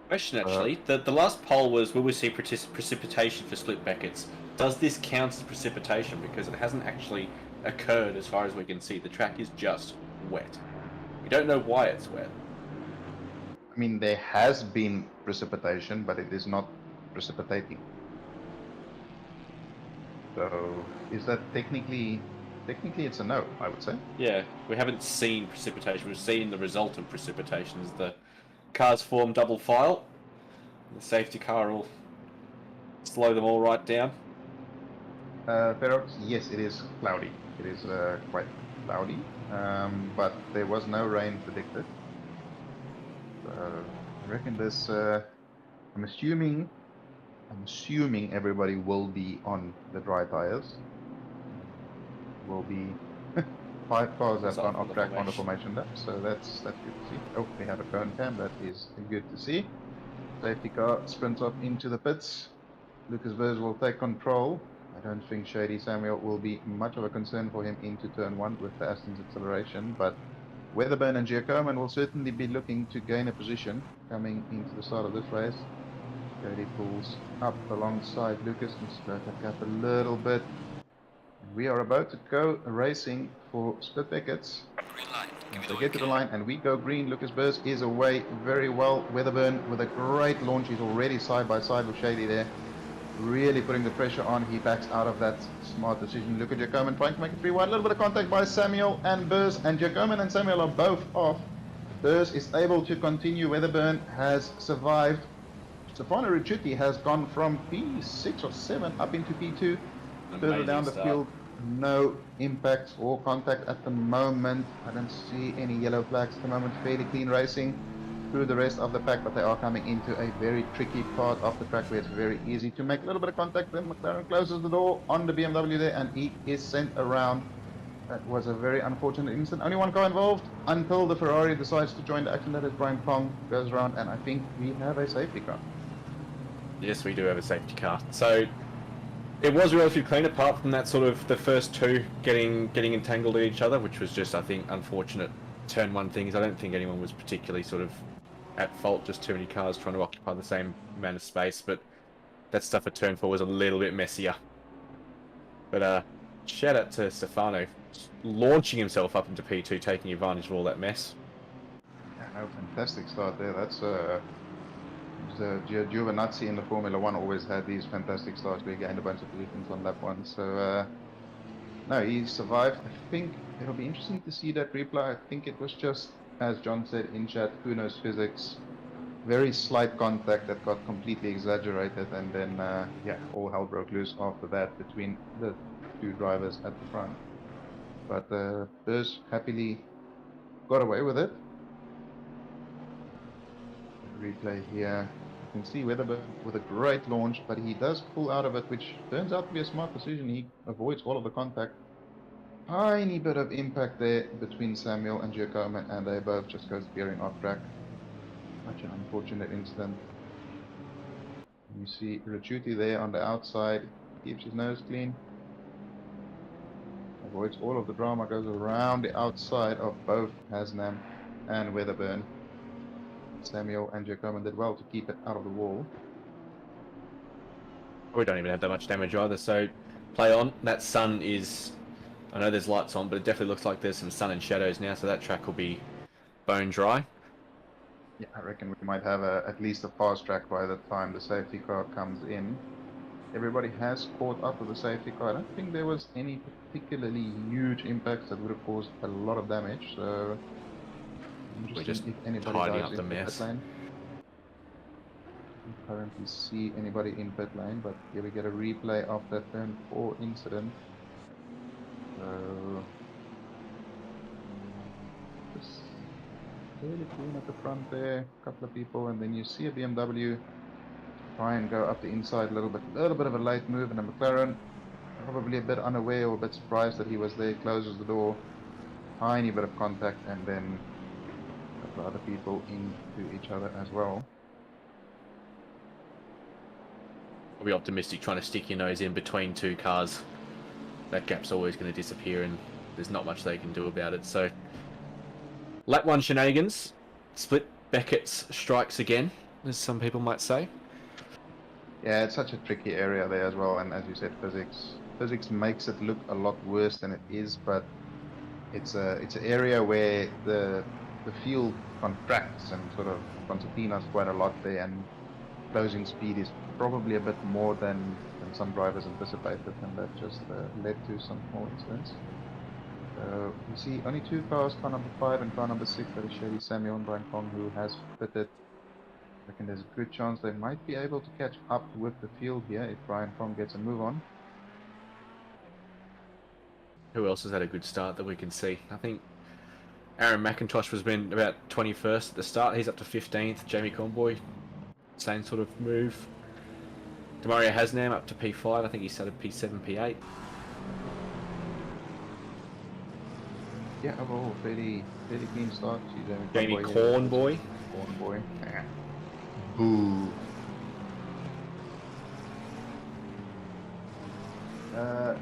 Question actually, the last poll was, will we see precipitation for split Becketts? Does this count as precipitation? Because it hasn't actually occurred as far as we can see. The track is just wet. We don't know why it's wet. I mean, there has been precipitation, but it is not precipitating. So, is that technically it's a no, I would say. Yeah, we haven't seen precipitation. We've seen the result of precipitation as the cars form double file. The safety car will slow them all right down. Ferox, yes, it is cloudy. It is quite cloudy, but there was no rain predicted. So I reckon this. I'm assuming everybody will be on the dry tires. Will be 5 cars have gone off track on the formation lap, so that's good to see. Oh, we have a cone cam. That is good to see. Safety car sprints off into the pits. Lucas Vers will take control. I don't think Shady Samuel will be much of a concern for him into turn 1 with the Aston's acceleration, but Weatherburn and Giacomin will certainly be looking to gain a position coming into the start of this race. Shady pulls up alongside Lucas and slows the gap a little bit. We are about to go racing for split Becketts. Green line. Give it They all get to you the can. line and we go green. Lucas Burrs is away very well. Weatherburn with a great launch. He's already side by side with Shady there. Really putting the pressure on. He backs out of that smart decision. Look at Giacomin trying to make it 3-1. A little bit of contact by Samuel and Burrs. And Giacomin and Samuel are both off. Burrs is able to continue. Weatherburn has survived. Stefano Ricciuti has gone from P6 or 7 up into P2. Further down the field, no impact or contact at the moment. I don't see any yellow flags at the moment. Fairly clean racing through the rest of the pack, but they are coming into a very tricky part of the track where it's very easy to make a little bit of contact. Then McLaren closes the door on the BMW there, and he is sent around. That was a very unfortunate incident. Only one car involved until the Ferrari decides to join the action. That is Brian Pong goes around, and I think we have a safety car. Yes, we do have a safety car. So it was relatively clean, apart from that sort of the first two getting entangled in each other, which was just, I think, unfortunate turn 1 things. I don't think anyone was particularly sort of at fault, just too many cars trying to occupy the same amount of space, but that stuff at turn 4 was a little bit messier. But shout out to Stefano, launching himself up into P2, taking advantage of all that mess. Yeah, no, fantastic start there. That's Giovinazzi in the Formula 1 always had these fantastic starts where he gained a bunch of positions on lap 1. So, no, he survived. I think it'll be interesting to see that replay. I think it was just, as John said in chat, who knows physics. Very slight contact that got completely exaggerated, and then, yeah, all hell broke loose after that between the two drivers at the front. But Burrs happily got away with it. Replay here. You can see Weatherburn with a great launch, but he does pull out of it, which turns out to be a smart decision. He avoids all of the contact. Tiny bit of impact there between Samuel and Giacomo, and they both just go veering off track. Such an unfortunate incident. You see Ricciuti there on the outside, keeps his nose clean. Avoids all of the drama, goes around the outside of both Hasnam and Weatherburn. Samuel and Giacomo did well to keep it out of the wall. We don't even have that much damage either, so play on. That sun is... I know there's lights on, but it definitely looks like there's some sun and shadows now, so that track will be bone dry. Yeah, I reckon we might have at least a fast track by the time the safety car comes in. Everybody has caught up with the safety car. I don't think there was any particularly huge impacts that would have caused a lot of damage, so... We're just if anybody tidying dives up the into mess. pit lane. I don't currently see anybody in pit lane, but here we get a replay of that turn 4 incident. So just fairly clean at the front there, a couple of people, and then you see a BMW try and go up the inside a little bit of a late move, and a McLaren probably a bit unaware or a bit surprised that he was there, closes the door, tiny bit of contact, and then a couple of other people into each other as well. I'll be optimistic trying to stick your nose in between two cars that gap's always going to disappear, and there's not much they can do about it. So, lap 1 shenanigans. Split Becketts strikes again, as some people might say. Yeah, it's such a tricky area there as well, and as you said, physics makes it look a lot worse than it is, but it's an area where the field contracts and sort of concertinas quite a lot there, and closing speed is probably a bit more than some drivers anticipated, and that just led to some small incidents. So we see only 2 cars, car number 5 and car number 6, that is Shady Samuel and Brian Kong, who has pitted. I reckon there's a good chance they might be able to catch up with the field here if Brian Kong gets a move on. Who else has had a good start that we can see? I think Aaron McIntosh was been about 21st at the start. He's up to 15th. Jamie Conboy, same sort of move. Demario Hasnam up to P5. I think he started P7, P8. Yeah, overall, fairly clean start. Jamie Cornboy. Cornboy. Boo.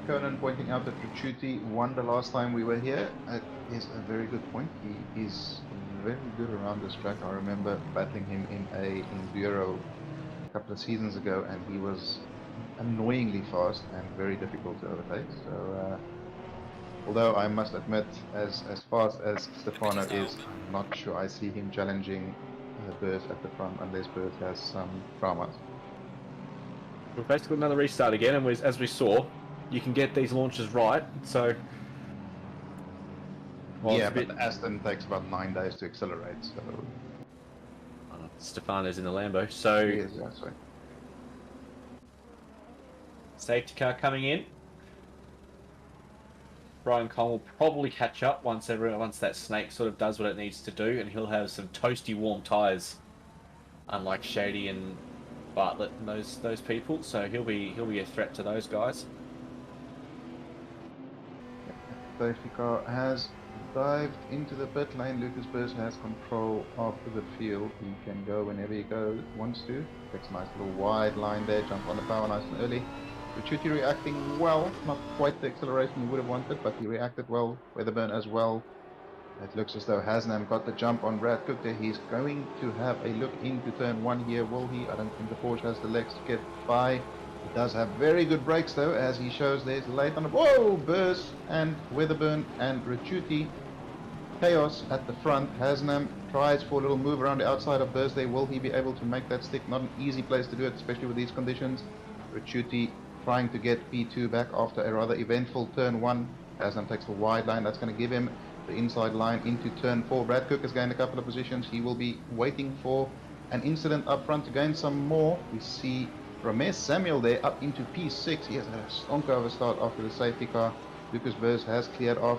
Conan pointing out that Ricciuti won the last time we were here. That is a very good point. He is very good around this track. I remember battling him in a Enduro a couple of seasons ago, and he was annoyingly fast and very difficult to overtake. So, although I must admit, as fast as Stefano is, I'm not sure I see him challenging Berth at the front unless Berth has some dramas. We've basically another restart again, and as we saw, you can get these launches right. So, well, yeah, but the Aston takes about 9 days to accelerate. So Stefano's in the Lambo. So he is, yeah, sorry. Safety car coming in. Brian Kong will probably catch up once that snake sort of does what it needs to do, and he'll have some toasty warm tyres, unlike Shady and Bartlett and those people. So he'll be a threat to those guys. Safety car has dived into the pit lane. Lucas Burst has control of the field. He can go whenever he wants to. Takes a nice little wide line there. Jump on the power nice and early. Ricciuti reacting well, not quite the acceleration he would have wanted, but he reacted well. Weatherburn as well. It looks as though Hasnam got the jump on Brad Cook there. He's going to have a look into turn 1 here, will he? I don't think the Porsche has the legs to get by. He does have very good brakes though, as he shows there's late on the... Whoa! Burst and Weatherburn and Ricciuti. Chaos at the front. Hasnam tries for a little move around the outside of Burst there. Will he be able to make that stick? Not an easy place to do it, especially with these conditions. Ricciuti trying to get P2 back after a rather eventful turn 1. Hasnam takes the wide line. That's going to give him the inside line into turn 4. Brad Cook has gained a couple of positions. He will be waiting for an incident up front to gain some more. We see Ramesh Samuel there up into P6. He has a stonker of a start after the safety car. Lucas Burrs has cleared off.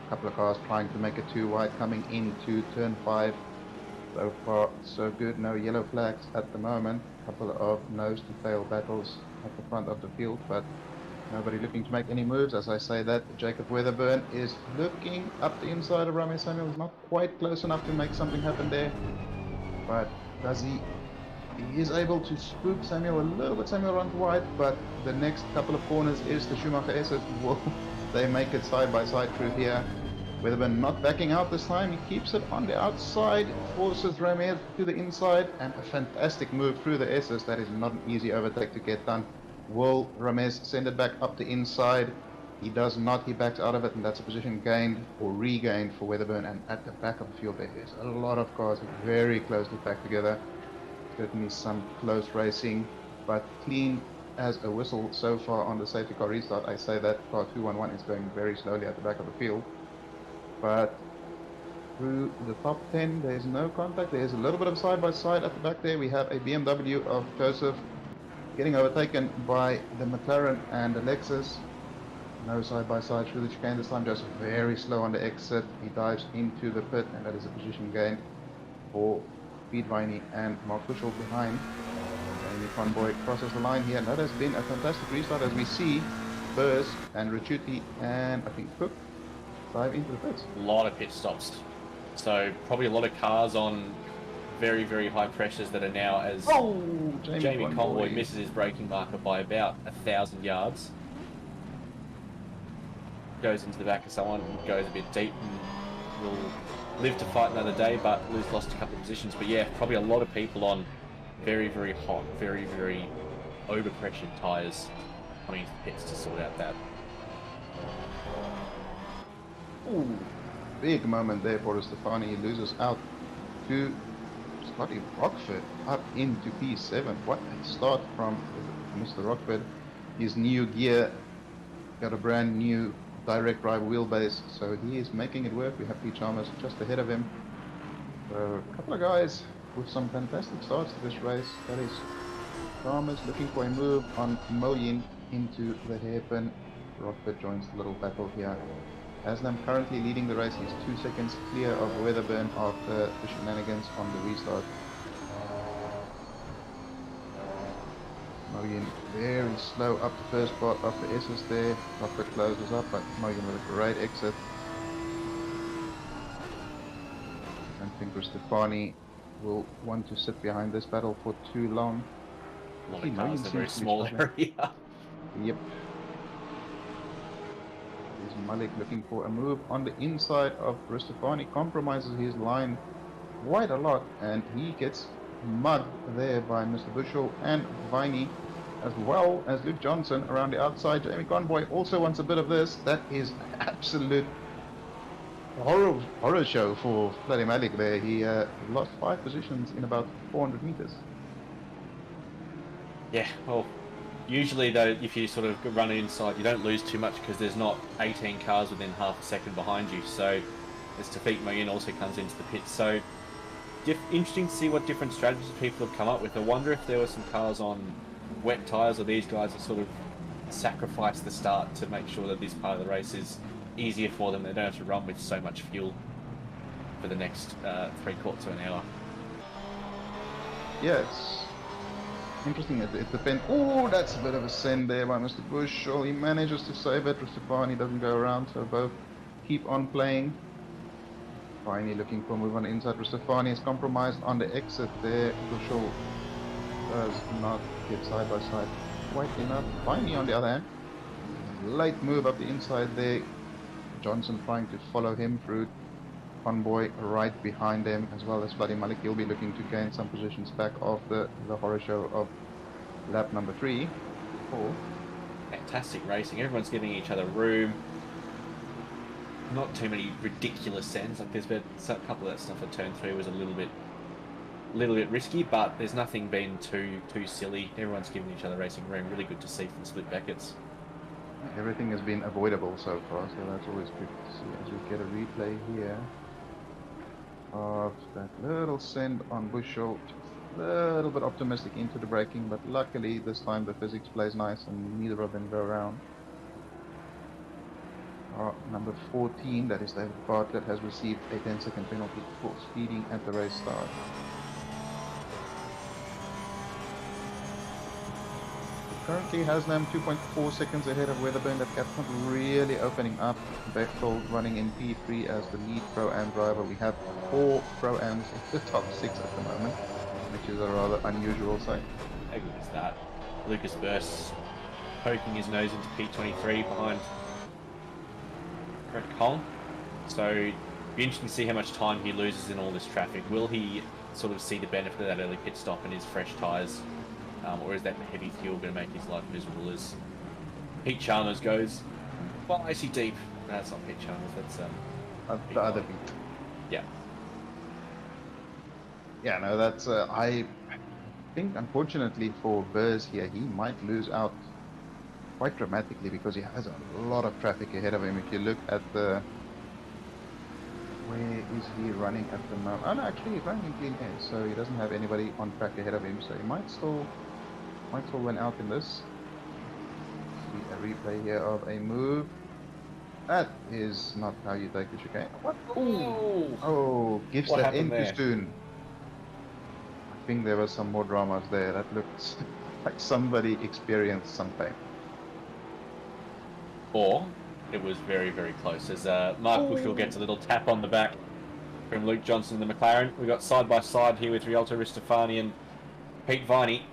A couple of cars trying to make it 2 wide coming into turn 5. So far so good. No yellow flags at the moment. A couple of nose to tail battles at the front of the field, but nobody looking to make any moves. As I say that, Jacob Weatherburn is looking up the inside of Ramesh Samuel. He's not quite close enough to make something happen there, but does he? He is able to spook Samuel a little bit. Samuel runs wide, but the next couple of corners is the Schumacher SS. Will they make it side by side through here? Weatherburn not backing out this time. He keeps it on the outside, forces Ramesh to the inside, and a fantastic move through the SS. That is not an easy overtake to get done. Will Ramesh send it back up the inside? He does not. He backs out of it, and that's a position gained or regained for Weatherburn. And at the back of the field there is a lot of cars very closely packed together. Certainly some close racing, but clean as a whistle so far on the safety car restart. I say that car 211 is going very slowly at the back of the field, but through the top 10 there's no contact. There's a little bit of side by side at the back there. We have a BMW of Joseph getting overtaken by the McLaren and the Lexus. No side by side through the chicane this time. Joseph very slow on the exit. He dives into the pit, and that is a position gained for Pete Viney and Mark Bushell behind. Jamie Conboy crosses the line here, and that has been a fantastic restart as we see Burrs and Ricciuti and I think Cook dive into the pits. A lot of pit stops. So probably a lot of cars on very, very high pressures that are now as Jamie Conboy misses his braking marker by about 1,000 yards. goes into the back of someone and goes a bit deep and will live to fight another day, but lost a couple of positions. But yeah, probably a lot of people on very, very hot, very, very overpressured tyres coming to the pits to sort out that. Ooh, big moment there for Stefani. He loses out to Scotty Rockford up into P7. What a start from Mr. Rockford. His new gear got a brand new direct drive wheelbase, so he is making it work. We have P Chalmers just ahead of him. So a couple of guys with some fantastic starts to this race. That is Chalmers looking for a move on Moyin into the hairpin. Rockford joins the little battle here. Aslam currently leading the race. He's 2 seconds clear of Weatherburn after the shenanigans on the restart. Moyin very slow up the first spot after S's there. Rockford closes up, but Moyin with a great exit. I don't think Stefani will want to sit behind this battle for too long. A lot of cars in a very small area. Yep. Is Malik looking for a move on the inside of Ristofani, compromises his line quite a lot, and he gets mugged there by Mr. Bushell and Viney, as well as Luke Johnson around the outside. Jamie Conboy also wants a bit of this. That is absolute horror show for bloody Malik there. He lost 5 positions in about 400 meters. Yeah, well, usually though, if you sort of run it inside, you don't lose too much because there's not 18 cars within half a second behind you. So as Tafik Moyin also comes into the pit. So interesting to see what different strategies people have come up with. I wonder if there were some cars on wet tyres, or these guys have sort of sacrificed the start to make sure that this part of the race is easier for them. They don't have to run with so much fuel for the next 3/4 of an hour. Yes. Interesting, it depends. Oh, that's a bit of a send there by Mr. Bushell. He manages to save it. Ristofani doesn't go around, so both keep on playing. Viney looking for a move on the inside. Ristofani is compromised on the exit there. Bushell does not get side by side quite enough. Viney on the other hand, late move up the inside there. Johnson trying to follow him through. Convoy right behind them, as well as Bloody Malik. He'll be looking to gain some positions back after the horror show of lap number 3. 4. Fantastic racing. Everyone's giving each other room. Not too many ridiculous sends. Like there's been a couple of that stuff at turn 3 was a little bit risky, but there's nothing been too silly. Everyone's giving each other racing room. Really good to see from the split Becketts. Everything has been avoidable so far, so that's always good to see. As we get a replay here of that little send on Bushell, just a little bit optimistic into the braking, but luckily this time the physics plays nice and neither of them go around. Number 14, that is David Bartlett, has received a 10-second penalty for speeding at the race start. Currently Haslam 2.4 seconds ahead of Weatherburn. That gap's not really opening up. Bechtold running in P3 as the lead Pro-Am driver. We have 4 Pro-Ams in the top 6 at the moment, which is a rather unusual sight. How good is that? Lucas Burst poking his nose into P23 behind Brett Cole. So it'll be interesting to see how much time he loses in all this traffic. Will he sort of see the benefit of that early pit stop and his fresh tyres? Or is that heavy fuel going to make his life miserable as Pete Chalmers goes, well, icy deep. No, that's not Pete Chalmers, that's The other Pete. Yeah. Yeah, no, that's, I think unfortunately for Burrs here, he might lose out quite dramatically because he has a lot of traffic ahead of him. If you look at the, where is he running at the moment? Oh no, actually he's running in clean air, so he doesn't have anybody on track ahead of him, so he might still win out in this. See a replay here of a move. That is not how you take the chicane. What? Ooh. Oh, gives What that in happened there? too soon. I think there was some more dramas there. That looked like somebody experienced something. Or it was very, very close as Mark Bushell gets a little tap on the back from Luke Johnson in the McLaren. We've got side by side here with Rialto Ristofani and Pete Viney.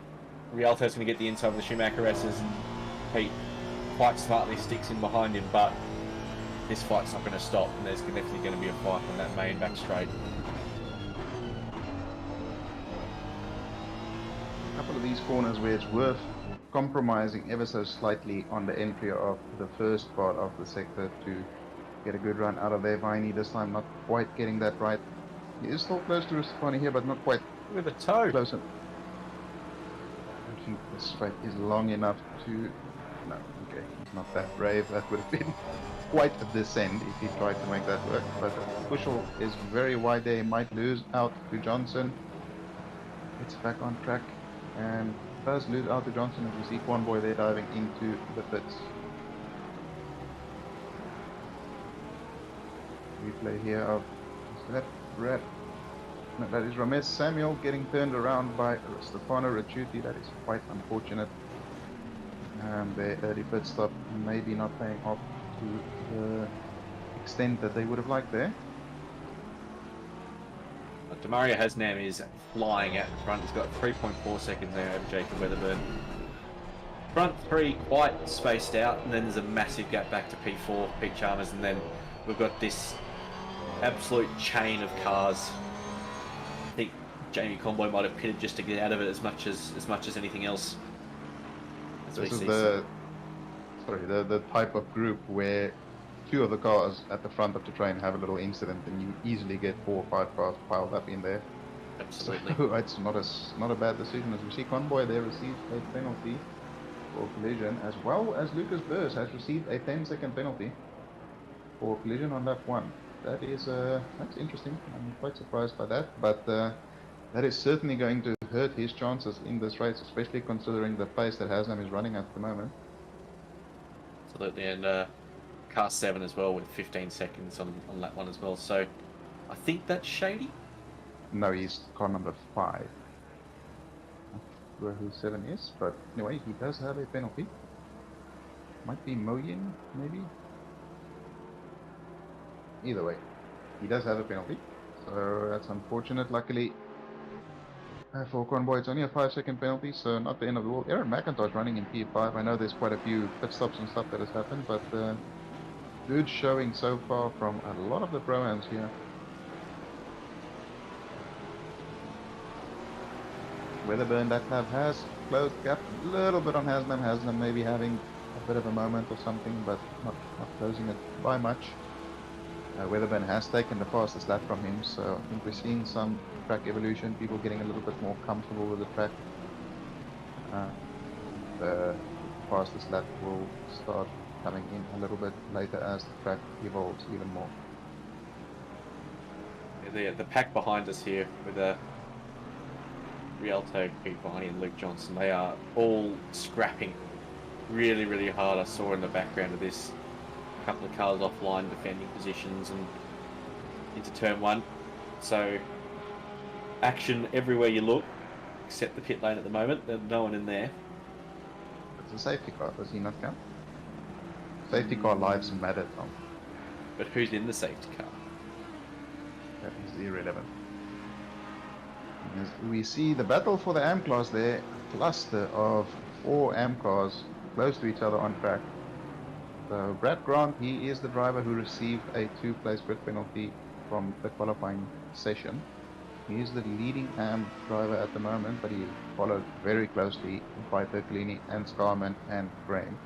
Rialto's going to get the inside of the Schumacher S's, and Pete quite smartly sticks in behind him, but this fight's not going to stop, and there's definitely going to be a fight on that main back straight. A couple of these corners where it's worth compromising ever so slightly on the entry of the first part of the sector to get a good run out of there. Viney this time not quite getting that right. He is still close to Rustafani here, but not quite With a toe. close. I don't think the straight is long enough to... No, okay, he's not that brave. That would have been quite a descent if he tried to make that work. But Bushel is very wide there. He might lose out to Johnson. It's back on track and does lose out to Johnson as we see Convoy there diving into the pits. Replay here of... Is that Red? No, that is Ramesh Samuel getting turned around by Stefano Ricciuti. That is quite unfortunate. And their early pit stop maybe not paying off to the extent that they would have liked there. Demario Hasnam is flying out in front. He's got 3.4 seconds there over Jacob Weatherburn. Front three quite spaced out, and then there's a massive gap back to P4, Pete Chalmers, and then we've got this absolute chain of cars. I think Jamie Conboy might have pitted just to get out of it as much as anything else. This is the type of group where two of the cars at the front of the train have a little incident, and you easily get 4 or 5 cars piled up in there. Absolutely. So it's not a bad decision. As we see, Convoy there receives a penalty for collision, as well as Lucas Burrs has received a 10-second penalty for collision on lap 1. That is that's interesting. I'm quite surprised by that, but that is certainly going to hurt his chances in this race, especially considering the pace that Haslam is running at the moment. Absolutely, and car 7 as well with 15 seconds on lap 1 as well. So I think that's shady. No, he's car number 5. Not sure who 7 is, but anyway, he does have a penalty. Might be Moyin, maybe? Either way, he does have a penalty, so that's unfortunate. Luckily for Convoy, it's only a 5-second penalty, so not the end of the world. Aaron McIntosh running in P5. I know there's quite a few pit stops and stuff that has happened, but good showing so far from a lot of the pro-ams here. Weatherburn, that lap has closed the gap a little bit on Haslam. Haslam maybe having a bit of a moment or something, but not closing it by much. Weatherburn has taken the fastest lap from him, so I think we're seeing some track evolution, people getting a little bit more comfortable with the track. The fastest lap will start coming in a little bit later as the track evolves even more. The pack behind us here with Rialto, Pete Viney and Luke Johnson, they are all scrapping really, really hard. I saw in the background of this a couple of cars offline defending positions and into turn 1. So action everywhere you look, except the pit lane at the moment. There's no one in there. It's a safety car, does he not count? Safety car lives matter, Tom. But who's in the safety car? That is irrelevant. As we see the battle for the AM class there, a cluster of 4 AM cars close to each other on track. So Brad Grant, he is the driver who received a 2-place grid penalty from the qualifying session. He is the leading AM driver at the moment, but he followed very closely by Bertolini and Scarman and Graham.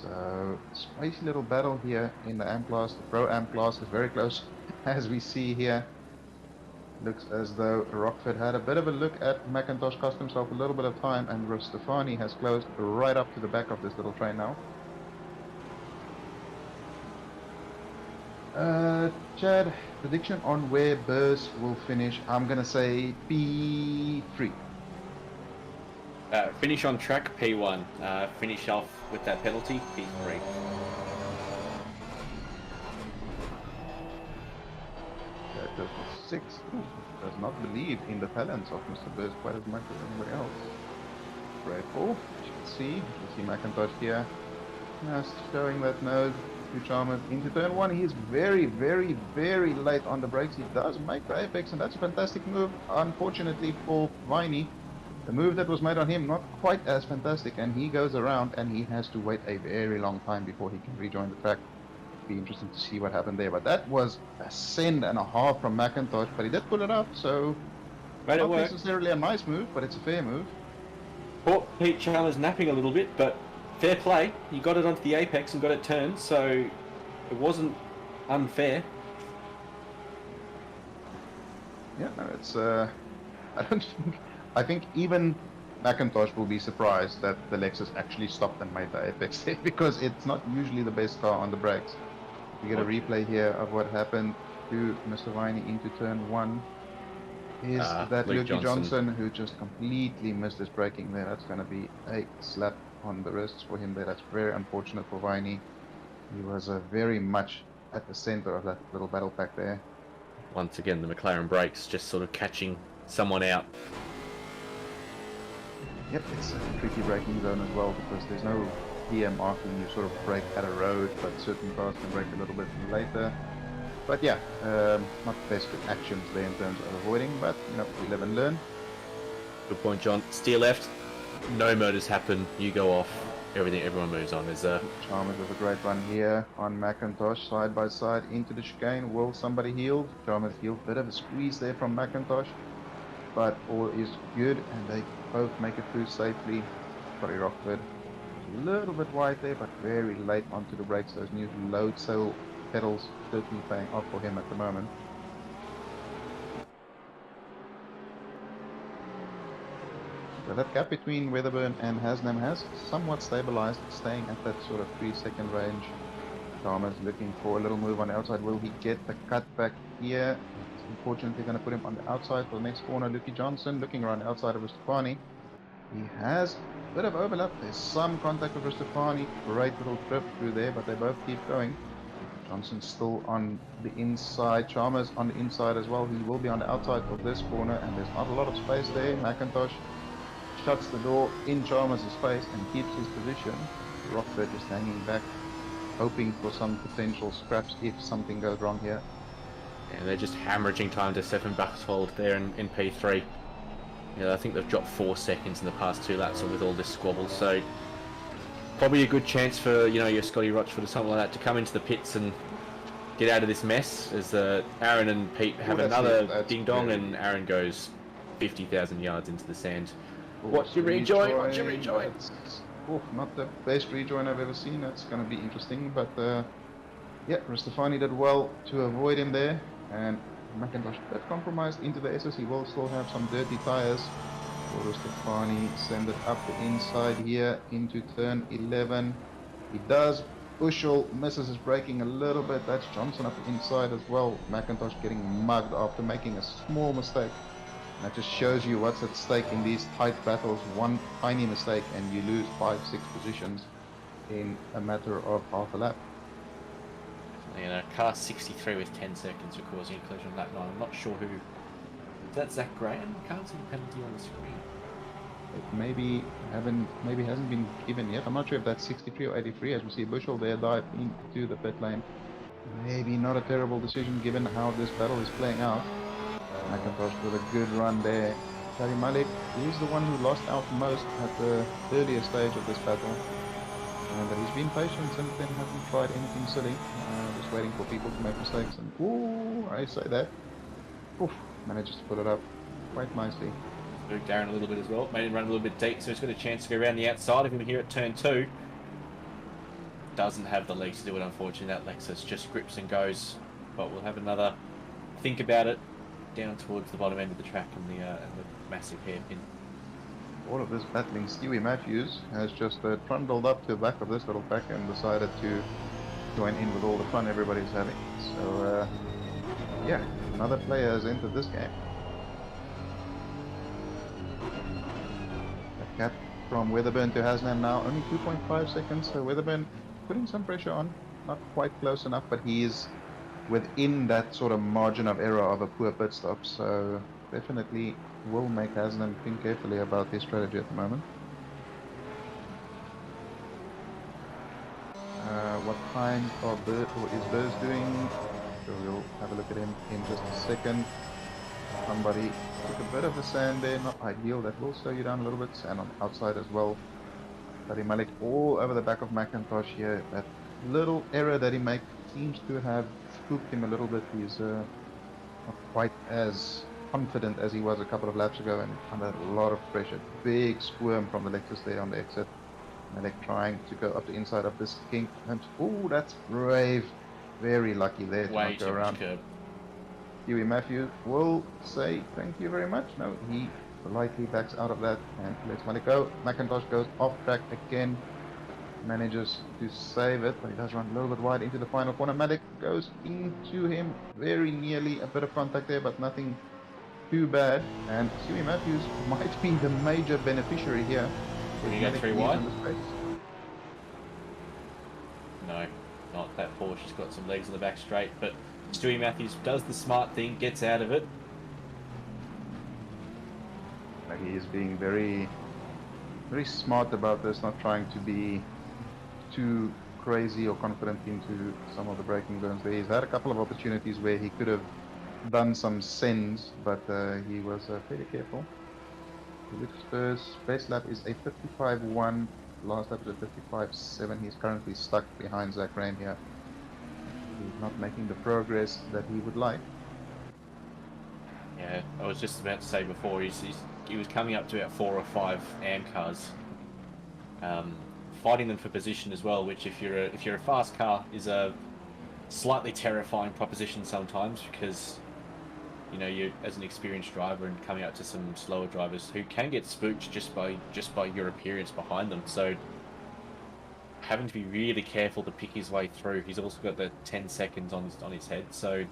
So spicy little battle here in the AM class. The Pro AM class is very close, as we see here. Looks as though Rockford had a bit of a look at McIntosh, cost himself a little bit of time, and Rustafani has closed right up to the back of this little train now. Chad, prediction on where Burrs will finish. I'm gonna say P3. Finish on track, P1. Finish off with that penalty, P3. That goes to 6. Does not believe in the talents of Mr. Burrs quite as much as anybody else. Grateful. As you can see, McIntosh here. Just showing that nose to Chalmers into turn 1. He is very, very, very late on the brakes. He does make the apex, and that's a fantastic move. Unfortunately for Viney, the move that was made on him not quite as fantastic, and he goes around and he has to wait a very long time before he can rejoin the track. be interesting to see what happened there. But that was a send and a half from McIntosh, but he did pull it up, so Made it not work. necessarily a nice move, but it's a fair move. Caught Pete Chalmers napping a little bit, but fair play. He got it onto the apex and got it turned, so it wasn't unfair. Yeah, no, it's I think even McIntosh will be surprised that the Lexus actually stopped and made the apex there, because it's not usually the best car on the brakes. We get a replay here of what happened to Mr. Viney into turn 1. Is that Luke Luke Johnson, who just completely missed his braking there. That's going to be a slap on the wrists for him there. That's very unfortunate for Viney. He was very much at the center of that little battle pack there. Once again, the McLaren brakes just sort of catching someone out. Yep, it's a tricky braking zone as well, because there's no PM marking. You sort of brake at a road, but certain cars can brake a little bit later. But yeah, not the best actions there in terms of avoiding, but you know, we live and learn. Good point, John. Steer left. No murders happen. You go off. Everyone moves on. There's Chalmers with a great run here on McIntosh, side by side into the chicane. Will somebody heal? Chalmers healed. Bit of a squeeze there from McIntosh, but all is good, and they both make it through safely. Sorry, Rockford. A little bit wide there, but very late onto the brakes. Those new load cell pedals certainly paying off for him at the moment. So that gap between Weatherburn and Hasnam has somewhat stabilized, staying at that sort of 3-second range. Chalmers looking for a little move on the outside. Will he get the cut back here? It's unfortunately going to put him on the outside for the next corner. Luki Johnson looking around the outside of Rustafani. He has a bit of overlap. There's some contact with Rustafani. Great little trip through there, but they both keep going. Johnson still on the inside. Chalmers on the inside as well. He will be on the outside of this corner, and there's not a lot of space there. McIntosh shuts the door in Chalmers' space and keeps his position. Rockford just hanging back, hoping for some potential scraps if something goes wrong here. yeah, they're just hemorrhaging time to Stefan Buxvold there in P3. Yeah, I think they've dropped 4 seconds in the past 2 laps with all this squabble, so probably a good chance for your Scotty Rochford or something like that to come into the pits and get out of this mess, as Aaron and Pete have another ding dong, and Aaron goes 50,000 yards into the sand. Watch your rejoin! Watch your rejoin! Not the best rejoin I've ever seen. That's going to be interesting, but yeah, Rustafani did well to avoid him there, and McIntosh got compromised into the SS. He will still have some dirty tires. Will Rustafani send it up the inside here into turn 11? He does. Bushel misses his braking a little bit. That's Johnson up the inside as well. McIntosh getting mugged after making a small mistake. That just shows you what's at stake in these tight battles. One tiny mistake and you lose 5-6 positions in a matter of half a lap. Car 63 with 10 seconds for causing a collision on lap 9. I'm not sure who. Is that Zach Graham? Can't see the penalty on the screen. It maybe hasn't been given yet. I'm not sure if that's 63 or 83, as we see Bushel there dive into the pit lane. Maybe not a terrible decision given how this battle is playing out. McIntosh with a good run there. Tari Malik, he's the one who lost out most at the earlier stage of this battle. But he's been patient since then, hasn't tried anything silly. Just waiting for people to make mistakes. And ooh, I say that. Oof, manages to put it up quite nicely. Moved Darren a little bit as well. Made him run a little bit deep, so he's got a chance to go around the outside of him here at turn 2. Doesn't have the legs to do it, unfortunately. That Lexus just grips and goes. But we'll have another think about it down towards the bottom end of the track and the massive hairpin. All of this battling, Stewie Matthews has just trundled up to the back of this little pack and decided to join in with all the fun everybody's having. So yeah, another player has entered this game. A gap from Weatherburn to Hasnan now, only 2.5 seconds, so Weatherburn putting some pressure on, not quite close enough, but he is within that sort of margin of error of a poor pit stop, so definitely will make Hasnan think carefully about his strategy at the moment. What kind of is Burrs doing? So we'll have a look at him in just a second. Somebody took a bit of the sand there, not ideal. That will slow you down a little bit. Sand on the outside as well. Tari Malik all over the back of McIntosh here. That little error that he seems to have spooked him a little bit. He's not quite as confident as he was a couple of laps ago and under a lot of pressure. Big squirm from the Lexus there on the exit. Malek trying to go up the inside of this kink. And oh, that's brave. Very lucky there to Way not go too around. much curb. Huey Matthews will say thank you very much. No, he politely backs out of that and lets Malek go. McIntosh goes off track again. Manages to save it, but he does run a little bit wide into the final corner. Malek goes into him very nearly. A bit of contact there, but nothing too bad. And Huey Matthews might be the major beneficiary here. Will he go 3 wide? No, not that Porsche. He's got some legs on the back straight, but Stewie Matthews does the smart thing, gets out of it. He is being very, very smart about this, not trying to be too crazy or confident into some of the braking zones there. He's had a couple of opportunities where he could have done some sends, but he was fairly careful. Lucas Spurs base lap is a 55.1, last lap is a 55.7. He's currently stuck behind Zach Rain here. He's not making the progress that he would like. Yeah, I was just about to say before, he was coming up to about 4 or 5 AM cars, fighting them for position as well. Which, if you're a fast car, is a slightly terrifying proposition sometimes, because you know, you as an experienced driver and coming up to some slower drivers who can get spooked just by your appearance behind them. So having to be really careful to pick his way through. He's also got the 10 seconds on his head, so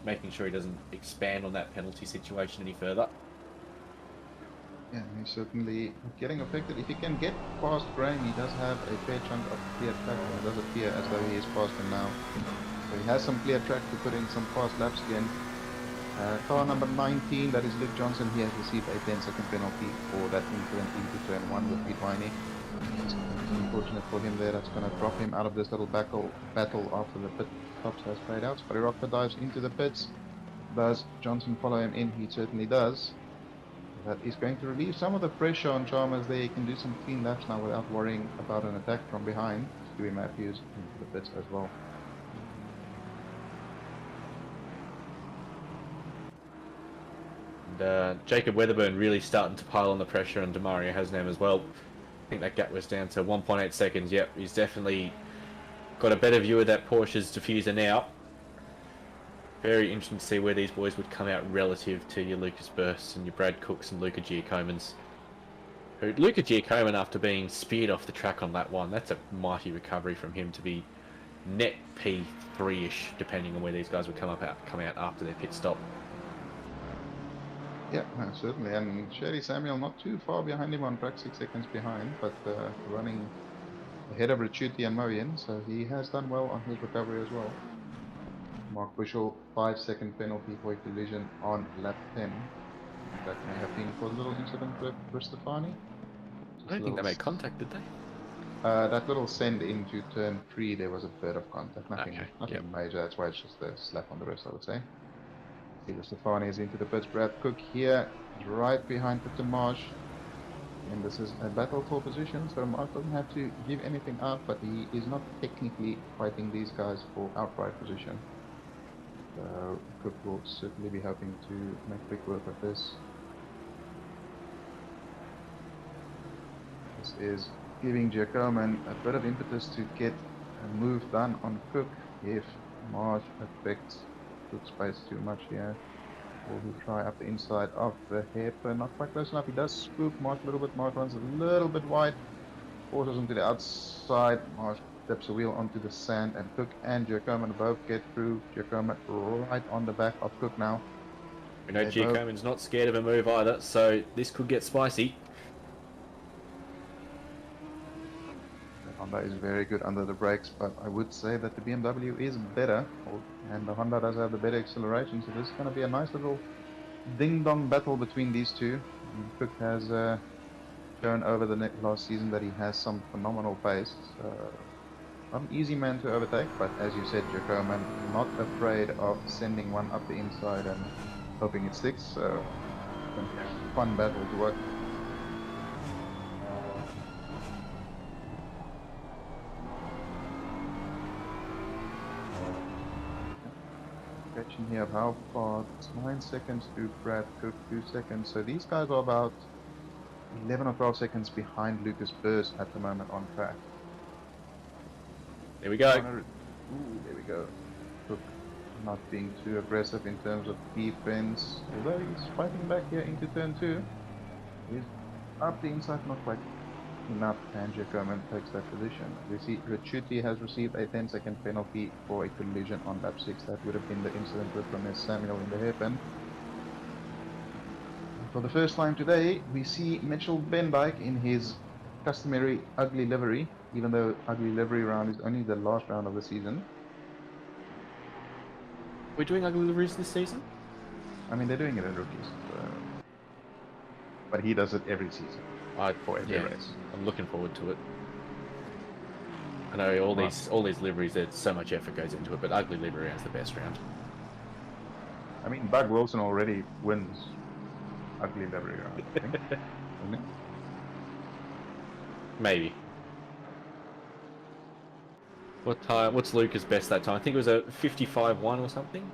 making sure he doesn't expand on that penalty situation any further. Yeah, he's certainly getting affected. If he can get past Graham, he does have a fair chunk of clear track, and it does appear as though he is past him now. So he has some clear track to put in some fast laps again. Car number 19, that is Luke Johnson. He has received a 10-second penalty for that incident into turn 1 with Pete Winey. It's unfortunate for him there. That's going to drop him out of this little battle after the pit stops has played out. Scotty Rockford dives into the pits. Does Johnson follow him in? He certainly does. That is going to relieve some of the pressure on Chalmers there. He can do some clean laps now without worrying about an attack from behind. Stewie Matthews into the pits as well. And Jacob Weatherburn really starting to pile on the pressure on Demario Hasnam as well. I think that gap was down to 1.8 seconds. Yep, he's definitely got a better view of that Porsche's diffuser now. Very interesting to see where these boys would come out relative to your Lucas Bursts and your Brad Cooks and Luca Giacomans. Luca Giacoman, after being speared off the track on lap 1, that's a mighty recovery from him to be net P3-ish, depending on where these guys would come out after their pit stop. Yeah, no, certainly. And Sherry Samuel not too far behind him on track, 6 seconds behind, but running ahead of Richuti and Moyen, so he has done well on his recovery as well. Mark Bushell, 5-second penalty for a collision on lap 10. That may have been for a little incident with Cristofani. I don't think they made contact, did they? That little send into turn 3, there was a bit of contact, nothing Okay, major. That's why it's just a slap on the wrist, I would say. Stefani is into the pits. Brad Cook here, right behind Peter Marsh. And this is a battle for position, so Marsh doesn't have to give anything up, but he is not technically fighting these guys for outright position. So Cook will certainly be hoping to make quick work of this. This is giving Giacoman a bit of impetus to get a move done on Cook if Marsh affects Cook space too much here. Will he try up the inside of the hairpin? Not quite close enough. He does spook Marsh a little bit. Marsh runs a little bit wide. Forces him to the outside. Marsh steps a wheel onto the sand, and Cook and Giacoman both get through. Giacoman right on the back of Cook now. We know Giacoman's not scared of a move either, so this could get spicy. Honda is very good under the brakes, but I would say that the BMW is better, and the Honda does have the better acceleration, so this is going to be a nice little ding-dong battle between these two. And Cook has shown over the last season that he has some phenomenal pace. Not an easy man to overtake, but as you said, Giacoman not afraid of sending one up the inside and hoping it sticks, so fun battle to watch. projection here of how far. It's 9 seconds to Brad Cook, 2 seconds. So these guys are about 11 or 12 seconds behind Lucas Burst at the moment on track. There we go. Ooh, there we go. Cook not being too aggressive in terms of defense, although he's fighting back here into turn 2. He's up the inside, not quite enough, and Giacomo takes that position. We see Ricciuti has received a 10-second penalty for a collision on lap 6. That would have been the incident with Ramesh Samuel in the hairpin. For the first time today, we see Mitchell Bendyke in his customary ugly livery, even though ugly livery round is only the last round of the season. We're doing ugly liveries this season? I mean, they're doing it in rookies, so... but he does it every season for every race. I'm looking forward to it. I know all these liveries, there's so much effort goes into it, but ugly livery round's the best round. I mean, Bug Wilson already wins ugly livery round, I think. Doesn't he? Maybe. What time? What's Luca's best that time? I think it was a 55-1 or something.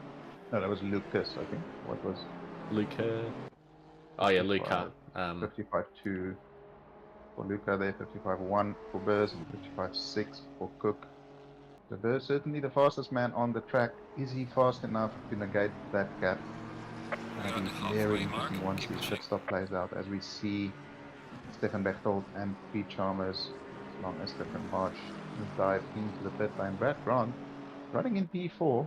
No, that was Lucas, I think. What was Luca? Oh yeah, Luca. 55-2 for Luca there, 55-1 for Burrs, and 55-6 for Cook. So Burrs certainly the fastest man on the track. Is he fast enough to negate that gap? We're on the Very halfway interesting mark. once Keep this pushing. pit stop plays out, as we see Stefan Bechtold and Pete Chalmers, as long as Stefan March, dive into the pit lane. Brad Grant running in P4,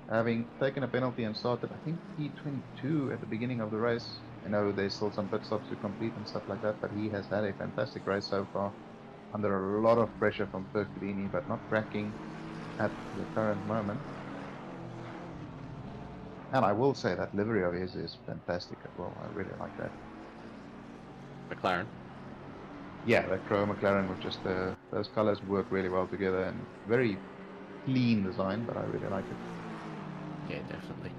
having taken a penalty and started, I think, P22 at the beginning of the race. I know there's still some pit stops to complete and stuff like that, but he has had a fantastic race so far, under a lot of pressure from Percolini, but not cracking at the current moment. And I will say that livery of his is fantastic as well. I really like that. McLaren. Yeah, that Crow McLaren with just those colors work really well together, and very clean design, but I really like it. Yeah, definitely.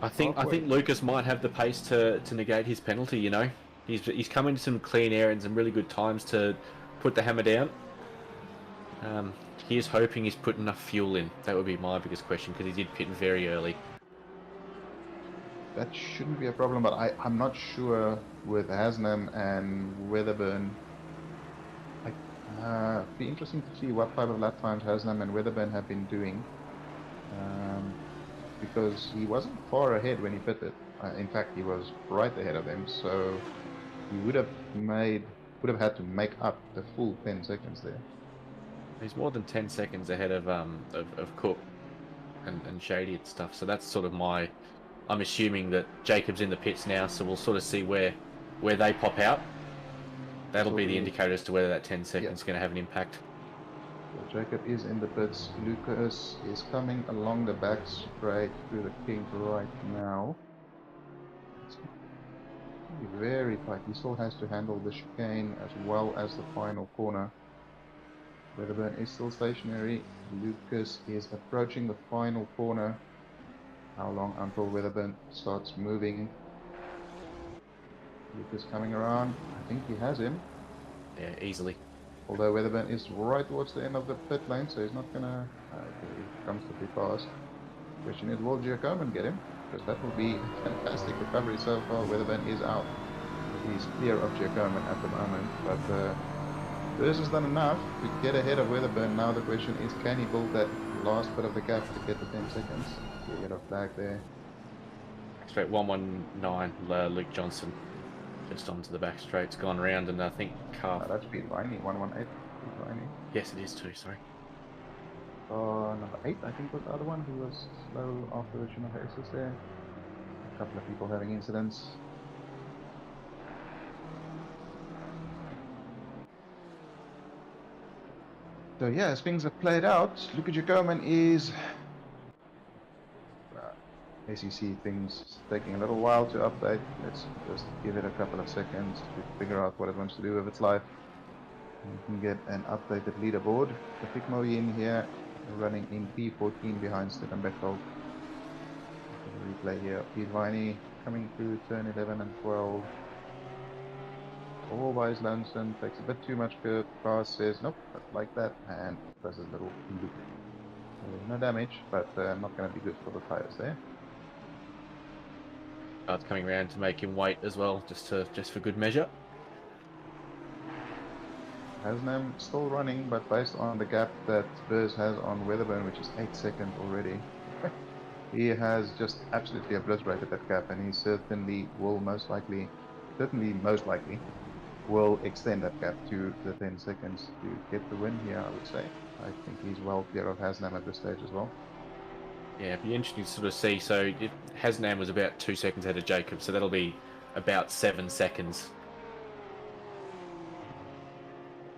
I think Lucas might have the pace to negate his penalty. You know, he's come into some clean air and some really good times to put the hammer down. He is hoping he's put enough fuel in. That would be my biggest question, because he did pit very early. That shouldn't be a problem, but I'm not sure with Hasnam and Weatherburn. Be interesting to see what type of lap times Hasnam and Weatherburn have been doing, because he wasn't far ahead when he pitted. In fact, he was right ahead of them, so he would have had to make up the full 10 seconds there. He's more than 10 seconds ahead of Cook and Shady and stuff. So that's sort of my... I'm assuming that Jacob's in the pits now, so we'll sort of see where they pop out. That'll be the indicator as to whether that 10 seconds is going to have an impact. So Jacob is in the pits. Lucas is coming along the back straight through the King right now. It's very tight. He still has to handle the chicane as well as the final corner. Weatherburn is still stationary. Lucas is approaching the final corner. How long until Weatherburn starts moving? Lucas coming around. I think he has him. Yeah, easily. Although Weatherburn is right towards the end of the pit lane, so he's not gonna... he comes to be fast. Question is, will Giacomo get him? Because that will be a fantastic recovery so far. Weatherburn is out. He's clear of Giacomo at the moment, but Burrs has done enough to get ahead of Weatherburn. Now the question is, can he build that last bit of the gap to get the 10 seconds? You get a flag there. Straight 119, Luke Johnson. Just onto the back straight. It's gone round, and I think Calf. That's Pete Viney, 118. Pete Viney. Yes, it is too, sorry. Number 8, I think, was the other one who was slow after the Schumacher assist there. A couple of people having incidents. So yeah, as things have played out, Luca Giacomo is... ACC things taking a little while to update. Let's just give it a couple of seconds to figure out what it wants to do with its life. You can get an updated leaderboard. The Picmo in here running in P14 behind Stefan Bechtold. Replay here. Pete Viney coming through turn 11 and 12. All by his lonesome, takes a bit too much curve. Car says nope, not like that, and does a little loop. No damage, but not going to be good for the tires there. It's coming around to make him wait as well, just for good measure. Hasnam still running, but based on the gap that Spurs has on Weatherburn, which is 8 seconds already, he has just absolutely obliterated that gap, and he certainly most likely will extend that gap to the 10 seconds to get the win here, I would say. I think he's well clear of Hasnam at this stage as well. Yeah, it'd be interesting to sort of see. So Hasnam was about 2 seconds ahead of Jacob, so that'll be about 7 seconds.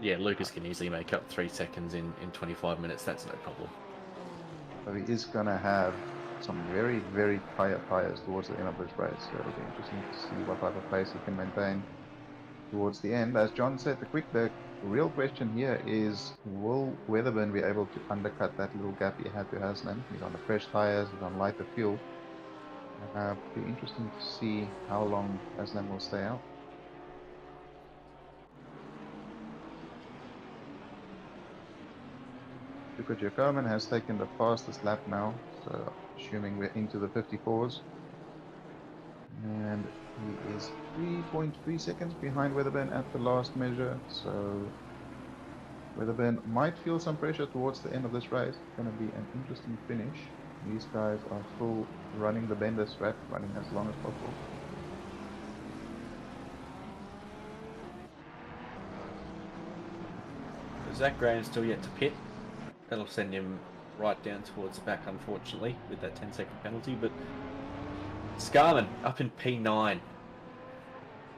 Yeah, Lucas can easily make up 3 seconds in 25 minutes. That's no problem. So he is going to have some very, very tired tires towards the end of this race. So it'll be interesting to see what type of pace he can maintain towards the end. As John said, the real question here is, will Weatherburn be able to undercut that little gap he had to Haslam? He's on the fresh tires, he's on lighter fuel. Be interesting to see how long Haslam will stay out. Luka Giacomin has taken the fastest lap now, so assuming we're into the 54s. And he is 3.3 seconds behind Weatherburn at the last measure, so Weatherburn might feel some pressure towards the end of this race. It's going to be an interesting finish. These guys are still running the bender strat, running as long as possible. Zach Graham's still yet to pit. That'll send him right down towards the back, unfortunately, with that 10-second penalty. But Scarman up in P9.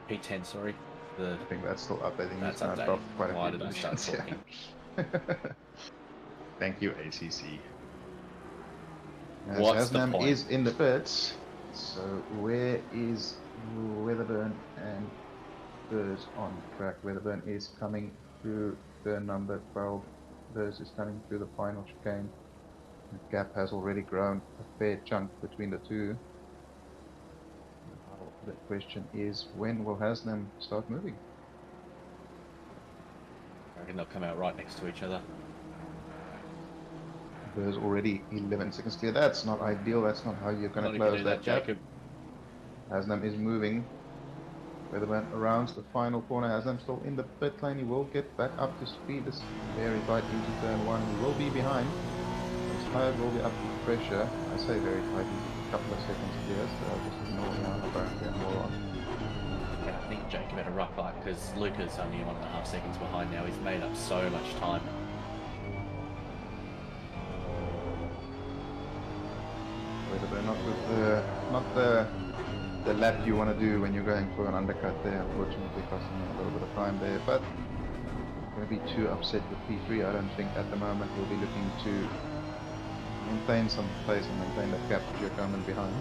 P10, sorry. I think that's still up. I think That's he's going to updated. drop quite a Why few did I start positions. talking? Thank you, ACC. As What's the Hasnam point? is in the pits, so where is Weatherburn and Spurs on track? Weatherburn is coming through turn number 12. Spurs is coming through the final chicane. The gap has already grown a fair chunk between the two. Now the question is, when will Haslam start moving? I reckon they'll come out right next to each other. There's already 11 seconds clear. That's not ideal. That's not how you're going to close that gap. Jacob. Haslam is moving. Weatherburn around the final corner. Haslam still in the pit lane. He will get back up to speed. This very tight into turn 1. He will be behind. His tires will be up to pressure. I say very tight. A couple of seconds clear. So I'll just ignore him. Apparently I'm more on. Yeah, I think Jacob had a rough fight because Lucas only 1.5 seconds behind now. He's made up so much time. Weatherburn not the lap you want to do when you're going for an undercut there, unfortunately costing him a little bit of time there, but going to be too upset with P3. I don't think at the moment he'll be looking to maintain some pace and maintain that gap to Giacomin behind.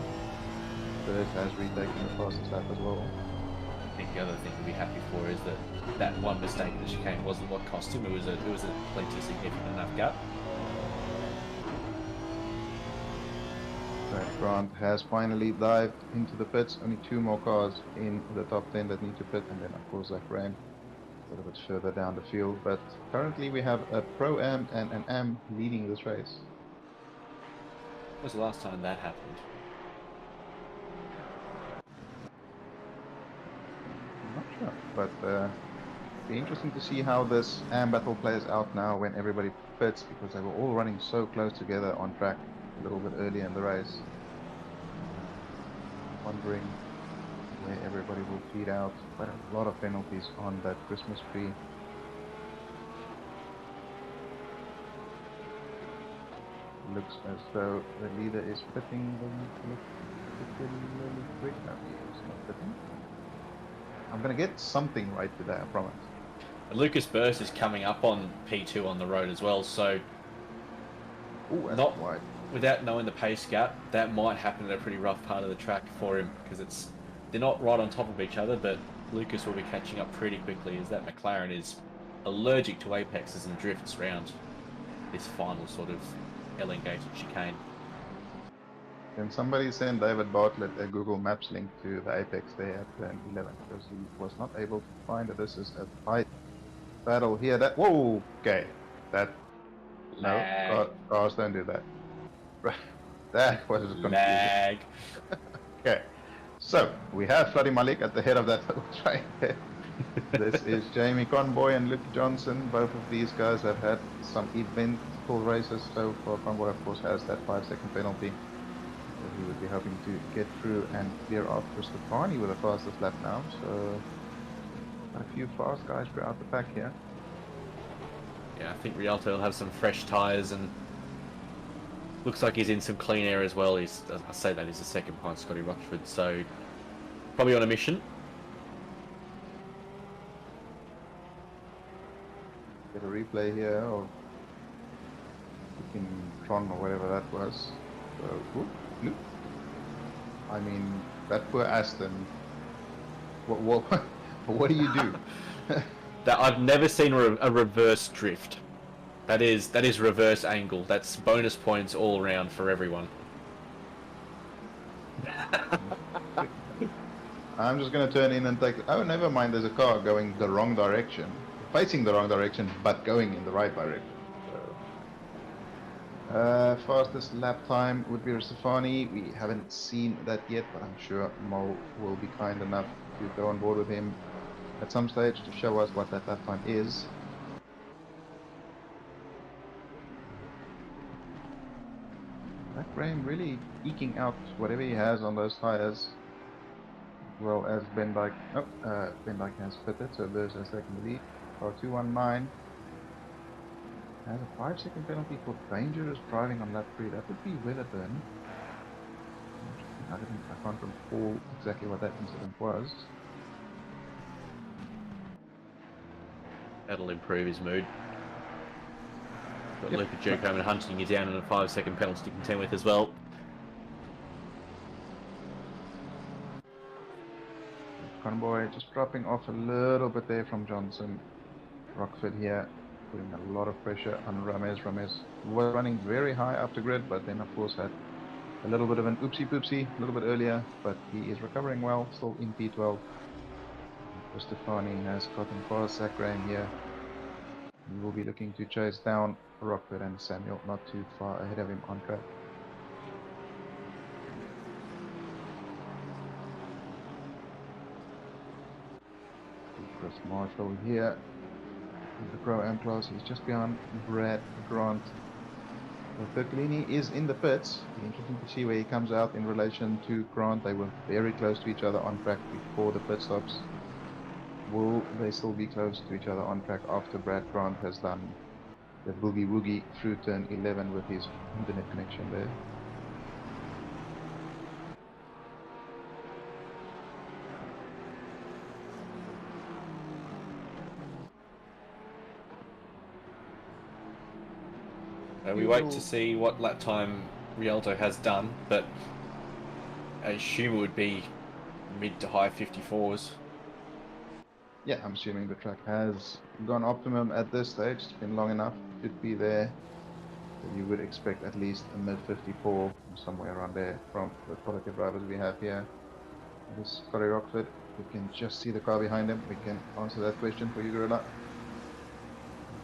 Spurs has retaken the fastest lap as well. I think the other thing to be happy for is that one mistake that chicane wasn't what cost him. It was a plenty significant enough gap. Grant has finally dived into the pits. Only 2 more cars in the top 10 that need to pit, and then of course Zach Graham a little bit further down the field. But currently we have a Pro-Am and an Am leading this race. When was the last time that happened? I'm not sure, but it'll be interesting to see how this Am battle plays out now when everybody pits, because they were all running so close together on track a little bit earlier in the race. Wondering where everybody will feed out. Quite a lot of penalties on that Christmas tree. Looks as though the leader is pitting. I'm gonna get something right today, I promise. Lucas Burst is coming up on P2 on the road as well, so Ooh, that's not wide. Without knowing the pace gap, that might happen at a pretty rough part of the track for him, because they're not right on top of each other, but Lucas will be catching up pretty quickly as that McLaren is allergic to apexes and drifts around this final sort of elongated chicane. Can somebody send David Bartlett a Google Maps link to the apex there at turn 11, because he was not able to find it. This is a tight battle here. Whoa, okay, that No, cars don't do that. That was confusing. Lag. Okay, so we have Floody Malik at the head of that right there. This is Jamie Conboy and Luke Johnson. Both of these guys have had some eventful races so far. Conboy, of course, has that 5-second penalty that he would be hoping to get through and clear off Stefani with the fastest lap now. So a few fast guys throughout the pack here. Yeah, I think Rialto will have some fresh tyres and looks like he's in some clean air as well. I say that he's the second behind Scotty Rochford, so probably on a mission. Get a replay here of fucking Tron or whatever that was. So, whoop. I mean, that poor Aston. What do you do? That I've never seen a reverse drift. That is reverse angle. That's bonus points all around for everyone. I'm just going to turn in and take... Oh, never mind, there's a car going the wrong direction. Facing the wrong direction, but going in the right direction. So, fastest lap time would be Stefani. We haven't seen that yet, but I'm sure Mo will be kind enough to go on board with him at some stage to show us what that lap time is. That Graham really eking out whatever he has on those tyres, as well as Ben Dyke. Oh, Ben Dyke has pitted, so there's a second lead. Car 219 has a 5-second penalty for dangerous driving on lap 3. That would be Weatherburn. I can't recall exactly what that incident was. That'll improve his mood. Got Yep. Luca Jerkomen hunting you down in a 5-second penalty to contend with as well. Conboy just dropping off a little bit there from Johnson. Rockford here putting a lot of pressure on Ramirez. Ramirez was running very high up the grid, but then of course had a little bit of an oopsie poopsie a little bit earlier, but he is recovering well, still in P12. Stefani has gotten past Zach Graham here. He will be looking to chase down Rockford and Samuel, not too far ahead of him on track. Chris Marshall here in the Pro-Am class. He's just behind Brad Grant. So Bertolini is in the pits. It'll be interesting to see where he comes out in relation to Grant. They were very close to each other on track before the pit stops. Will they still be close to each other on track after Brad Grant has done the boogie woogie through turn 11 with his internet connection there? We wait to see what lap time Rialto has done, but I assume it would be mid to high 54s. Yeah, I'm assuming the track has gone optimum at this stage. It's been long enough. Should be there. So you would expect at least a mid 54, somewhere around there from the quality of drivers we have here. This is Scotty Rockford. We can just see the car behind him. We can answer that question for you, Gorilla.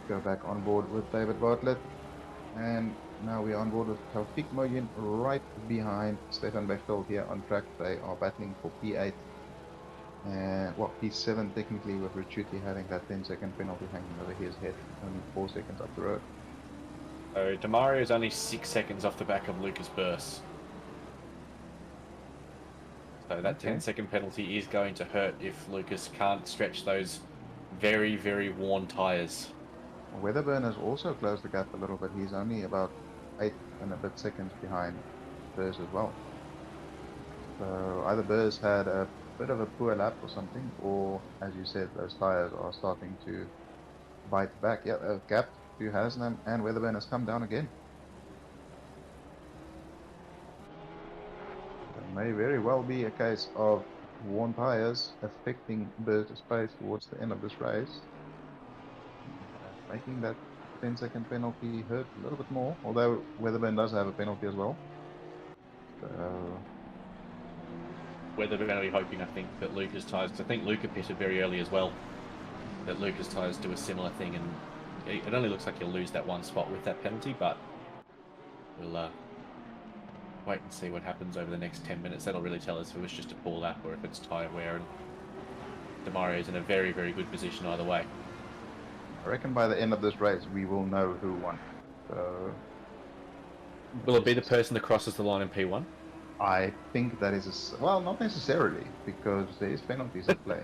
Go back on board with David Bartlett. And now we're on board with Taufik Moyin right behind Stefan Bechtel here on track. They are battling for P8. And well, P7 technically, with Richuti having that 10-second penalty hanging over his head, only 4 seconds up the road. So Demario is only 6 seconds off the back of Lucas Burse. So that 10-second penalty is going to hurt if Lucas can't stretch those very, very worn tyres. Weatherburn has also closed the gap a little bit. He's only about 8 and a bit seconds behind Burse as well. So either Burse had a bit of a poor lap or something, or as you said, those tyres are starting to bite back. Yeah, a gap to Haslam and Weatherburn has come down again. It may very well be a case of worn tyres affecting Burse's pace towards the end of this race, making that 10-second penalty hurt a little bit more, although Weatherburn does have a penalty as well. So Weatherburn will be hoping, I think, that Lucas tyres, I think Luca pitted very early as well, that Lucas tyres do a similar thing and it only looks like he'll lose that one spot with that penalty, but we'll wait and see what happens over the next 10 minutes. That'll really tell us if it was just a poor lap or if it's tyre wear, and Demario's in a very, very good position either way. I reckon by the end of this race, we will know who won. So, will it be the person that crosses the line in P1? I think that is well, not necessarily, because there is penalties at play.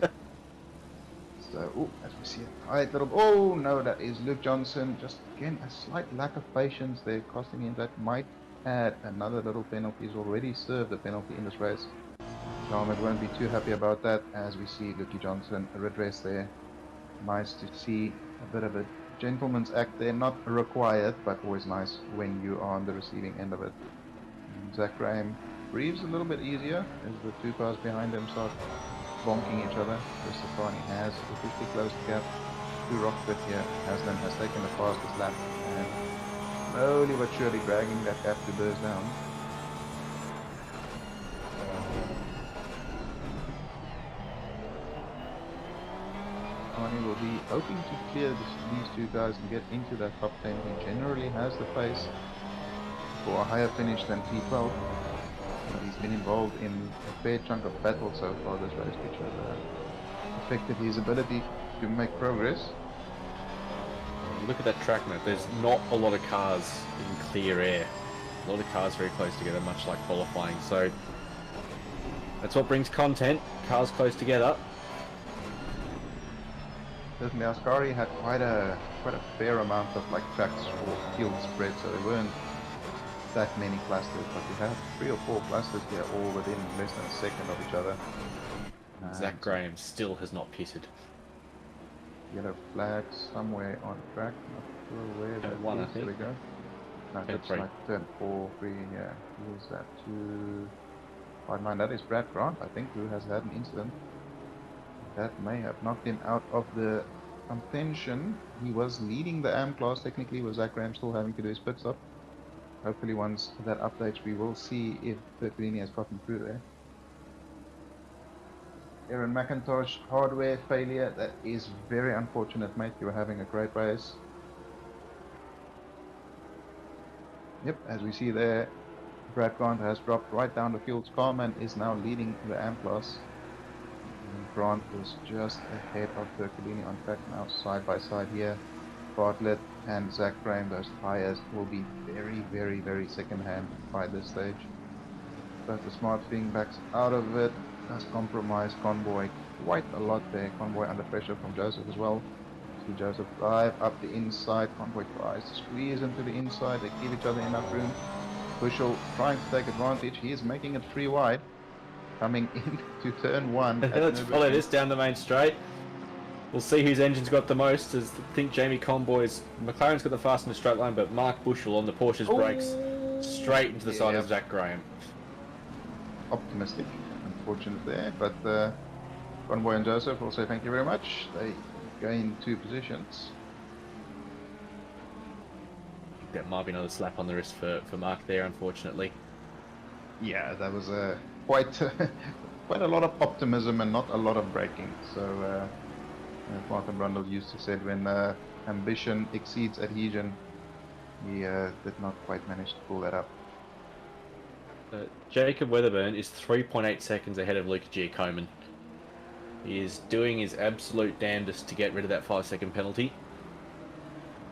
So, as we see a tight little. Oh no, that is Luke Johnson. Just again a slight lack of patience there, costing him. That might add another little penalty. He's already served a penalty in this race. Jarmet won't be too happy about that, as we see Luke Johnson redress there. Nice to see a bit of a gentleman's act there, not required, but always nice when you are on the receiving end of it. And Zach Graham breathes a little bit easier as the two cars behind him start bonking each other. Stefani has officially closed the gap to Rockford here. Haslam has taken the fastest lap and slowly but surely dragging that gap to Burrs down. Stefani will be hoping to clear these two guys and get into that top 10. He generally has the pace for a higher finish than P12. He's been involved in a fair chunk of battle so far this race, which has affected his ability to make progress. Look at that track map. There's not a lot of cars in clear air. A lot of cars very close together, much like qualifying. So that's what brings content. Cars close together. Certainly, Ascari had quite a fair amount of like tracks or field spread, so there weren't that many clusters, but we have 3 or 4 clusters here, all within less than a second of each other. Zach Graham still has not pitted. Yellow flag somewhere on track, not sure where that one, is. I think. There we go. No, that's like turn 4, 3, yeah. Who is that? 2. Oh, man, that is Brad Grant, I think, who has had an incident. That may have knocked him out of the contention. He was leading the AM class technically, with Zach Graham still having to do his pit stop. Hopefully once that updates, we will see if Bertolini has gotten through there. Aaron McIntosh, hardware failure. That is very unfortunate, mate. You were having a great race. Yep, as we see there, Brad Grant has dropped right down the field. Carman is now leading the AM class. And Grant was just ahead of Bertolini on track now, side by side here. Bartlett and Zach Graham, those tyres will be very, very, very second-hand by this stage. But the smart thing backs out of it, does compromise Convoy quite a lot there. Convoy under pressure from Joseph as well. See Joseph drive up the inside. Convoy tries to squeeze into the inside. They give each other enough room. Bushell trying to take advantage. He is making it 3 wide. Coming into turn 1. Let's follow this down the main straight. We'll see whose engine's got the most. As I think Jamie Conboy's McLaren's got the fast in the straight line, but Mark Bushell on the Porsche's brakes straight into the side of Zach Graham. Optimistic, unfortunate there, but Convoy and Joseph will say thank you very much. They gain 2 positions. I think that might be another slap on the wrist for Mark there, unfortunately. Yeah, that was quite quite a lot of optimism and not a lot of braking. So. As Martin Brundle used to say, when ambition exceeds adhesion, he did not quite manage to pull that up. Jacob Weatherburn is 3.8 seconds ahead of Luca Giacomin. He is doing his absolute damnedest to get rid of that 5-second penalty.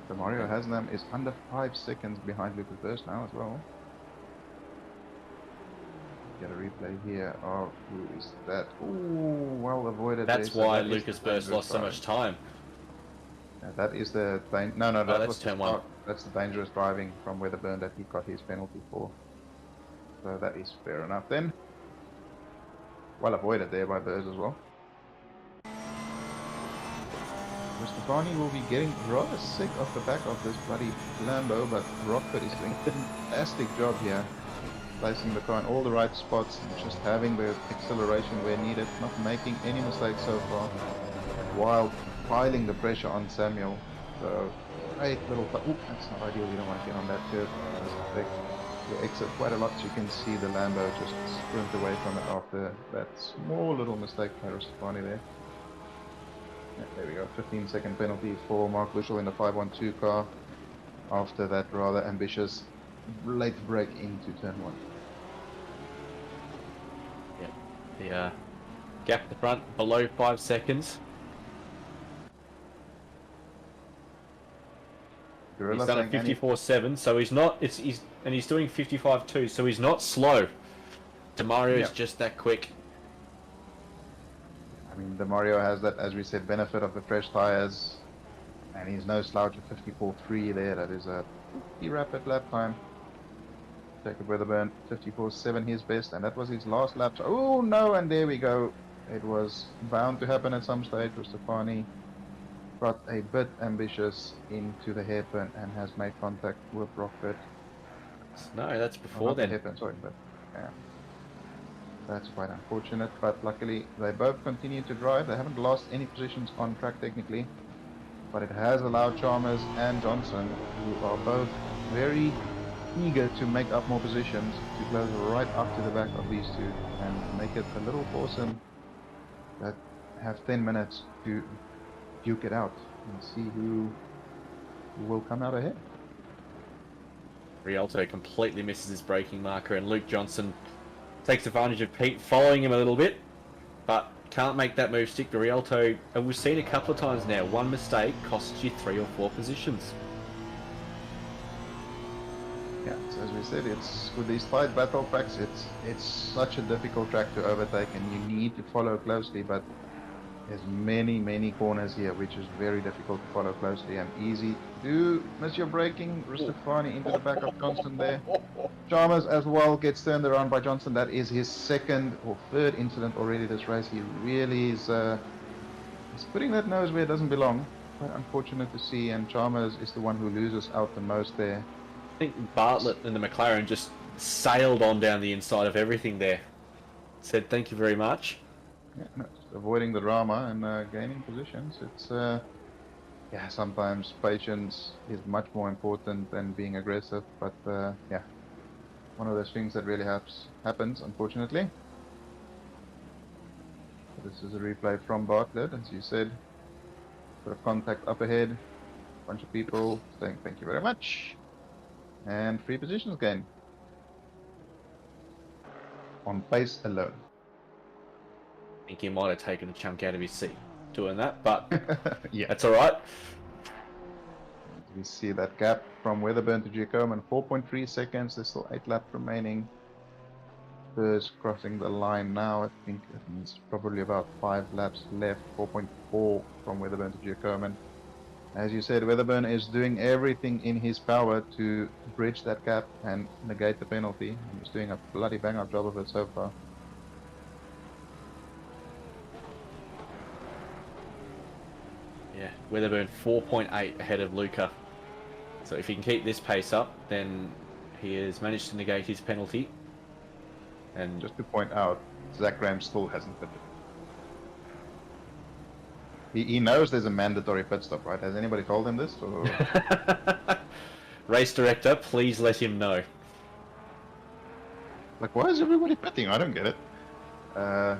So Mario Haslam is under 5 seconds behind Lucas Burst now as well. Get a replay here of who is that? Ooh, well avoided. That's why Lucas Burst lost so much time. That is the no, that's was turn 1. That's the dangerous driving from Weatherburn that he got his penalty for. So that is fair enough then. Well avoided there by Burrs as well. Stefani will be getting rather sick off the back of this bloody Lambo, but Rockford is doing a fantastic job here. Placing the car in all the right spots and just having the acceleration where needed, not making any mistakes so far, while piling the pressure on Samuel. So, great little... Ooh, that's not ideal, you don't want to get on that curve. It does affect your exit quite a lot. So you can see the Lambo just sprint away from it after that small little mistake by Stefani there. Yeah, there we go. 15-second penalty for Mark Bushell in the 512 car after that rather ambitious late break into turn 1. Yeah, the gap at the front below 5 seconds. Gorilla He's done a saying 54.7, so he's not. And he's doing 55.2, so he's not slow. Demario is Yeah. just that quick. I mean, Demario has that, as we said, benefit of the fresh tyres, and he's no slouch at 54.3 there. That is a pretty rapid lap time. Jacob Weatherburn, 54.7, his best, and that was his last lap. So, oh no, and there we go. It was bound to happen at some stage. Stefani got a bit ambitious into the hairpin and has made contact with Rockford. No, that's Oh, before not the then. hairpin, sorry, but yeah. That's quite unfortunate, but luckily they both continue to drive. They haven't lost any positions on track technically, but it has allowed Chalmers and Johnson, who are both very eager to make up more positions, to close right up to the back of these two and make it a little foursome that have 10 minutes to duke it out and see who will come out ahead. Rialto completely misses his braking marker, and Luke Johnson takes advantage of Pete following him a little bit, but can't make that move stick to Rialto. And we've seen a couple of times now, one mistake costs you 3 or 4 positions. Yeah, so as we said, it's with these tight battle tracks, it's such a difficult track to overtake, and you need to follow closely. But there's many corners here, which is very difficult to follow closely and easy to do. Miss your braking, Ristafani into the back of Johnson there. Chalmers as well gets turned around by Johnson. That is his second or third incident already this race. He really is he's putting that nose where it doesn't belong. Quite unfortunate to see, and Chalmers is the one who loses out the most there. I think Bartlett and the McLaren just sailed on down the inside of everything there. Said thank you very much. Yeah, no, just avoiding the drama and gaining positions. It's yeah, sometimes patience is much more important than being aggressive, but yeah, one of those things that really happens, unfortunately. This is a replay from Bartlett, as you said. Bit of contact up ahead, bunch of people saying thank you very much, and 3 positions gained on pace alone. I think he might have taken a chunk out of his seat doing that, but Yeah, that's alright. we see that gap from Weatherburn to Giacomo, 4.3 seconds. There's still 8 laps remaining. Spurs crossing the line now. I think it means probably about 5 laps left. 4.4 from Weatherburn to Giacomo. As you said, Weatherburn is doing everything in his power to bridge that gap and negate the penalty. He's doing a bloody bang-up job of it so far. Yeah, Weatherburn 4.8 ahead of Luca. So if he can keep this pace up, then he has managed to negate his penalty. And Just to point out, Zach Graham still hasn't pitted. He knows there's a mandatory pit stop, right? Has anybody told him this? Or... race director, please let him know. Like, why is everybody pitting? I don't get it. Yeah,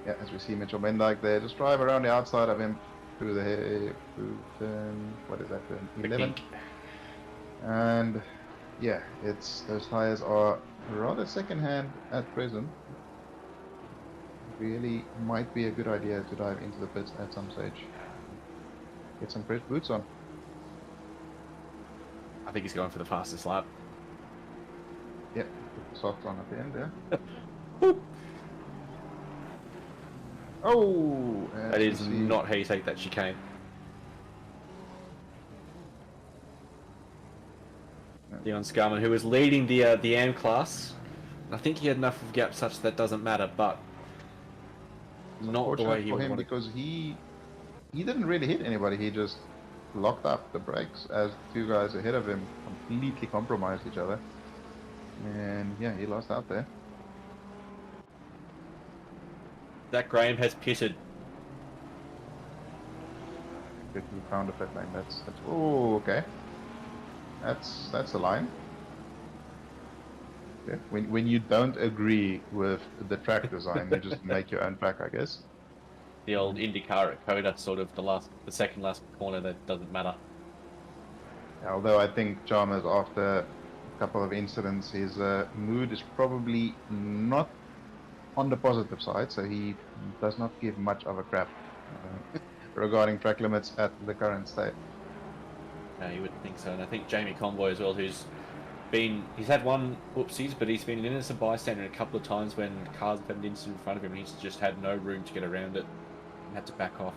as we see Mitchell Mendyke there, just drive around the outside of him through the turn, what is that turn? 11. And yeah, those tires are rather second-hand at present. Really might be a good idea to dive into the pits at some stage. Get some fresh boots on. I think he's going for the fastest lap. Yeah, put the socks on at the end there. Oh! That is not how you take that chicane. Dion Scarman, who was leading the AM class. I think he had enough of gap such that doesn't matter, but not the way he for him wanted. because he didn't really hit anybody. He just locked up the brakes as 2 guys ahead of him completely compromised each other, and yeah, he lost out there. Zach Graham has pitted. Good, he found a pit lane. That's oh, okay. That's a line. Yeah. When you don't agree with the track design, you just make your own track, I guess. the old IndyCar at Coda, sort of the second last corner that doesn't matter. Although I think Chalmers, after a couple of incidents, his mood is probably not on the positive side, so he does not give much of a crap regarding track limits at the current state. No, you wouldn't think so. And I think Jamie Convoy as well, he's had one whoopsies, but he's been an innocent bystander a couple of times when cars have had an incident in front of him and he's just had no room to get around it and had to back off.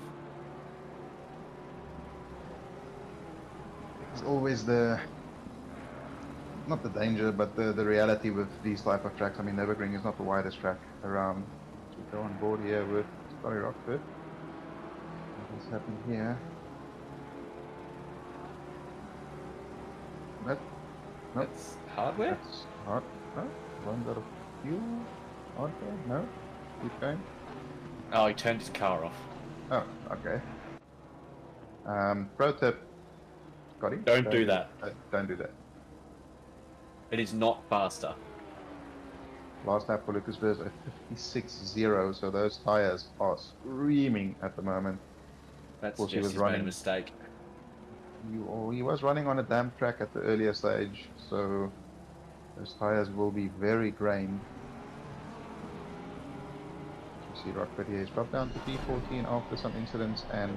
It's always not the danger, but the reality with these type of tracks. I mean, Nurburgring is not the widest track around. So we go on board here with Scotty Rockford. What's happened here? That's hardware? That's hard. Oh, runs out of fuel. Hardware? No? Keep going. Oh, he turned his car off. Oh, okay. Pro tip, Scotty. Don't do that. Don't do that. It is not faster. Last lap for Lucas Vers at 56.0, so those tires are screaming at the moment. That's course, just he's made a mistake. He was running on a damp track at the earlier stage, so those tires will be very grained. You see Rockford here, he's dropped down to P14 after some incidents and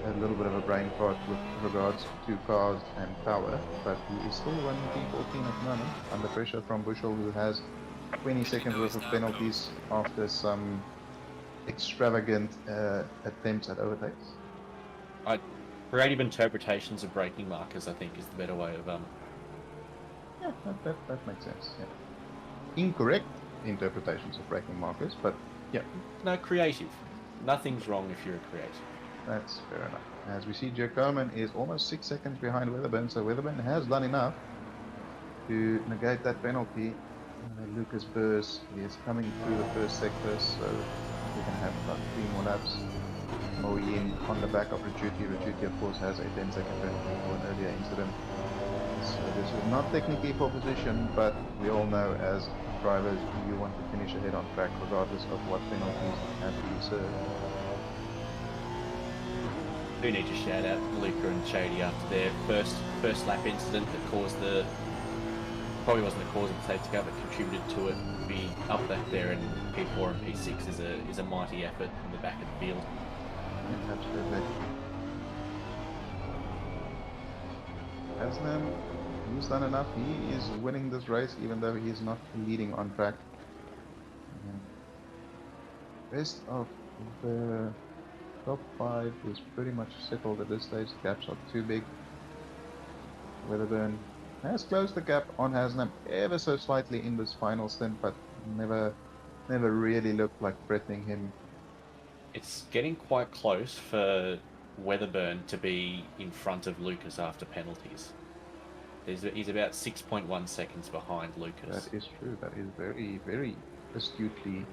a little bit of a brain fart with regards to cars and power, but he is still running P14 at the moment, under pressure from Bushell, who has 20 seconds worth of penalties after some extravagant attempts at overtakes. Creative interpretations of braking markers, I think, is the better way of Yeah, that makes sense. Yeah. Incorrect interpretations of braking markers, but yeah. No, creative. Nothing's wrong if you're a creative. That's fair enough. As we see, Joe Coleman is almost 6 seconds behind Weatherburn, so Weatherburn has done enough to negate that penalty. Lucas Burrs is coming through the first sector, so we're going to have about 3 more laps. Moeen on the back of Rachuti. Rachuti, of course, has a 10-second penalty for an earlier incident. So this is not technically for position, but we all know as drivers you want to finish ahead on track regardless of what penalties have to be served. Do need to shout out Luca and Shady after their first lap incident that caused probably wasn't the cause of the safety car, but contributed to it. Be up back there in P4 and P6 is a mighty effort in the back of the field. Yeah, absolutely. Haslam, he's done enough. He is winning this race, even though he is not leading on track. Rest of the top 5 is pretty much settled at this stage. The gaps are too big. Weatherburn has closed the gap on Haslam ever so slightly in this final stint, but never really looked like threatening him. It's getting quite close for Weatherburn to be in front of Lucas after penalties. He's about 6.1 seconds behind Lucas. That is true. That is very, very astutely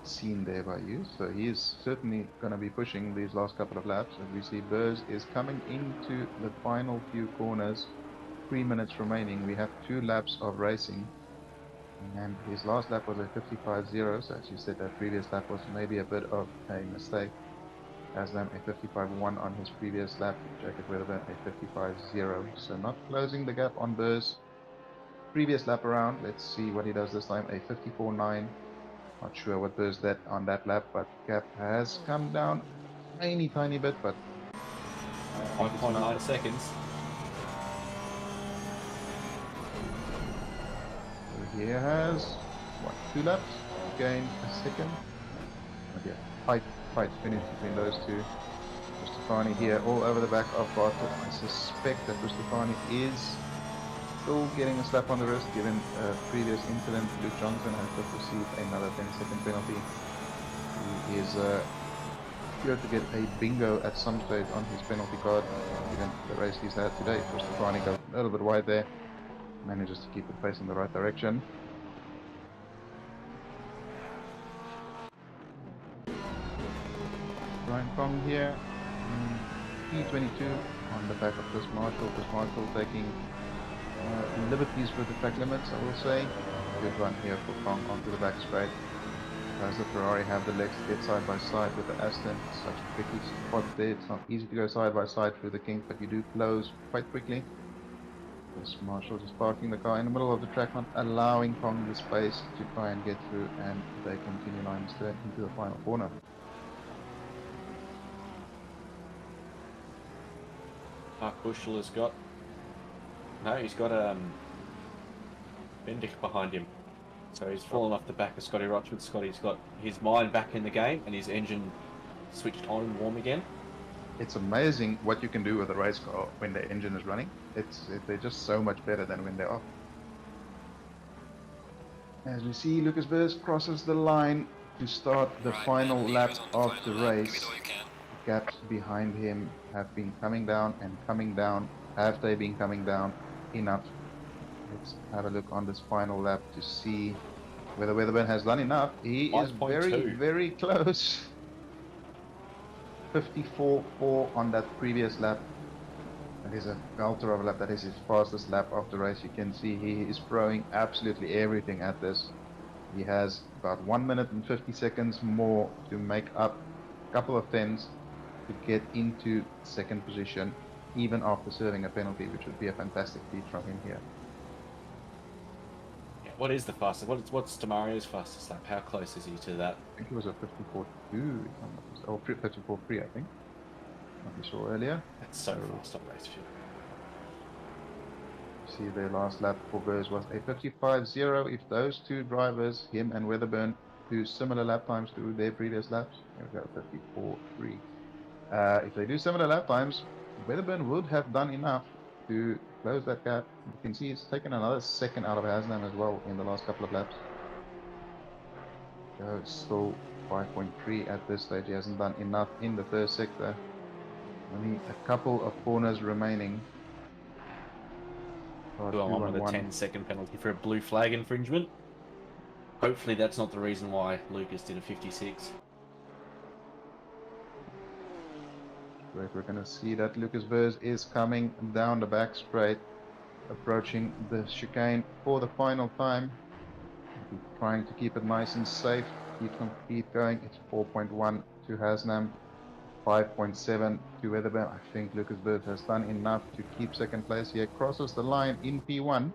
seen there by you. So he is certainly going to be pushing these last couple of laps. As we see, Burrs is coming into the final few corners. 3 minutes remaining. We have 2 laps of racing. And his last lap was a 55.0, so as you said, that previous lap was maybe a bit of a mistake. Haslam a 55.1 on his previous lap, Jacob Weatherburn a 55.0, so not closing the gap on Burrs. Previous lap around, let's see what he does this time, a 54.9. Not sure what Burrs did on that lap, but gap has come down a tiny bit, but 1.9 seconds. He has, what, 2 laps? Gain a second. Okay, fight finish between those two. Rustafani here all over the back of Bartlett. I suspect that Rustafani is still getting a slap on the wrist given a previous incident. Luke Johnson has just received another 10-second penalty. He is here to get a bingo at some stage on his penalty card given the race he's had today. Rustafani goes a little bit wide there. Manages to keep it facing the right direction. Brian Kong here, P22 on the back of Chris Marshall. Chris Marshall taking liberties with the track limits, I will say. Good run here for Kong onto the back straight. Does the Ferrari have the legs to get side by side with the Aston? Such a tricky spot there. It's not easy to go side by side through the kink, but you do close quite quickly. This Marshall is parking the car in the middle of the track, not allowing Kong the space to try and get through, and they continue lines turn into the final corner. Mark Bushel has got... No, he's got Bendick behind him. So he's fallen off the back of Scotty Rochwood. Scotty's got his mind back in the game and his engine switched on and warm again. It's amazing what you can do with a race car when the engine is running. They're just so much better than when they're off. As we see, Lucas Burrs crosses the line to start the final lap of the race. Gaps behind him have been coming down and coming down. Have they been coming down enough? Let's have a look on this final lap to see whether Weatherburn has done enough. He is very, very close. 54.4 on that previous lap. That is a belter of a lap. That is his fastest lap of the race. You can see he is throwing absolutely everything at this. He has about 1 minute and 50 seconds more to make up a couple of tens to get into second position, even after serving a penalty, which would be a fantastic feat from him here. What is the fastest? What's Damario's fastest lap? How close is he to that? I think it was a 54.2, or 54.3, I think. What we saw earlier. That's so fast on race fuel. See, their last lap for Burrs was a 55.0. If those two drivers, him and Weatherburn, do similar lap times to their previous laps, here we go, 54.3. If they do similar lap times, Weatherburn would have done enough to close that gap. You can see he's taken another second out of Haslam as well in the last couple of laps. So still 5.3 at this stage. He hasn't done enough in the first sector. Only a couple of corners remaining. On with a 10-second penalty for a blue flag infringement. Hopefully that's not the reason why Lucas did a 56. Right, we're going to see that Lucas Burrs is coming down the back straight, approaching the chicane for the final time. He's trying to keep it nice and safe, keep going. It's 4.1 to Haslam, 5.7 to Weatherburn. I think Lucas Burrs has done enough to keep second place here. Crosses the line in P1.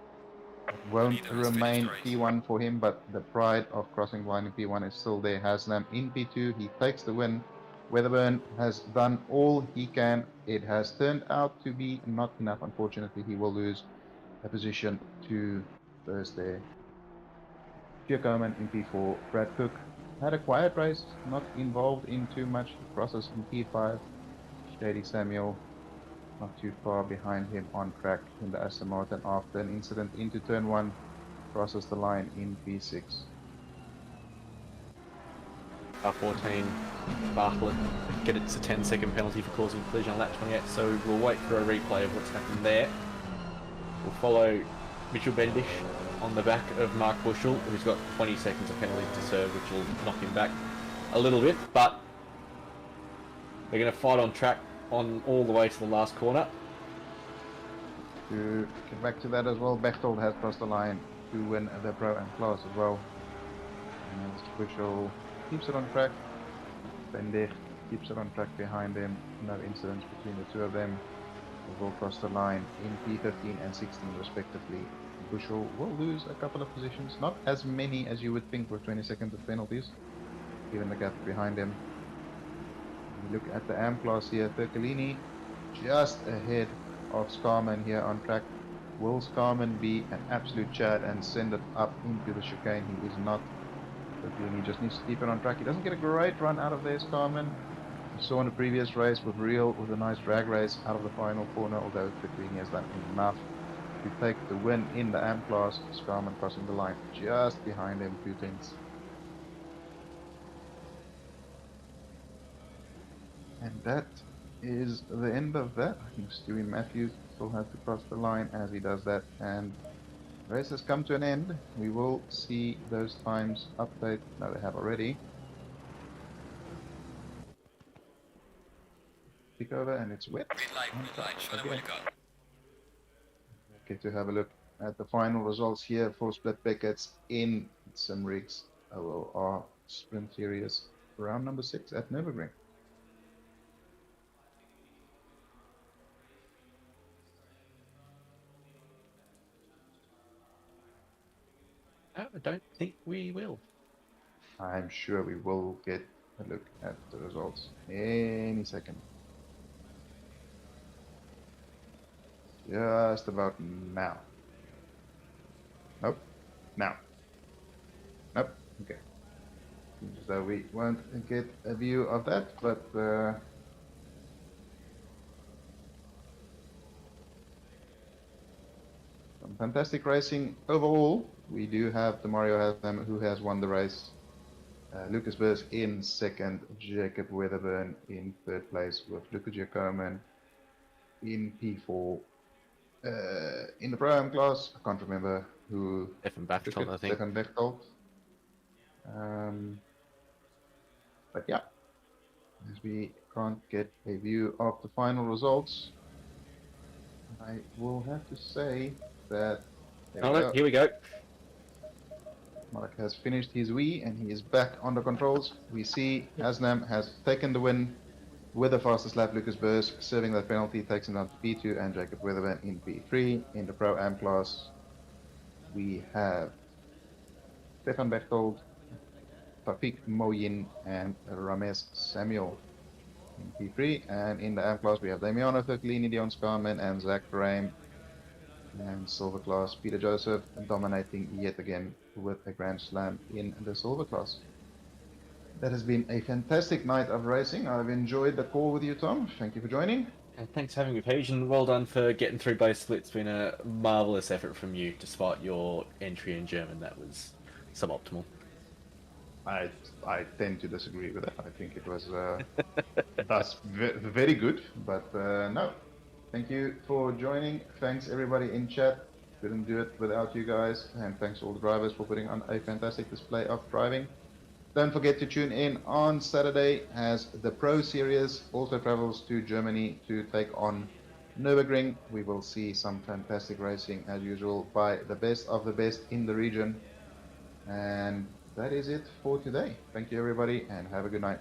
It won't remain P1 for him, but the pride of crossing the line in P1 is still there. Haslam in P2, he takes the win. Weatherburn has done all he can. It has turned out to be not enough. Unfortunately, he will lose a position to Burrs there. Pierre Coleman in P4. Brad Cook had a quiet race, not involved in too much. Crosses in P5. Shady Samuel not too far behind him on track in the Aston Martin after an incident into turn 1. Crosses the line in P6. R14, Bartlett, Becketts a 10-second penalty for causing collision on lap 28, so we'll wait for a replay of what's happened there. We'll follow Mitchell Bendish on the back of Mark Bushel, who's got 20 seconds of penalty to serve, which will knock him back a little bit, but they're going to fight on track on all the way to the last corner. To get back to that as well, Bechtold has crossed the line to win the Pro Am class as well. And Bushel keeps it on track. Bendish keeps it on track behind him. No incidents between the two of them. They will cross the line in P15 and 16 respectively. Bushel will lose a couple of positions, not as many as you would think with 20 seconds of penalties, given the gap behind him. We look at the AM class here, Percolini just ahead of Scarman here on track. Will Scarman be an absolute Chad and send it up into the chicane? He is not. Percolini just needs to keep it on track. He doesn't get a great run out of there, Scarman. You saw in the previous race with a nice drag race out of the final corner, although Percolini has done enough to take the win in the AM class. Scarman crossing the line just behind him, 2 tenths. And that is the end of that. I think Stewie Matthews still has to cross the line as he does that, and the race has come to an end. We will see those times update. No, they have already. Pick over, and it's wet. Green light, show them what you got. Okay, to have a look at the final results here for Split Becketts in Simrigs OOR Sprint Series, round number 6 at Nurburgring. I don't think we will. I'm sure we will get a look at the results any second. Just about now. Nope. Now. Nope. Okay. Seems as though we won't get a view of that, but some fantastic racing overall. We do have the Mario Haslam, who has won the race. Lucas Burrs in second, Jacob Weatherburn in third place with Lucas Giacomin in P4. In the Pro-Am class, I can't remember who Stefan took Bachtold, it, I think. Stefan Bechtold. But yeah, as we can't get a view of the final results, I will have to say that Here we go. Mark has finished his Wii and he is back on the controls. We see Haslam has taken the win with the fastest lap. Lucas Burrs serving that penalty takes him down to P2 and Jacob Weatherburn in P3. In the Pro-Am class, we have Stefan Bechtold, Tafik Moyin and Ramesh Samuel in P3. And in the Am class, we have Damiano Fercolini, Dion Scarman and Zach Rame. And silver class, Peter Joseph dominating yet again with a Grand Slam in the silver class. That has been a fantastic night of racing. I've enjoyed the call with you, Tom. Thank you for joining. Thanks for having me, Paige, and well done for getting through both splits. It's been a marvellous effort from you, despite your entry in German. That was suboptimal. I tend to disagree with that. I think it was thus very good, but no. Thank you for joining. Thanks everybody in chat. Couldn't do it without you guys, and thanks all the drivers for putting on a fantastic display of driving. Don't forget to tune in on Saturday as the Pro Series also travels to Germany to take on Nurburgring. We will see some fantastic racing as usual by the best of the best in the region. And that is it for today. Thank you everybody and have a good night.